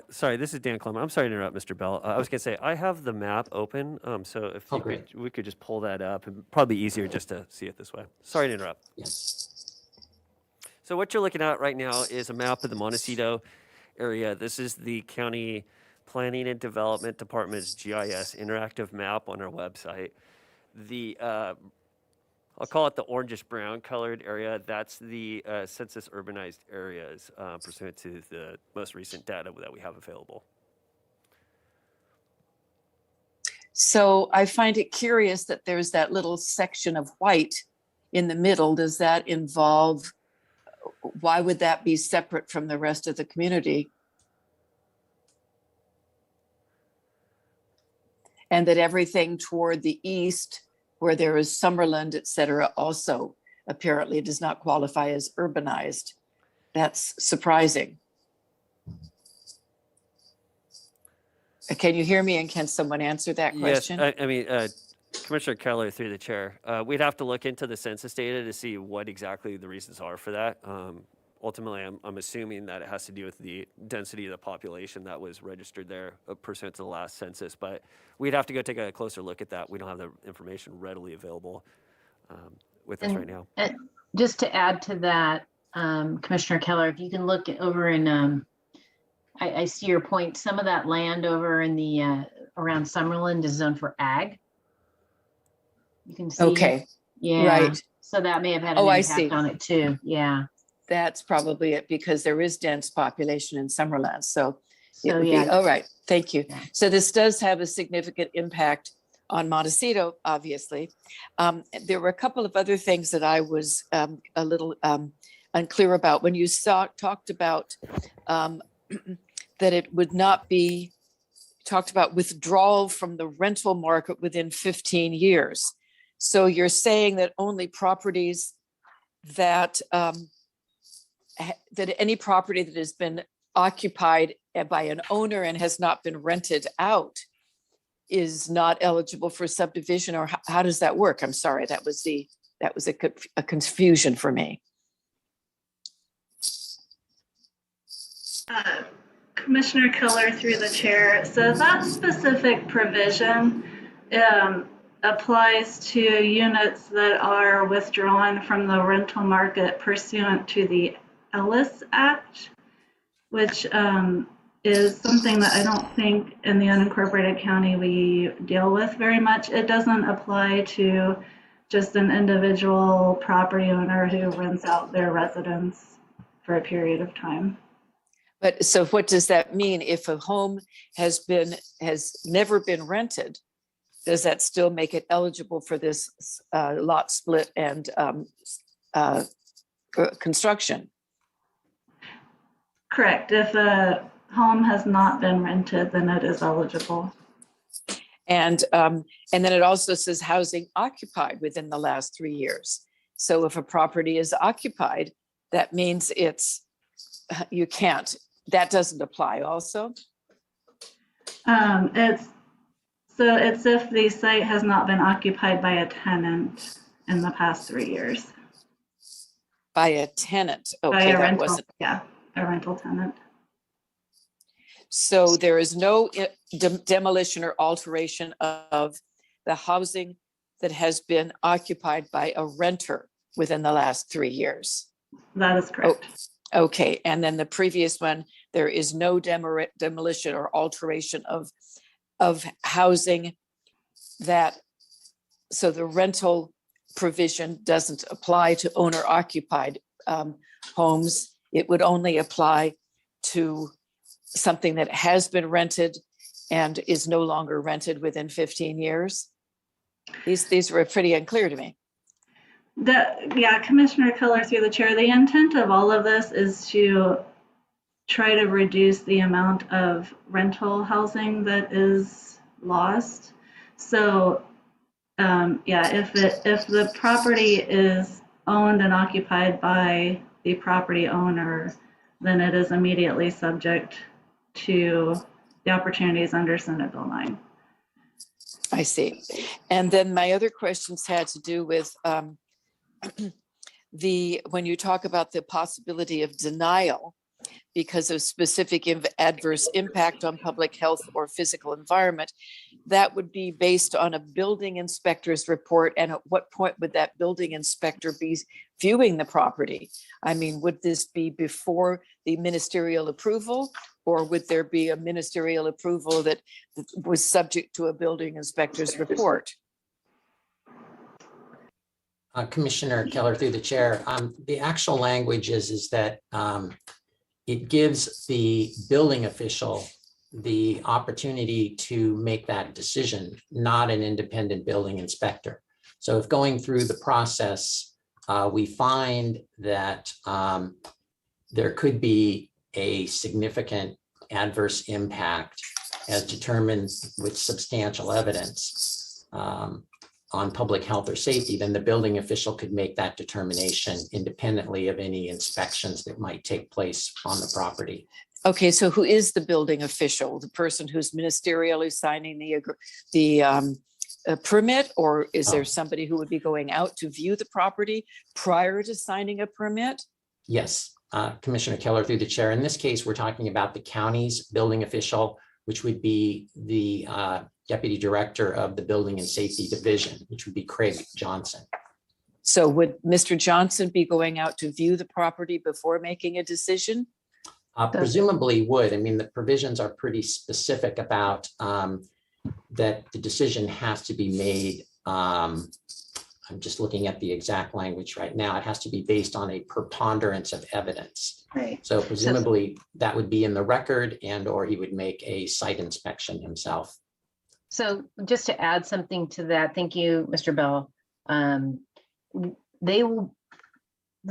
sorry, this is Dan Clement. I'm sorry to interrupt, Mr. Bell. I was going to say, I have the map open, so if we could just pull that up, and probably easier just to see it this way. Sorry to interrupt. Yes. So what you're looking at right now is a map of the Montecito area. This is the County Planning and Development Department's GIS interactive map on our website. The I'll call it the orangish brown colored area. That's the census urbanized areas pursuant to the most recent data that we have available. So I find it curious that there's that little section of white in the middle. Does that involve, why would that be separate from the rest of the community? And that everything toward the east, where there is Summerland, et cetera, also apparently does not qualify as urbanized. That's surprising. Can you hear me, and can someone answer that question? Yes, I mean, Commissioner Keller, through the chair, we'd have to look into the census data to see what exactly the reasons are for that. Ultimately, I'm assuming that it has to do with the density of the population that was registered there pursuant to the last census, but we'd have to go take a closer look at that. We don't have the information readily available with us right now. And just to add to that, Commissioner Keller, if you can look over in, I see your point. Some of that land over in the, around Summerlin is zoned for ag. You can see. Okay, Yeah. right. So that may have had Oh, an I see. impact on it too. Yeah. That's probably it because there is dense population in Summerland. So it So, would be, yeah. all right, thank you. Yeah. So this does have a significant impact on Montecito, obviously. There were a couple of other things that I was a little unclear about. When you talked about that it would not be, talked about withdrawal from the rental market within 15 years. So you're saying that only properties that that any property that has been occupied by an owner and has not been rented out is not eligible for subdivision, or how does that work? I'm sorry, that was a confusion for me. Commissioner Keller, through the chair. So that specific provision applies to units that are withdrawn from the rental market pursuant to the Ellis Act, which is something that I don't think in the unincorporated county we deal with very much. It doesn't apply to just an individual property owner who rents out their residence for a period of time. But so what does that mean? If a home has never been rented, does that still make it eligible for this lot split and construction? Correct. If a home has not been rented, then it is eligible. And then it also says housing occupied within the last 3 years. So if a property is occupied, that means you can't. That doesn't apply also? It's if the site has not been occupied by a tenant in the past 3 years. By a tenant. Okay, by a that rental, wasn't. yeah, a rental tenant. So there is no demolition or alteration of the housing that has been occupied by a renter within the last 3 years. That is correct. Oh, okay, and then the previous one, there is no demolition or alteration of housing that, so the rental provision doesn't apply to owner occupied homes. It would only apply to something that has been rented and is no longer rented within 15 years. These were pretty unclear to me. Yeah, Commissioner Keller, through the chair, the intent of all of this is to try to reduce the amount of rental housing that is lost. So if the property is owned and occupied by the property owner, then it is immediately subject to the opportunities under Senate Bill 9. I see. And then my other questions had to do with when you talk about the possibility of denial because of specific adverse impact on public health or physical environment, that would be based on a building inspector's report. And at what point would that building inspector be viewing the property? I mean, would this be before the ministerial approval, or would there be a ministerial approval that was subject to a building inspector's report? Commissioner Keller, through the chair, the actual language is that it gives the building official the opportunity to make that decision, not an independent building inspector. So if going through the process, we find that there could be a significant adverse impact as determined with substantial evidence on public health or safety, then the building official could make that determination independently of any inspections that might take place on the property. Okay, so who is the building official? The person who's ministerially signing the permit, or is there somebody who would be going out to view the property prior to signing a permit? Yes, Commissioner Keller, through the chair. In this case, we're talking about the county's building official, which would be the Deputy Director of the Building and Safety Division, which would be Craig Johnson. So would Mr. Johnson be going out to view the property before making a decision? Presumably would. I mean, the provisions are pretty specific about that the decision has to be made. I'm just looking at the exact language right now. It has to be based on a preponderance of evidence. Right. So presumably that would be in the record, and or he would make a site inspection himself. So just to add something to that, thank you, Mr. Bell. The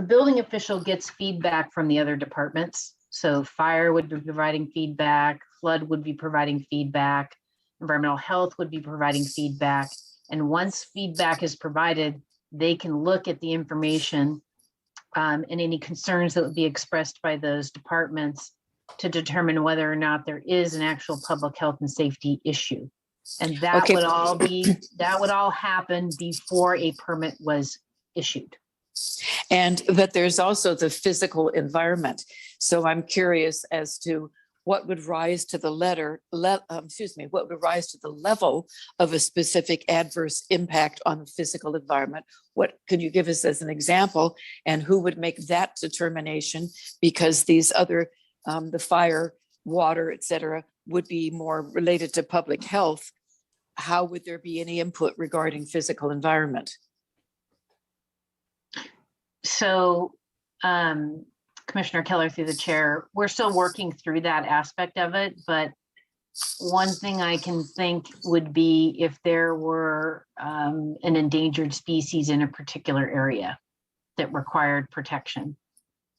building official gets feedback from the other departments. So fire would be providing feedback, flood would be providing feedback, environmental health would be providing feedback. And once feedback is provided, they can look at the information and any concerns that would be expressed by those departments to determine whether or not there is an actual public health and safety issue. And that would all happen before a permit was issued. But there's also the physical environment. So I'm curious as to what would rise to the what would rise to the level of a specific adverse impact on the physical environment? What could you give us as an example, and who would make that determination? Because these other, the fire, water, et cetera, would be more related to public health. How would there be any input regarding physical environment? So, Commissioner Keller, through the chair, we're still working through that aspect of it, but one thing I can think would be if there were an endangered species in a particular area that required protection,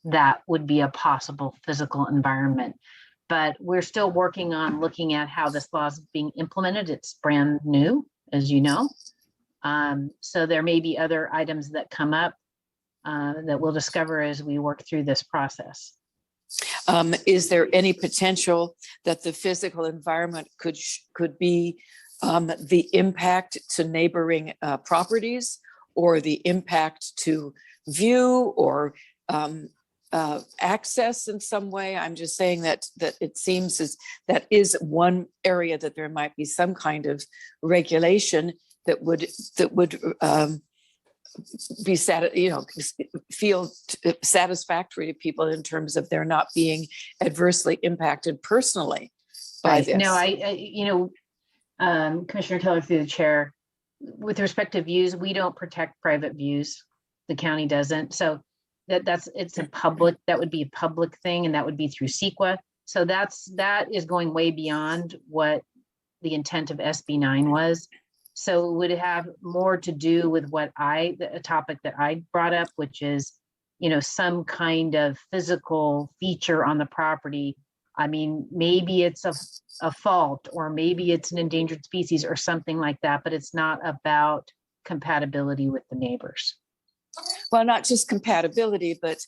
that would be a possible physical environment. But we're still working on looking at how this law is being implemented. It's brand new, as you know. So there may be other items that come up that we'll discover as we work through this process. Is there any potential that the physical environment could be the impact to neighboring properties, or the impact to view or access in some way? I'm just saying that it seems as that is one area that there might be some kind of regulation that would be feel satisfactory to people in terms of there not being adversely impacted personally by this. No, Commissioner Keller, through the chair, with respect to views, we don't protect private views. The county doesn't. So that would be a public thing, and that would be through CEQA. So that is going way beyond what the intent of SB 9 was. So it would have more to do with a topic that I brought up, which is, some kind of physical feature on the property. I mean, maybe it's a fault, or maybe it's an endangered species or something like that, but it's not about compatibility with the neighbors. Well, not just compatibility, but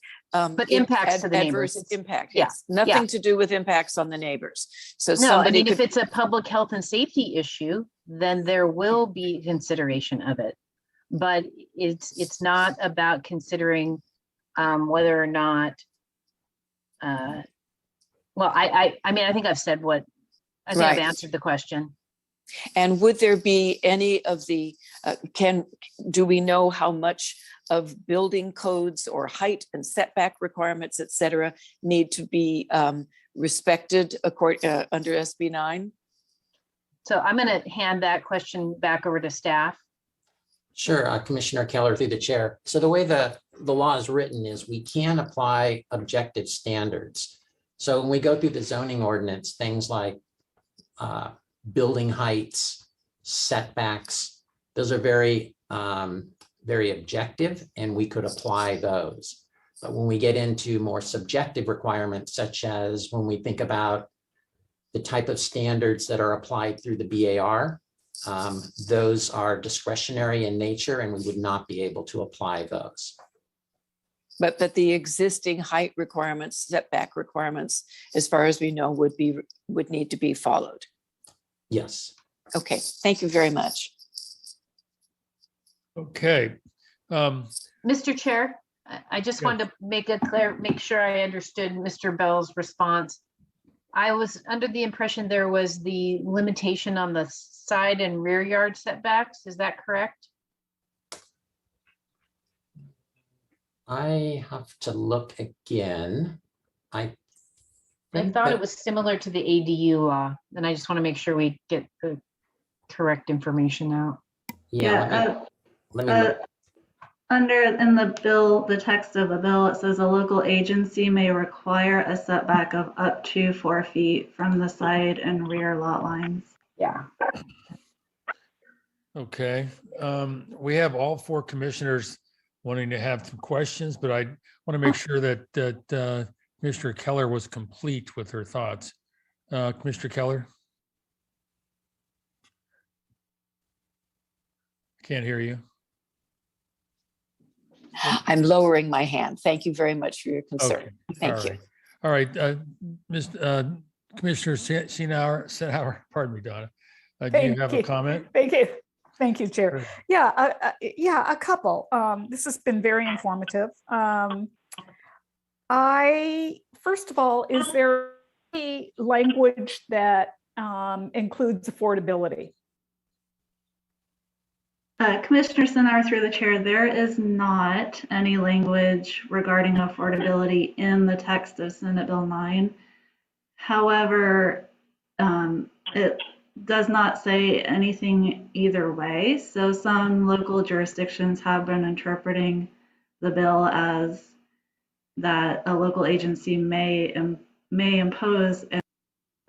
impacts to the neighbors. Adverse impact, yes. Nothing to do with impacts on the neighbors. So if it's a public health and safety issue, then there will be consideration of it. But it's not about considering whether or not, I think I've said I've answered the question. And would there be any of the, do we know how much of building codes or height and setback requirements, et cetera, need to be respected under SB 9? So I'm going to hand that question back over to staff. Sure, Commissioner Keller, through the chair. So the way the law is written is we can apply objective standards. So when we go through the zoning ordinance, things like building heights, setbacks, those are very, very objective, and we could apply those. But when we get into more subjective requirements, such as when we think about the type of standards that are applied through the BAR, those are discretionary in nature, and we would not be able to apply those. But the existing height requirements, setback requirements, as far as we know, would need to be followed. Yes. Okay, thank you very much. Okay. Mr. Chair, I just wanted to make sure I understood Mr. Bell's response. I was under the impression there was the limitation on the side and rear yard setbacks. Is that correct? I have to look again. I I think thought that- it was similar to the ADU law, and I just want to make sure we get the correct information out. Yeah, let me look. Under in the bill, the text of the bill, it says a local agency may require a setback of up to 4 feet from the side and rear lot lines. Yeah. Okay, we have all four commissioners wanting to have some questions, but I want to make sure that Commissioner Keller was complete with her thoughts. Commissioner Keller? Can't hear you. I'm lowering my hand. Thank you very much for your concern. Okay, Thank you. All right, Commissioner Senauer, pardon me, Donna. Do you have a comment? Thank you. Thank you, Chair. Yeah, a couple. This has been very informative. First of all, is there any language that includes affordability? Commissioner Sennar, through the chair, there is not any language regarding affordability in the text of Senate Bill 9. However, it does not say anything either way. So some local jurisdictions have been interpreting the bill as that a local agency may impose an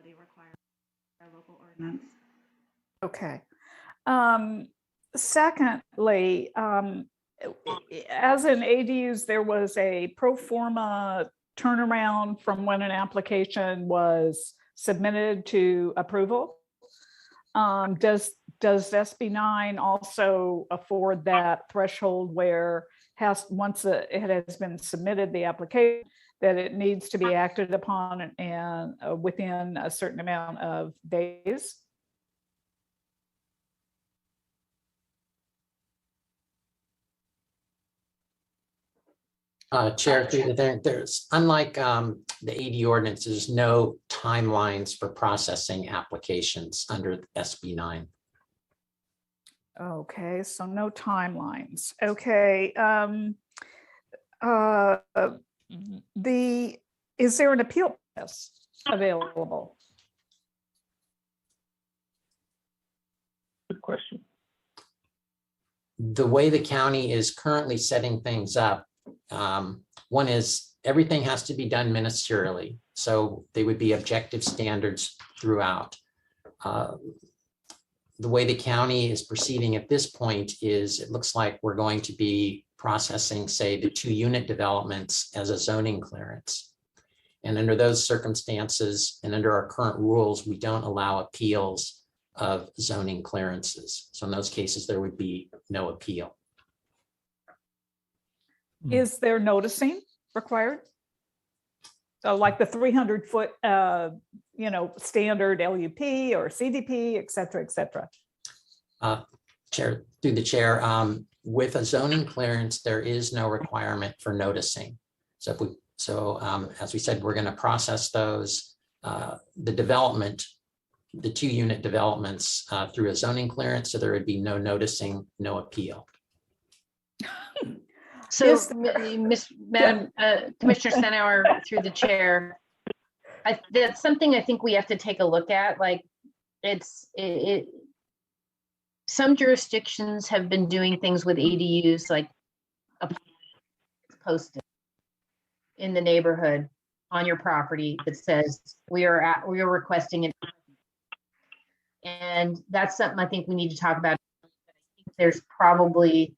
requirement by local ordinance. Okay. Secondly, as in ADUs, there was a pro forma turnaround from when an application was submitted to approval. Does SB 9 also afford that threshold where once it has been submitted, the application, that it needs to be acted upon and within a certain amount of days? Chair, there's unlike the AD ordinance, there's no timelines for processing applications under SB 9. Okay, so no timelines. Okay. Is there an appeal process available? Good question. The way the county is currently setting things up, one is everything has to be done ministerially. So they would be objective standards throughout. The way the county is proceeding at this point is it looks like we're going to be processing, say, the 2-unit developments as a zoning clearance. And under those circumstances and under our current rules, we don't allow appeals of zoning clearances. So in those cases, there would be no appeal. Is there noticing required? So like the 300-foot, standard LUP or CDP, et cetera, et cetera. Chair, through the chair, with a zoning clearance, there is no requirement for noticing. So as we said, we're going to process those, the 2-unit developments through a zoning clearance. So there would be no noticing, no appeal. So, Madam Commissioner Senauer, through the chair, that's something I think we have to take a look at. Like, some jurisdictions have been doing things with ADUs, like posted in the neighborhood on your property that says we are requesting it, and that's something I think we need to talk about. I think there's probably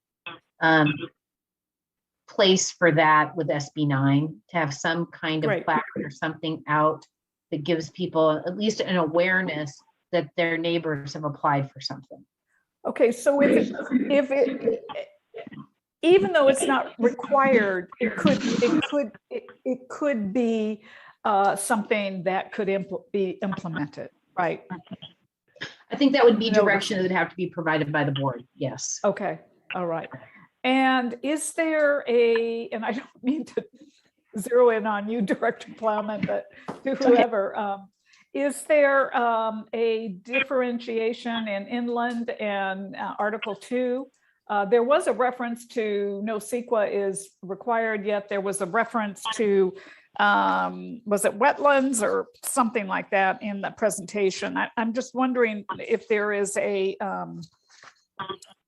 place for that with SB 9 to have some kind of plaque or something out that gives people at least an awareness that their neighbors have applied for something. Okay, so if it even though it's not required, it could be something that could be implemented, right? I think that would be direction that would have to be provided by the board. Yes. Okay. All right. And is there and I don't mean to zero in on you, Director Plowman, but to whoever, is there a differentiation in inland and Article 2 There was a reference to no CEQA is required, yet there was a reference to, was it wetlands or something like that in the presentation? I'm just wondering if there is a,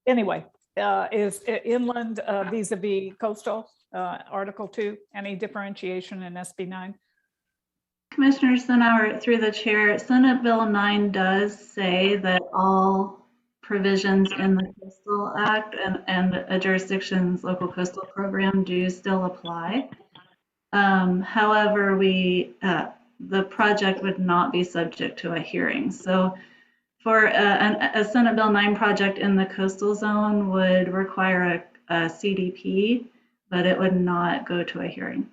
anyway, is inland vis-a-vis coastal, Article 2, any differentiation in SB 9? Commissioner Sinauer, through the chair, Senate Bill 9 does say that all provisions in the Coastal Act and a jurisdiction's local coastal program do still apply. However, the project would not be subject to a hearing. So for a Senate Bill 9 project in the coastal zone would require a CDP, but it would not go to a hearing.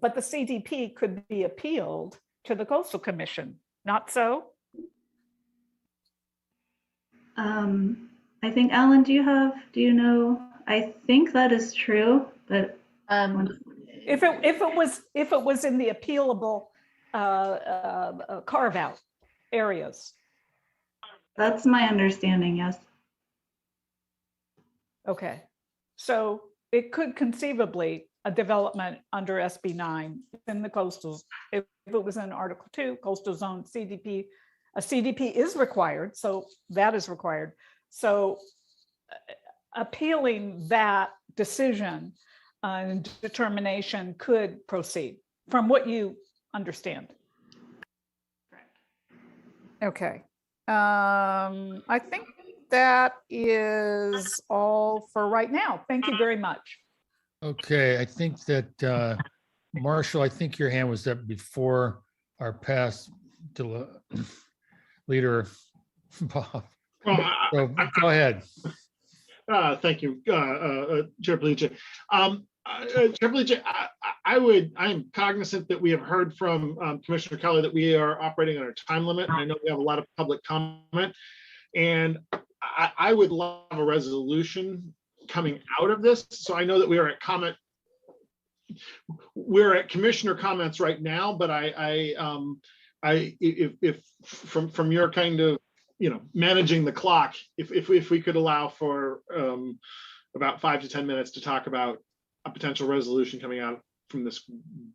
But the CDP could be appealed to the Coastal Commission, not so? I think, Alan, do you know? I think that is true, but if it was in the appealable carve out areas. That's my understanding, yes. Okay, so it could conceivably a development under SB 9 in the coastals. If it was in Article 2, coastal zone CDP, a CDP is required, so that is required. So appealing that decision and determination could proceed from what you understand. Okay. I think that is all for right now. Thank you very much. Okay, I think that, Marshall, I think your hand was up before our past leader, Bob. Well, So go ahead. Thank you, Chair Palice. Chair Palice, I am cognizant that we have heard from Commissioner Keller that we are operating on a time limit. I know we have a lot of public comment, and I would love a resolution coming out of this. So I know that we are at we're at commissioner comments right now, but if from your kind of, managing the clock, if we could allow for about 5 to 10 minutes to talk about a potential resolution coming out from this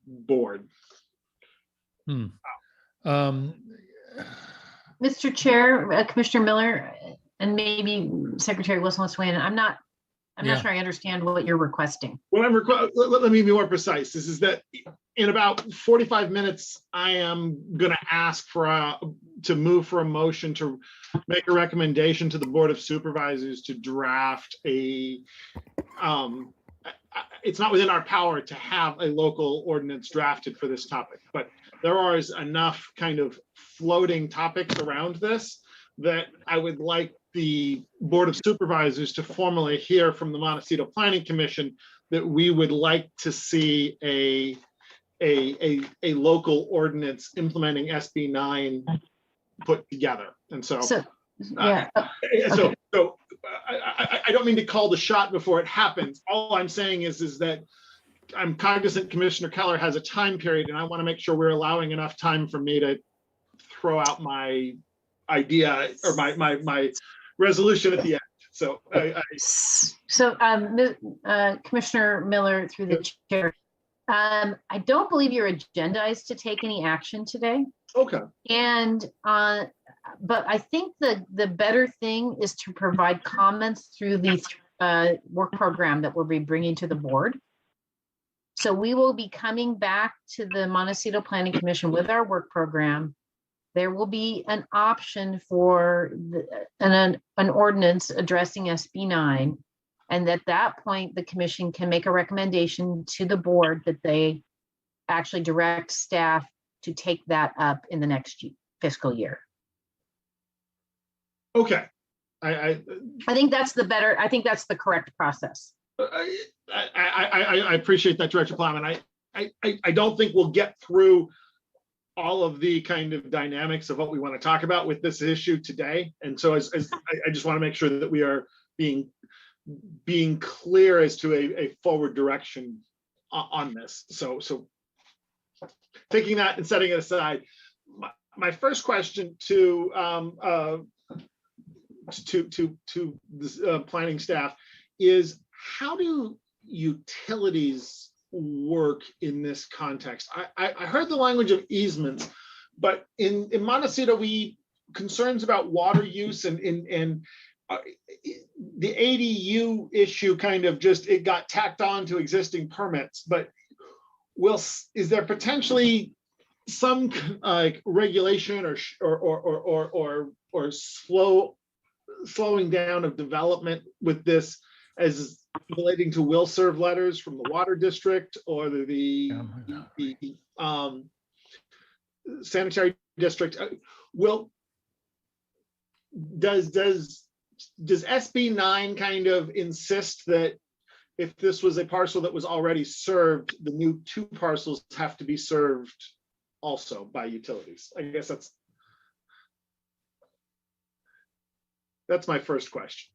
board. Mr. Chair, Commissioner Miller, and maybe Secretary Wilson wants to weigh in. I'm not sure I understand what you're requesting. What let me be more precise. This is that in about 45 minutes, I am going to ask to move for a motion to make a recommendation to the Board of Supervisors to draft it's not within our power to have a local ordinance drafted for this topic, but there is enough kind of floating topics around this that I would like the Board of Supervisors to formally hear from the Montecito Planning Commission that we would like to see a local ordinance implementing SB 9 put together. And so I don't mean to call the shot before it happens. All I'm saying is that I'm cognizant Commissioner Keller has a time period, and I want to make sure we're allowing enough time for me to throw out my idea or my resolution at the end. So Commissioner Miller, through the chair, I don't believe you're agendized to take any action today. Okay. And but I think the better thing is to provide comments through the work program that we'll be bringing to the board. So we will be coming back to the Montecito Planning Commission with our work program. There will be an option for an ordinance addressing SB 9. And at that point, the commission can make a recommendation to the board that they actually direct staff to take that up in the next fiscal year. Okay. I think that's the correct process. I appreciate that, Director Plowman. I don't think we'll get through all of the kind of dynamics of what we want to talk about with this issue today. And so I just want to make sure that we are being clear as to a forward direction on this. So taking that and setting it aside, my first question to to this planning staff is, how do utilities work in this context? I heard the language of easements, but in Montecito, we concerns about water use and the ADU issue kind of just, it got tacked on to existing permits, but is there potentially some like regulation or slowing down of development with this as relating to will serve letters from the water district or the sanitary district? Does SB 9 kind of insist that if this was a parcel that was already served, the new 2 parcels have to be served also by utilities? I guess that's my first question.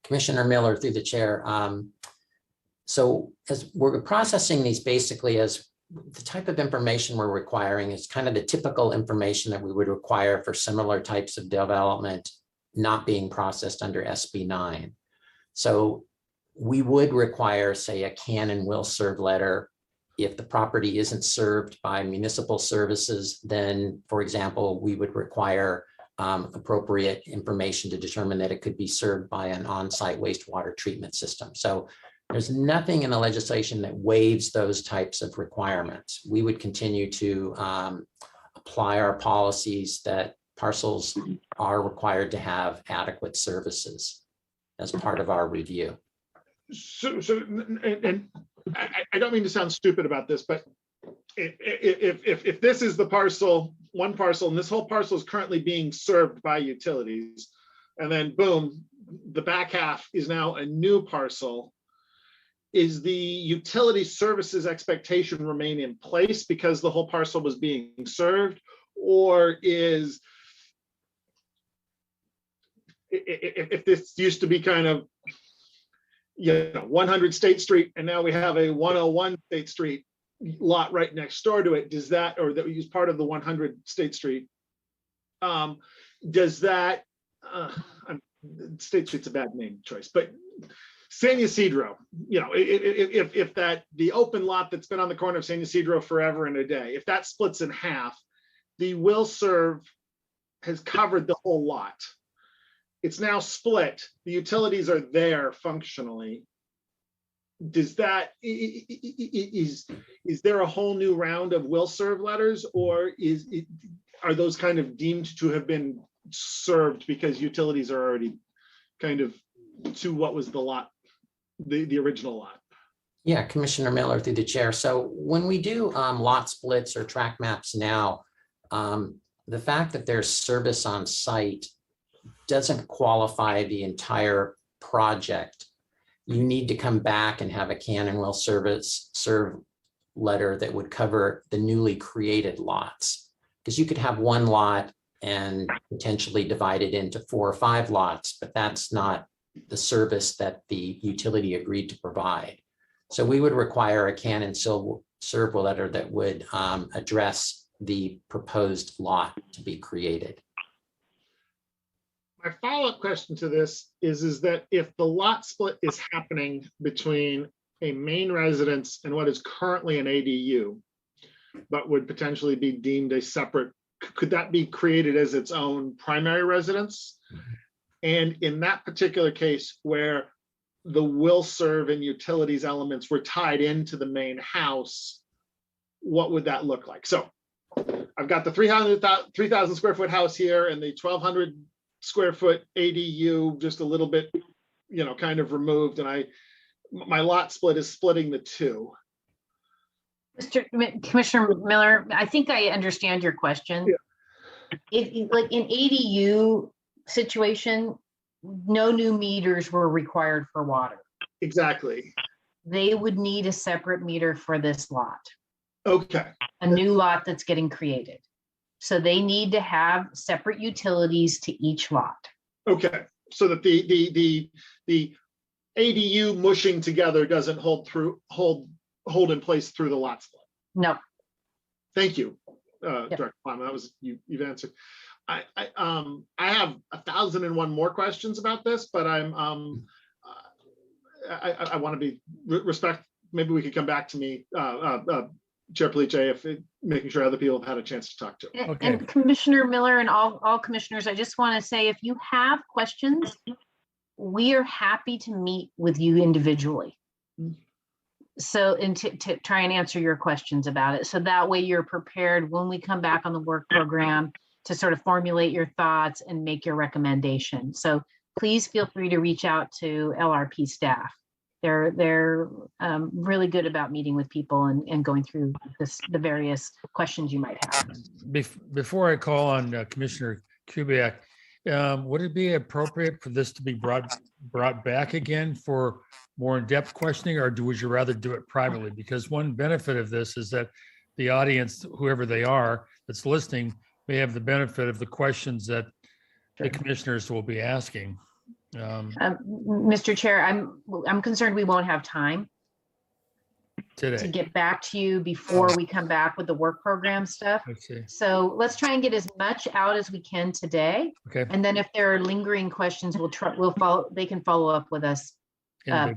Commissioner Miller, through the chair. So as we're processing these, basically, as the type of information we're requiring is kind of the typical information that we would require for similar types of development not being processed under SB 9. So we would require, say, a can and will serve letter. If the property isn't served by municipal services, then, for example, we would require appropriate information to determine that it could be served by an on-site wastewater treatment system. So there's nothing in the legislation that waives those types of requirements. We would continue to apply our policies that parcels are required to have adequate services as part of our review. And I don't mean to sound stupid about this, but if this is the parcel, one parcel, and this whole parcel is currently being served by utilities, and then boom, the back half is now a new parcel, is the utility services expectation remain in place because the whole parcel was being served? Or is, if this used to be kind of, 100 State Street, and now we have a 101 State Street lot right next door to it, does that, or that we use part of the 100 State Street, does that, State Street's a bad name choice, but San Ysidro, if that, the open lot that's been on the corner of San Ysidro forever and a day, if that splits in half, the will serve has covered the whole lot. It's now split. The utilities are there functionally. Does that, is there a whole new round of will serve letters, or are those kind of deemed to have been served because utilities are already kind of to what was the lot, the original lot? Yeah, Commissioner Miller, through the chair. So when we do lot splits or track maps now, the fact that there's service on site doesn't qualify the entire project. You need to come back and have a can and will serve letter that would cover the newly created lots. Because you could have one lot and potentially divide it into 4 or 5 lots, but that's not the service that the utility agreed to provide. So we would require a can and serve letter that would address the proposed lot to be created. My follow-up question to this is that if the lot split is happening between a main residence and what is currently an ADU, but would potentially be deemed a separate, could that be created as its own primary residence? And in that particular case where the will serve and utilities elements were tied into the main house, what would that look like? So I've got the 3,000 square foot house here and the 1,200 square foot ADU, just a little bit, kind of removed, and my lot split is splitting the two. Commissioner Miller, I think I understand your question. Yeah. If like in ADU situation, no new meters were required for water. Exactly. They would need a separate meter for this lot. Okay. A new lot that's getting created. So they need to have separate utilities to each lot. Okay, so that the ADU mushing together doesn't hold in place through the lot split. No. Thank you. Director Plowman. That was you've answered. I have 1,001 more questions about this, but I want to be respect. Maybe we could come back to me, Chair Police, making sure other people have had a chance to talk to. And Commissioner Miller and all commissioners, I just want to say, if you have questions, we are happy to meet with you individually. So, and to try and answer your questions about it. So that way you're prepared when we come back on the work program to sort of formulate your thoughts and make your recommendation. So please feel free to reach out to LRP staff. They're really good about meeting with people and going through the various questions you might have. Before I call on Commissioner Kubiak, would it be appropriate for this to be brought back again for more in-depth questioning, or would you rather do it privately? Because one benefit of this is that the audience, whoever they are that's listening, may have the benefit of the questions that the commissioners will be asking. Mr. Chair, I'm concerned we won't have time today to get back to you before we come back with the work program stuff. I see. So let's try and get as much out as we can today. Okay. And then if there are lingering questions, we'll follow. They can follow up with us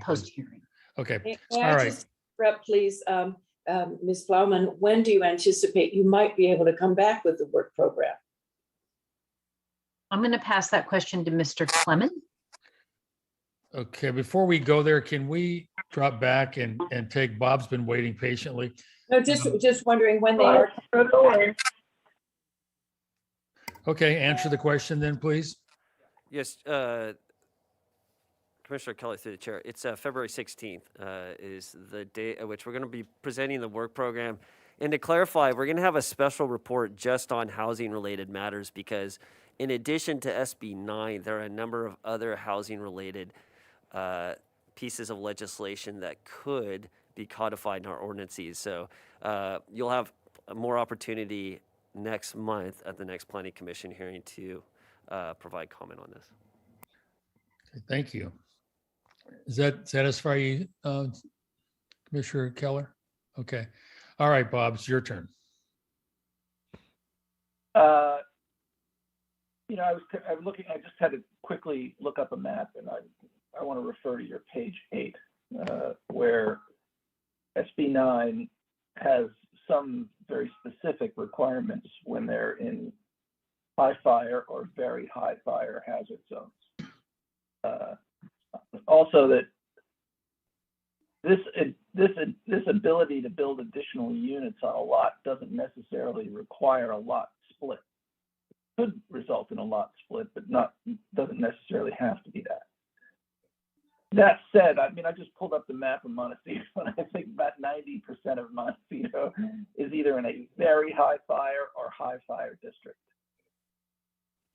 post hearing. Okay. May All I right. just interrupt, please, Ms. Plowman, when do you anticipate you might be able to come back with the work program? I'm going to pass that question to Mr. Clement. Okay, before we go there, can we drop back and take, Bob's been waiting patiently. No, just wondering when they are. Okay, answer the question then, please. Yes, Commissioner Kelly through the chair. It's February 16th is the date at which we're going to be presenting the work program. And to clarify, we're going to have a special report just on housing related matters because in addition to SB 9, there are a number of other housing related pieces of legislation that could be codified in our ordinances. So you'll have more opportunity next month at the next Planning Commission hearing to provide comment on this. Thank you. Does that satisfy you, Commissioner Keller? Okay. All right, Bob, it's your turn. You know, I was looking, I just had to quickly look up a map, and I want to refer to your page 8, where SB 9 has some very specific requirements when they're in high fire or very high fire hazard zones. Also, that this ability to build additional units on a lot doesn't necessarily require a lot split. It could result in a lot split, but doesn't necessarily have to be that. That said, I mean, I just pulled up the map of Montecito, and I think about 90% of Montecito is either in a very high fire or high fire district.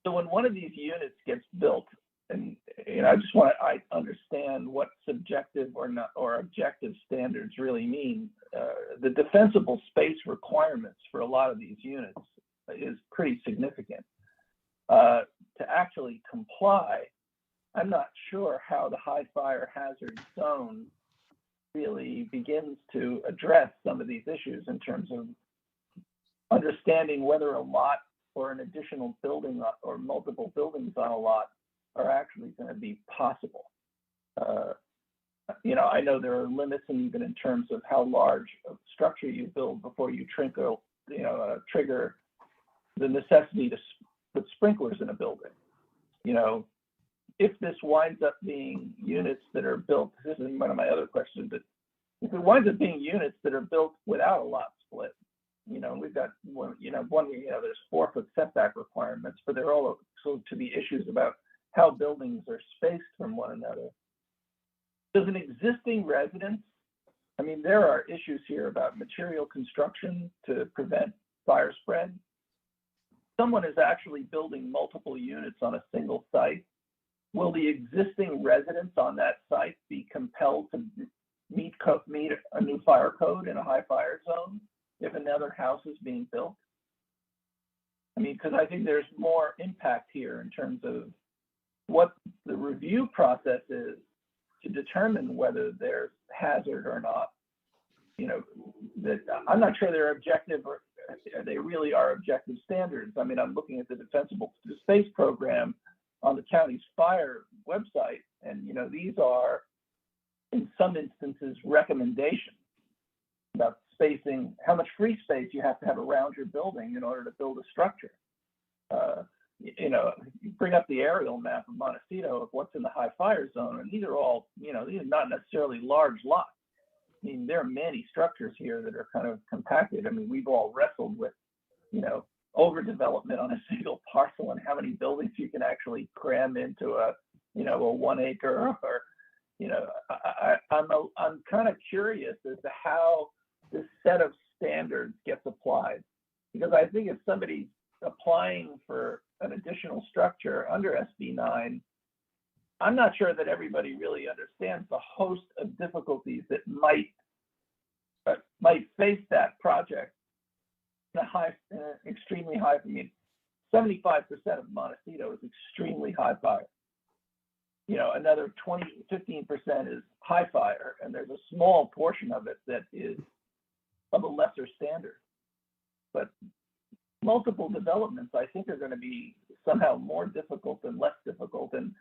So when one of these units gets built, and you know, I just want to understand what subjective or objective standards really mean. The defensible space requirements for a lot of these units is pretty significant. To actually comply, I'm not sure how the high fire hazard zone really begins to address some of these issues in terms of understanding whether a lot or an additional building or multiple buildings on a lot are actually going to be possible. You know, I know there are limits, and even in terms of how large a structure you build before you trigger the necessity to put sprinklers in a building. You know, if this winds up being units that are built, this is one of my other questions, but if it winds up being units that are built without a lot split, you know, we've got there's 4-foot setback requirements, but there are also to be issues about how buildings are spaced from one another. Does an existing residence, I mean, there are issues here about material construction to prevent fire spread. Someone is actually building multiple units on a single site. Will the existing residents on that site be compelled to meet a new fire code in a high fire zone if another house is being built? I mean, because I think there's more impact here in terms of what the review process is to determine whether there's hazard or not. You know, that I'm not sure there are objective or they really are objective standards. I mean, I'm looking at the Defensible Space Program on the county's fire website, and these are, in some instances, recommendations about spacing, how much free space you have to have around your building in order to build a structure. You bring up the aerial map of Montecito of what's in the high fire zone, and these are all, these are not necessarily large lots. I mean, there are many structures here that are kind of compacted. I mean, we've all wrestled with, overdevelopment on a single parcel and how many buildings you can actually cram into a 1 acre, or, I'm kind of curious as to how this set of standards gets applied, because I think if somebody's applying for an additional structure under SB 9, I'm not sure that everybody really understands the host of difficulties that might face that project in extremely high. I mean, 75% of Montecito is extremely high fire. Another 15% is high fire, and there's a small portion of it that is of a lesser standard. But multiple developments, I think, are going to be somehow more difficult than less difficult. And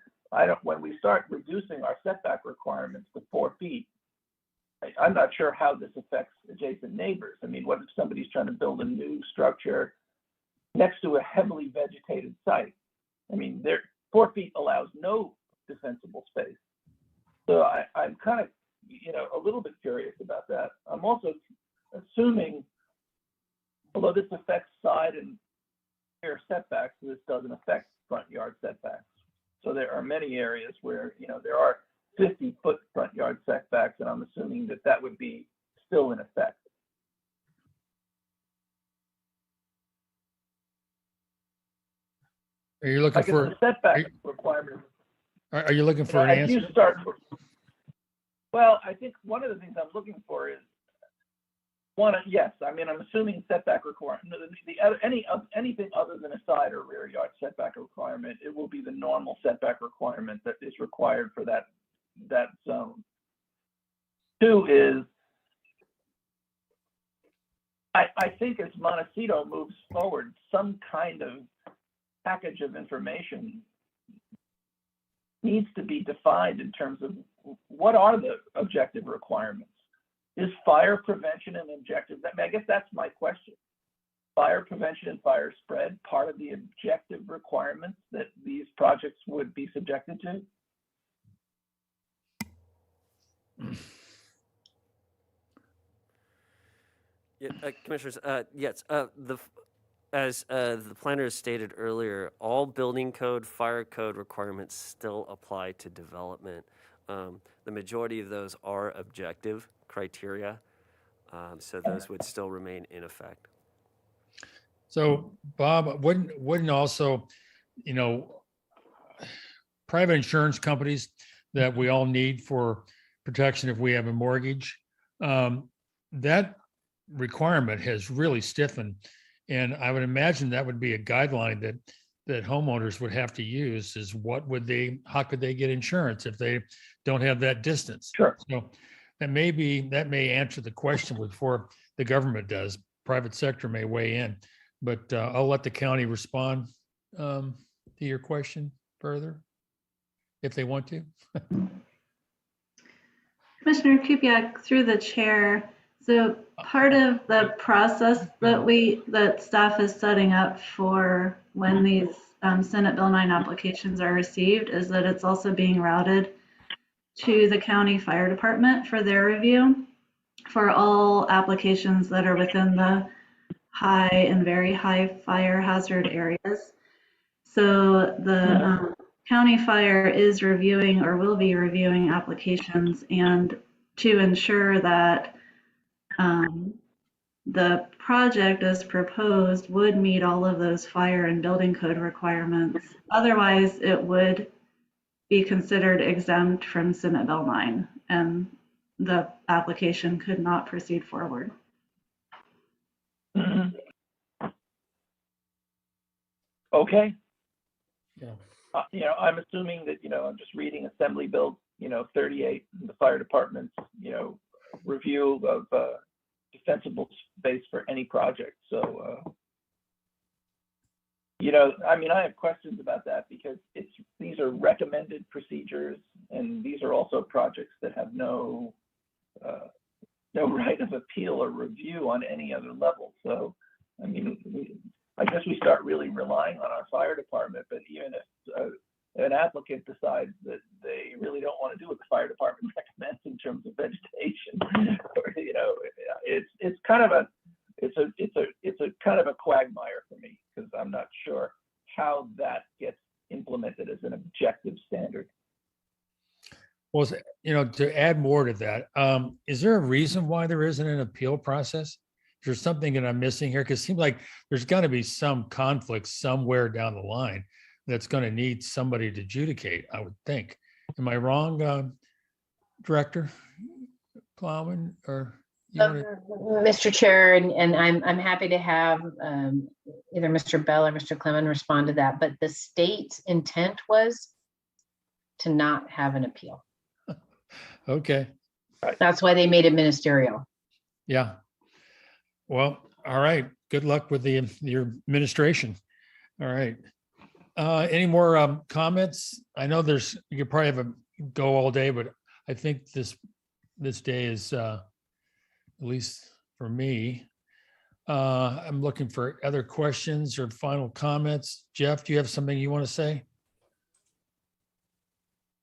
when we start reducing our setback requirements to 4 feet, I'm not sure how this affects adjacent neighbors. I mean, what if somebody's trying to build a new structure next to a heavily vegetated site? I mean, 4 feet allows no defensible space. So I'm kind of, a little bit curious about that. I'm also assuming, although this affects side and rear setbacks, this doesn't affect front yard setbacks. So there are many areas where, there are 50-foot front yard setbacks, and I'm assuming that would be still in effect. Are you looking for the setback requirement? Are you looking for an answer? Well, I think one of the things I'm looking for is yes. I mean, I'm assuming setback requirement. Anything other than a side or rear yard setback requirement, it will be the normal setback requirement that is required for that zone. 2 is, I think as Montecito moves forward, some kind of package of information needs to be defined in terms of what are the objective requirements. Is fire prevention an objective? I guess that's my question. Fire prevention and fire spread part of the objective requirements that these projects would be subjected to? Yeah, Commissioners, yes, as the planner stated earlier, all building code, fire code requirements still apply to development. The majority of those are objective criteria, so those would still remain in effect. So, Bob, wouldn't also, private insurance companies that we all need for protection if we have a mortgage, that requirement has really stiffened. And I would imagine that would be a guideline that homeowners would have to use, is how could they get insurance if they don't have that distance? Sure. So that may answer the question before the government does. Private sector may weigh in, but I'll let the county respond to your question further if they want to. Commissioner Kupiak, through the chair. So part of the process that staff is setting up for when these Senate Bill 9 applications are received is that it's also being routed to the county fire department for their review for all applications that are within the high and very high fire hazard areas. So the county fire is reviewing or will be reviewing applications, and to ensure that the project as proposed would meet all of those fire and building code requirements. Otherwise, it would be considered exempt from Senate Bill 9, and the application could not proceed forward. Mm-hmm. Okay. Yeah. I'm assuming that, I'm just reading Assembly Bill, 38, the fire department's, review of sensible space for any project. So, you know, I mean, I have questions about that because these are recommended procedures, and these are also projects that have no right of appeal or review on any other level. So, I mean, I guess we start really relying on our fire department, but even if an applicant decides that they really don't want to do what the fire department recommends in terms of vegetation, or, you know, it's kind of a kind of a quagmire for me, because I'm not sure how that gets implemented as an objective standard. Well, you know, to add more to that, is there a reason why there isn't an appeal process? Is there something that I'm missing here? Because it seems like there's got to be some conflict somewhere down the line that's going to need somebody to adjudicate, I would think. Am I wrong, Director Plowman? Or Mr. Chair, and I'm happy to have either Mr. Bell or Mr. Clement respond to that, but the state's intent was to not have an appeal. Okay. That's why they made it ministerial. Yeah. Well, all right. Good luck with your administration. All right. Any more comments? I know you could probably have a go all day, but I think this day is, at least for me, I'm looking for other questions or final comments. Jeff, do you have something you want to say?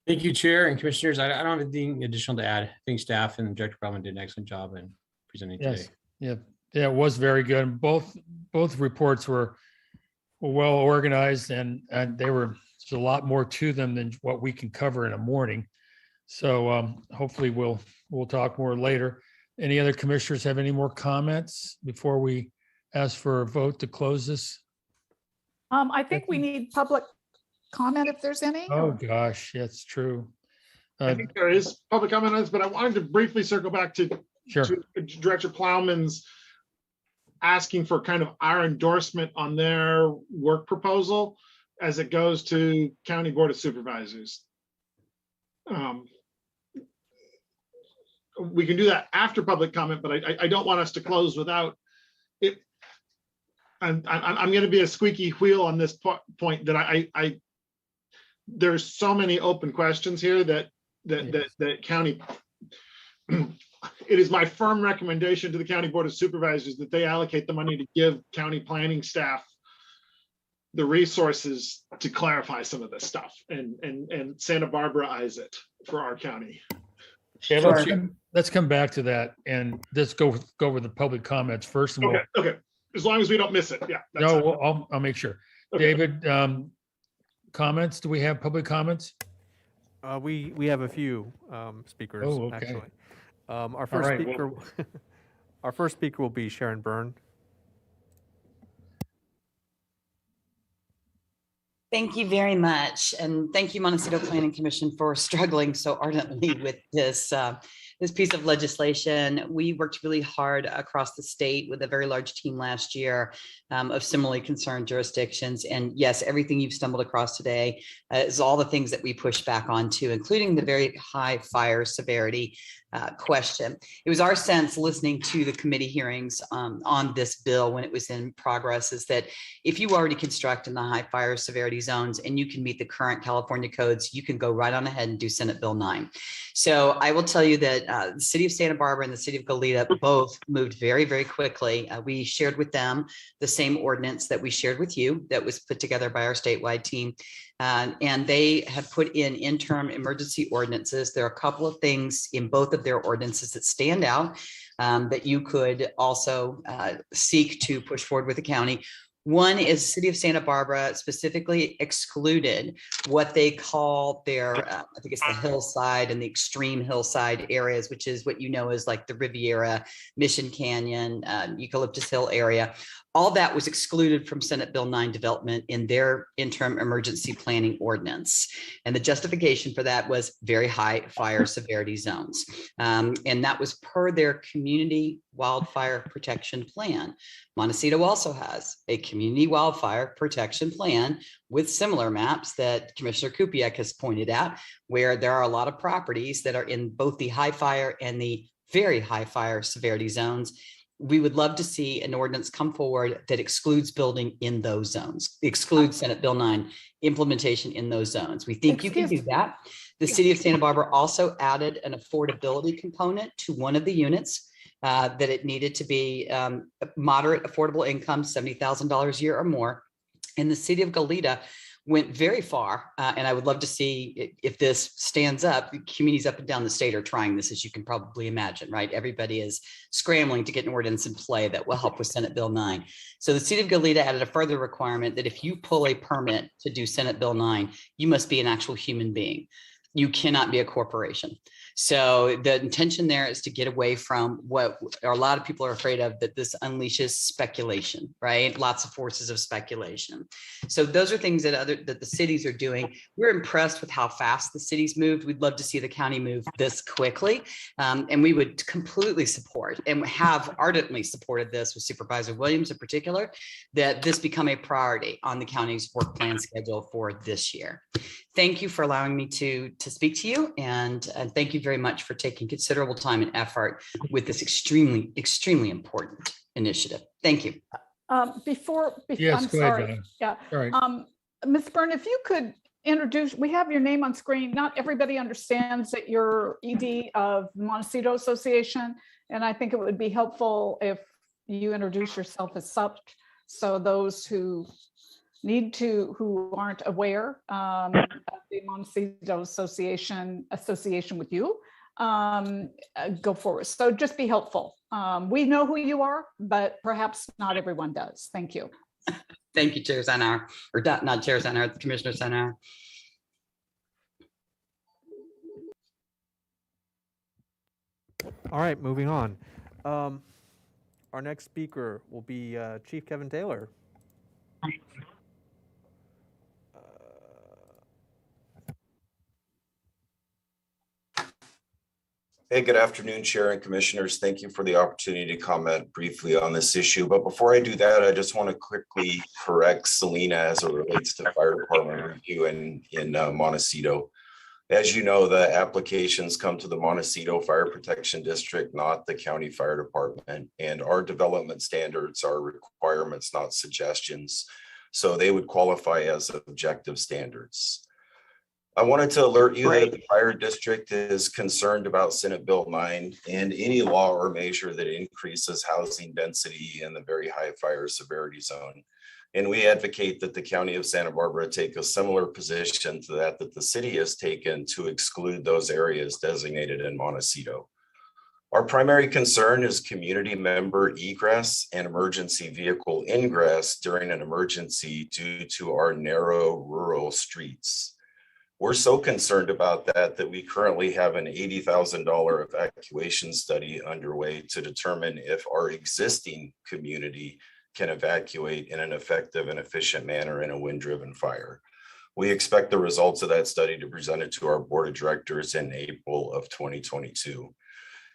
Thank you, Chair and Commissioners. I don't have anything additional to add. I think staff and Director Bellman did an excellent job in presenting today. Yeah, it was very good. Both reports were well organized, and there's a lot more to them than what we can cover in a morning. So hopefully we'll talk more later. Any other commissioners have any more comments before we ask for a vote to close this? I think we need public comment if there's any. Oh, gosh, that's true. I think there is public comment on this, but I wanted to briefly circle back to Director Plowman's asking for kind of our endorsement on their work proposal as it goes to County Board of Supervisors. We can do that after public comment, but I don't want us to close without it. I'm going to be a squeaky wheel on this point that there's so many open questions here that county. It is my firm recommendation to the County Board of Supervisors that they allocate the money to give county planning staff the resources to clarify some of this stuff and Santa Barbara-ize it for our county. Yeah, let's come back to that, and let's go over the public comments first. And okay. As long as we don't miss it. Yeah. No, I'll make sure. Okay. David, comments? Do we have public comments? We have a few speakers. Oh, okay. Actually. Our first speaker, our first speaker will be Sharon Byrne. Thank you very much. And thank you, Montecito Planning Commission, for struggling so ardently with this piece of legislation. We worked really hard across the state with a very large team last year of similarly concerned jurisdictions. And yes, everything you've stumbled across today is all the things that we push back onto, including the very high fire severity question. It was our sense, listening to the committee hearings on this bill when it was in progress, is that if you already construct in the high fire severity zones and you can meet the current California codes, you can go right on ahead and do Senate Bill 9. So I will tell you that the city of Santa Barbara and the city of Goleta both moved very, very quickly. We shared with them the same ordinance that we shared with you that was put together by our statewide team. And they have put in interim emergency ordinances. There are a couple of things in both of their ordinances that stand out that you could also seek to push forward with the county. One is the city of Santa Barbara specifically excluded what they call their, I think it's the hillside and the extreme hillside areas, which is what you know is like the Riviera, Mission Canyon, Eucalyptus Hill area. All that was excluded from Senate Bill 9 development in their interim emergency planning ordinance. And the justification for that was very high fire severity zones. And that was per their community wildfire protection plan. Montecito also has a community wildfire protection plan with similar maps that Commissioner Kupiec has pointed out, where there are a lot of properties that are in both the high fire and the very high fire severity zones. we would love to see an ordinance come forward that excludes building in those zones, excludes Senate Bill 9 implementation in those zones. We think you can do that. The city of Santa Barbara also added an affordability component to one of the units, that it needed to be moderate affordable income, $70,000 a year or more. And the city of Goleta went very far, and I would love to see if this stands up. Communities up and down the state are trying this, as you can probably imagine, right? Everybody is scrambling to get an ordinance in play that will help with Senate Bill 9. So the city of Goleta added a further requirement that if you pull a permit to do Senate Bill 9, you must be an actual human being. You cannot be a corporation. So the intention there is to get away from what a lot of people are afraid of, that this unleashes speculation, right? Lots of forces of speculation. So those are things that the cities are doing. We're impressed with how fast the cities moved. We'd love to see the county move this quickly. And we would completely support and have ardently supported this with Supervisor Williams in particular, that this become a priority on the county's work plan schedule for this year. Thank you for allowing me to speak to you, and thank you very much for taking considerable time and effort with this extremely, extremely important initiative. Thank you. Before Yes, I'm go ahead, sorry. Donna. Yeah. All right. Ms. Byrne, if you could introduce, we have your name on screen. Not everybody understands that you're ED of Montecito Association, and I think it would be helpful if you introduce yourself as such, so those who aren't aware of the Montecito Association with you, go forward. So just be helpful. We know who you are, but perhaps not everyone does. Thank you. Thank you, Chair Sanauer, or not Chair Sanauer, Commissioner Sanauer. All right, moving on. Our next speaker will be Chief Kevin Taylor. Hey, good afternoon, Chair and Commissioners. Thank you for the opportunity to comment briefly on this issue. But before I do that, I just want to quickly correct Selena as it relates to fire department review in Montecito. As you know, the applications come to the Montecito Fire Protection District, not the county fire department. And our development standards are requirements, not suggestions. So they would qualify as objective standards. I wanted to alert you that the fire district is concerned about Senate Bill 9 and any law or measure that increases housing density in the very high fire severity zone. And we advocate that the county of Santa Barbara take a similar position to that the city has taken to exclude those areas designated in Montecito. Our primary concern is community member egress and emergency vehicle ingress during an emergency due to our narrow rural streets. We're so concerned about that we currently have an $80,000 evacuation study underway to determine if our existing community can evacuate in an effective and efficient manner in a wind-driven fire. We expect the results of that study to be presented to our board of directors in April of 2022.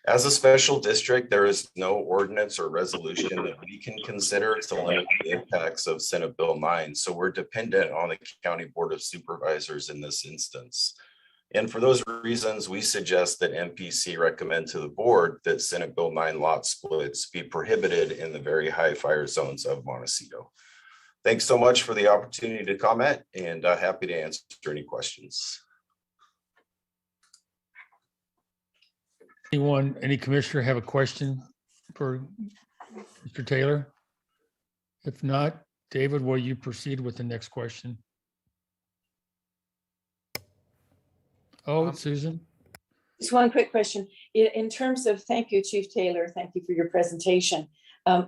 As a special district, there is no ordinance or resolution that we can consider to limit the impacts of Senate Bill 9. So we're dependent on the County Board of Supervisors in this instance. And for those reasons, we suggest that MPC recommend to the board that Senate Bill 9 lot splits be prohibited in the very high fire zones of Montecito. Thanks so much for the opportunity to comment, and happy to answer any questions. Any commissioner have a question for Mr. Taylor? If not, David, will you proceed with the next question? Oh, Susan. Just one quick question. In terms of, thank you, Chief Taylor, thank you for your presentation.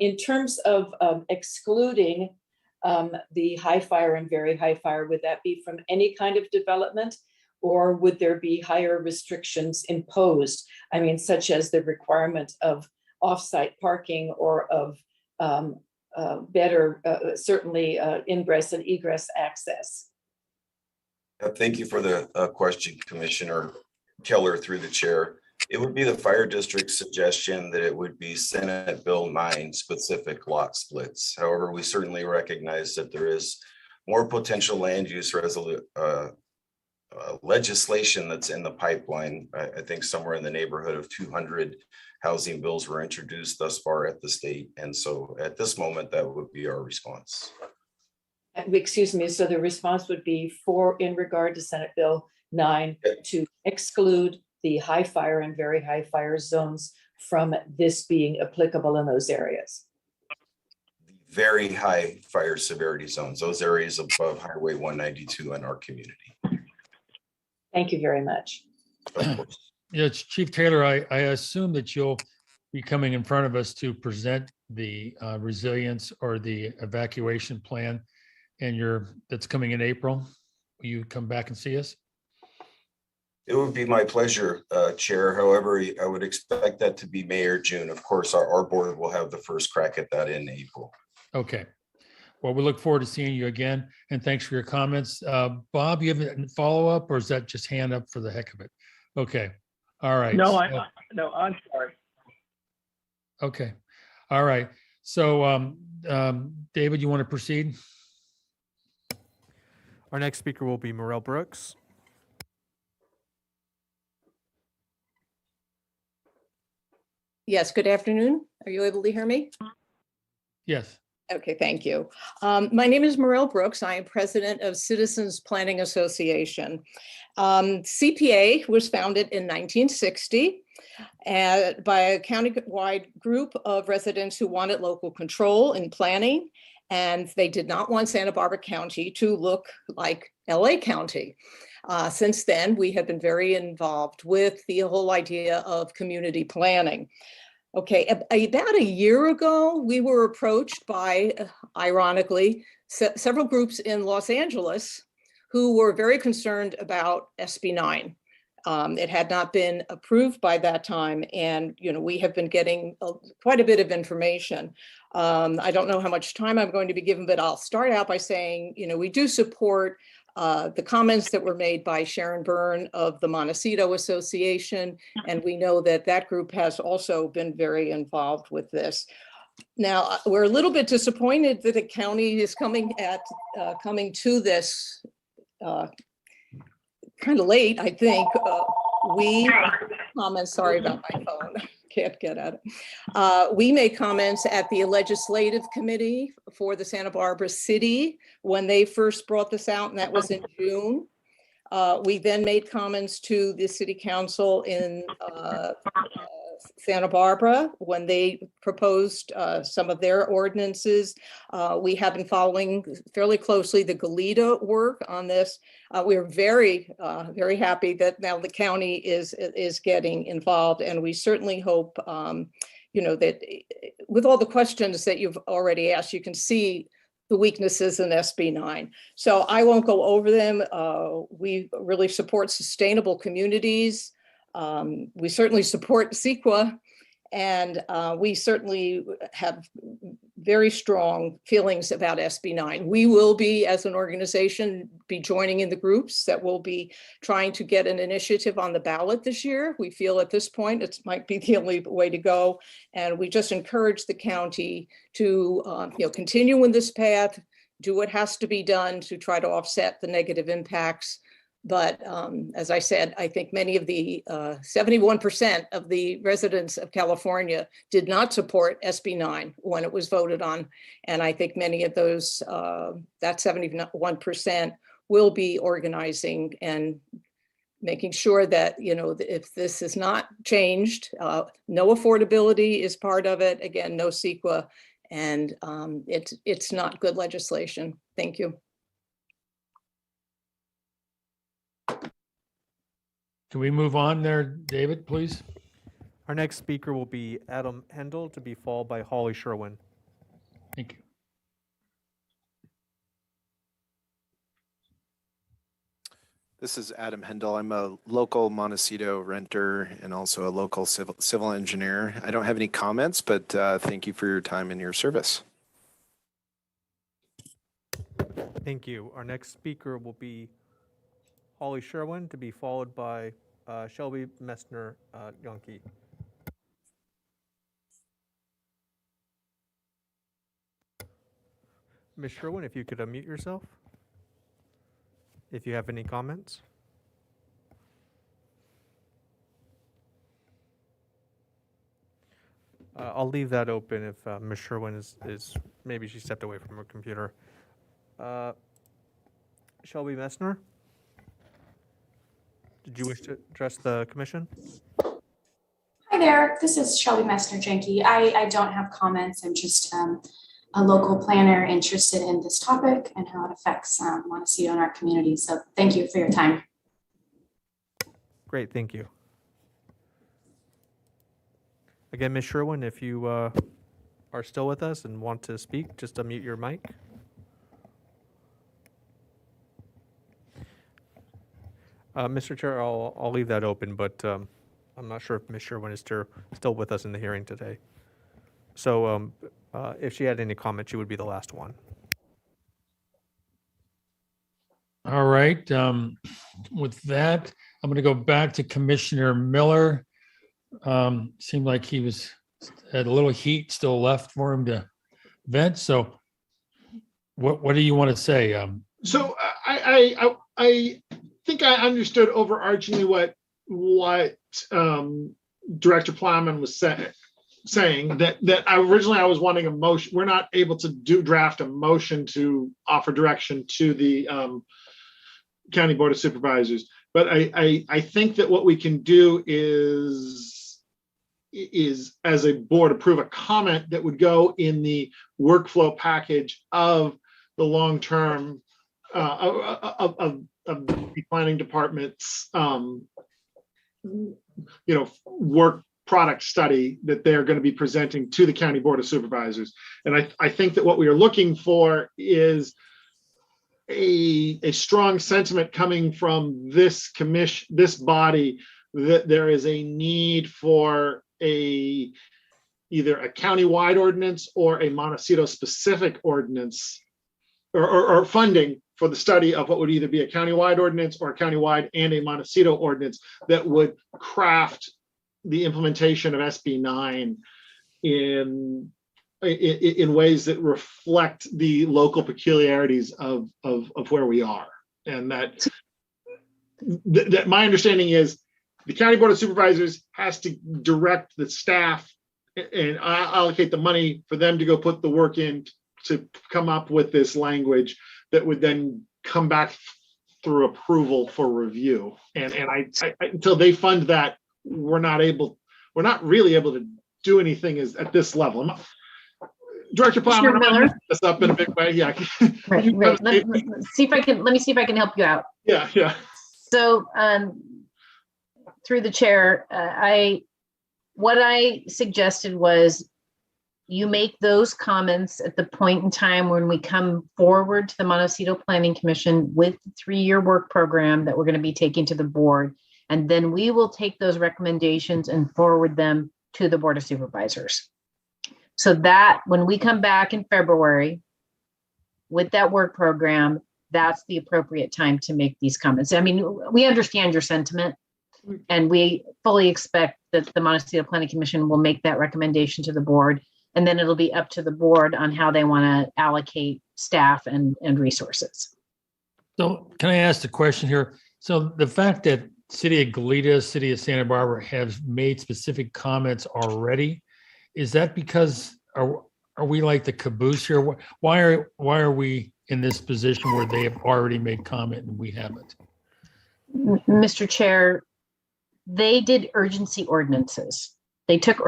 In terms of excluding the high fire and very high fire, would that be from any kind of development? Or would there be higher restrictions imposed? I mean, such as the requirement of off-site parking or of better, certainly ingress and egress access? Thank you for the question, Commissioner Keller, through the chair. It would be the fire district's suggestion that it would be Senate Bill 9 specific lot splits. However, we certainly recognize that there is more potential land use legislation that's in the pipeline. I think somewhere in the neighborhood of 200 housing bills were introduced thus far at the state. And so at this moment, that would be our response. Excuse me, so the response would be in regard to Senate Bill 9 to exclude the high fire and very high fire zones from this being applicable in those areas. Very high fire severity zones, those areas above Highway 192 in our community. Thank you very much. Yes, Chief Taylor, I assume that you'll be coming in front of us to present the resilience or the evacuation plan and that's coming in April. Will you come back and see us? It would be my pleasure, Chair. However, I would expect that to be May or June. Of course, our board will have the first crack at that in April. Okay. Well, we look forward to seeing you again, and thanks for your comments. Bob, you have a follow-up, or is that just hand up for the heck of it? Okay. All right. No, I'm sorry. Okay. All right. So, David, you want to proceed? Our next speaker will be Morel Brooks. Yes, good afternoon. Are you able to hear me? Yes. Okay, thank you. My name is Morel Brooks. I am president of Citizens Planning Association. CPA was founded in 1960 by a county-wide group of residents who wanted local control in planning, and they did not want Santa Barbara County to look like LA County. Since then, we have been very involved with the whole idea of community planning. Okay, about a year ago, we were approached by, ironically, several groups in Los Angeles who were very concerned about SB 9. It had not been approved by that time, and we have been getting quite a bit of information. I don't know how much time I'm going to be given, but I'll start out by saying, we do support the comments that were made by Sharon Byrne of the Montecito Association, and we know that that group has also been very involved with this. Now, we're a little bit disappointed that the county is coming to this kind of late, I think. Sorry about my phone. Can't get at it. We made comments at the legislative committee for the Santa Barbara City when they first brought this out, and that was in June. We then made comments to the city council in Santa Barbara when they proposed some of their ordinances. We have been following fairly closely the Goleta work on this. We're very, very happy that now the county is getting involved, and we certainly hope, that with all the questions that you've already asked, you can see the weaknesses in SB 9. So I won't go over them. We really support sustainable communities. We certainly support CEQA, and we certainly have very strong feelings about SB 9. We will be, as an organization, be joining in the groups that will be trying to get an initiative on the ballot this year. We feel at this point it might be the only way to go, and we just encourage the county to continue in this path, do what has to be done to try to offset the negative impacts. But as I said, I think many of the 71% of the residents of California did not support SB 9 when it was voted on. And I think many of those, that 71% will be organizing and making sure that, if this is not changed, no affordability is part of it. Again, no CEQA, and it's not good legislation. Thank you. Can we move on there, David, please? Our next speaker will be Adam Hendel, to be followed by Holly Sherwin. Thank you. This is Adam Hendel. I'm a local Montecito renter and also a local civil engineer. I don't have any comments, but thank you for your time and your service. Thank you. Our next speaker will be Holly Sherwin, to be followed by Shelby Messner Yonke. Ms. Sherwin, if you could unmute yourself, if you have any comments. I'll leave that open if Ms. Sherwin is, maybe she stepped away from her computer. Shelby Messner? Did you wish to address the commission? Hi there, this is Shelby Messner-Jenke. I don't have comments. I'm just a local planner interested in this topic and how it affects Montecito and our community. So thank you for your time. Great, thank you. Again, Ms. Sherwin, if you are still with us and want to speak, just unmute your mic. Mr. Chair, I'll leave that open, but I'm not sure if Ms. Sherwin is still with us in the hearing today. So if she had any comments, she would be the last one. All right. With that, I'm going to go back to Commissioner Miller. Seemed like he had a little heat still left for him to vent. So what do you want to say? So I think I understood overarchingly what Director Plowman was saying that originally I was wanting a motion. We're not able to draft a motion to offer direction to the County Board of Supervisors. But I think that what we can do is as a board approve a comment that would go in the workflow package of the long-term of the planning department's work product study that they're going to be presenting to the County Board of Supervisors. And I think that what we are looking for is a strong sentiment coming from this commission, this body, that there is a need for either a county-wide ordinance or a Montecito specific ordinance or funding for the study of what would either be a county-wide ordinance or a county-wide and a Montecito ordinance that would craft the implementation of SB 9 in ways that reflect the local peculiarities of where we are. And that my understanding is the County Board of Supervisors has to direct the staff and allocate the money for them to go put the work in to come up with this language that would then come back through approval for review. And I until they fund that, we're not really able to do anything at this level. Director Plowman, I'm gonna mess this up in a big way. Yeah. Right. Let me see if I can help you out. Yeah. So through the chair, what I suggested was you make those comments at the point in time when we come forward to the Montecito Planning Commission with the 3-year work program that we're going to be taking to the board. And then we will take those recommendations and forward them to the Board of Supervisors. So that when we come back in February with that work program, that's the appropriate time to make these comments. I mean, we understand your sentiment and we fully expect that the Montecito Planning Commission will make that recommendation to the board, and then it'll be up to the board on how they want to allocate staff and resources. So can I ask the question here? So the fact that City of Goleta, City of Santa Barbara have made specific comments already, is that because are we like the caboose here? Why are we in this position where they have already made comment and we haven't? Mr. Chair, they did urgency ordinances. They took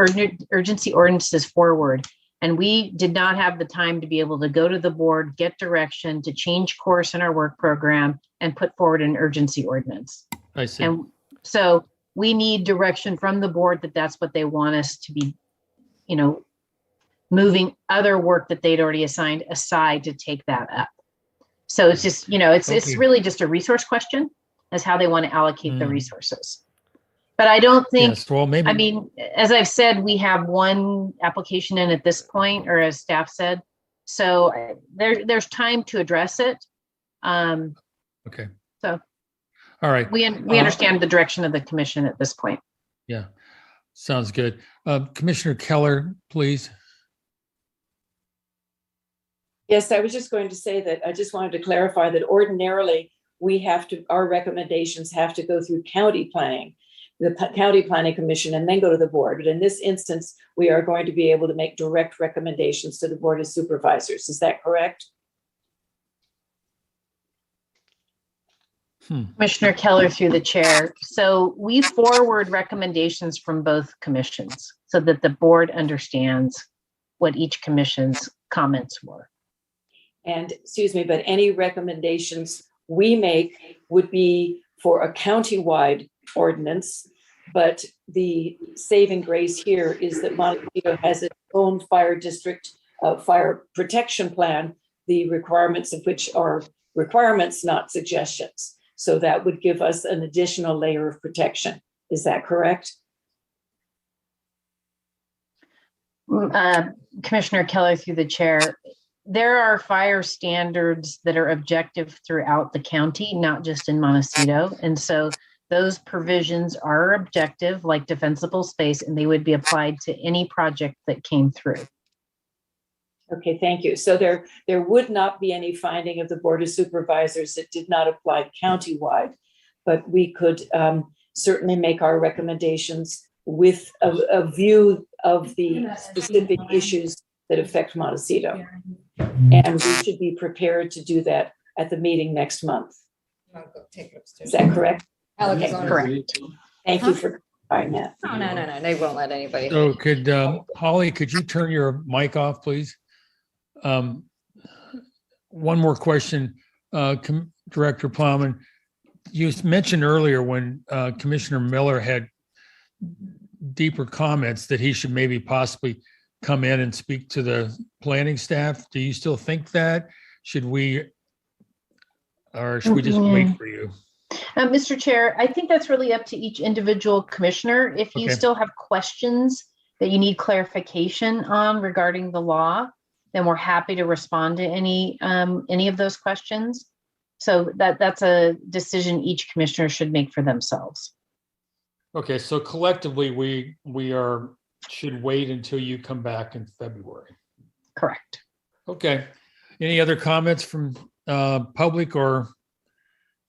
urgency ordinances forward, and we did not have the time to be able to go to the board, get direction to change course in our work program and put forward an urgency ordinance. I see. And so we need direction from the board that that's what they want us to be, moving other work that they'd already assigned aside to take that up. So it's just, it's really just a resource question as how they want to allocate the resources. But I don't think, yes, well, maybe. I mean, as I've said, we have one application in at this point, or as staff said, so there's time to address it. Okay. So. All right. We understand the direction of the commission at this point. Yeah, sounds good. Commissioner Keller, please. Yes, I was just going to say that I just wanted to clarify that ordinarily our recommendations have to go through county planning. the county planning commission, and then go to the board. But in this instance, we are going to be able to make direct recommendations to the board of supervisors. Is that correct? Commissioner Keller through the chair. So we forward recommendations from both commissions so that the board understands what each commission's comments were. And excuse me, but any recommendations we make would be for a countywide ordinance. But the saving grace here is that Montecito has its own fire district, fire protection plan, the requirements of which are requirements, not suggestions. So that would give us an additional layer of protection. Is that correct? Commissioner Keller through the chair. There are fire standards that are objective throughout the county, not just in Montecito. And so those provisions are objective, like defensible space, and they would be applied to any project that came through. Okay, thank you. So there would not be any finding of the Board of Supervisors that did not apply countywide, but we could certainly make our recommendations with a view of the specific issues that affect Montecito. And we should be prepared to do that at the meeting next month. Is that correct? Alex is on. Correct. Thank you for clarifying that. Oh, no. They won't let anybody. So could, Holly, could you turn your mic off, please? One more question, Director Plowman. You mentioned earlier when Commissioner Miller had deeper comments that he should maybe possibly come in and speak to the planning staff. Do you still think that? Should we just wait for you? Mr. Chair, I think that's really up to each individual commissioner. If you Okay. still have questions that you need clarification on regarding the law, then we're happy to respond to any of those questions. So that's a decision each commissioner should make for themselves. Okay, so collectively, we should wait until you come back in February. Correct. Okay. Any other comments from public or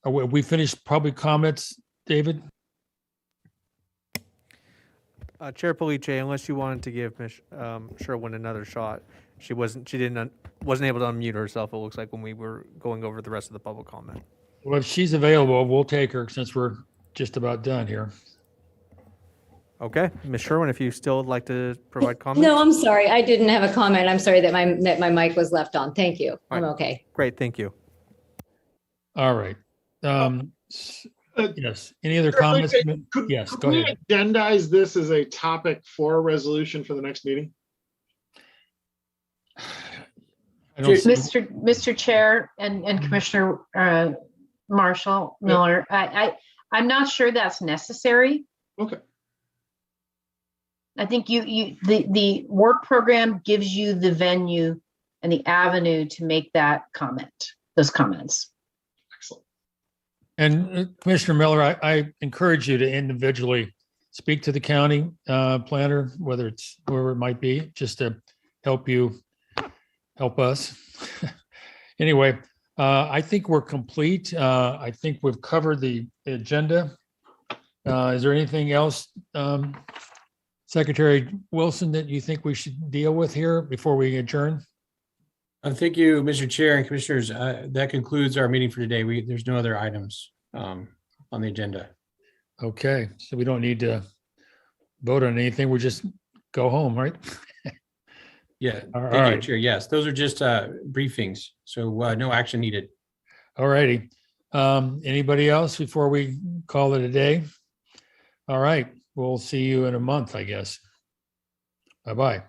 we finished public comments, David? Chair Police, unless you wanted to give Ms. Sherwin another shot, she wasn't able to unmute herself. It looks like when we were going over the rest of the public comment. Well, if she's available, we'll take her since we're just about done here. Okay, Ms. Sherwin, if you still would like to provide comments. No, I'm sorry. I didn't have a comment. I'm sorry that my mic was left on. Thank you. I'm okay. Great, thank you. All right. Yes. Any other comments? Yes, go Could we ahead. agendize this as a topic for a resolution for the next meeting? I don't see- Mr. Chair and Commissioner Marshall Miller, I'm not sure that's necessary. Okay. I think the work program gives you the venue and the avenue to make those comments. Excellent. And Commissioner Miller, I encourage you to individually speak to the county planner, whether it's whoever it might be, just to help us. Anyway, I think we're complete. I think we've covered the agenda. Is there anything else, Secretary Wilson, that you think we should deal with here before we adjourn? Thank you, Mr. Chair and Commissioners. That concludes our meeting for today. There's no other items on the agenda. Okay, so we don't need to vote on anything. We just go home, right? Yeah, All thank you, right. Chair. Yes, those are just briefings, so no action needed. All righty. Anybody else before we call it a day? All right, we'll see you in a month, I guess. Bye-bye.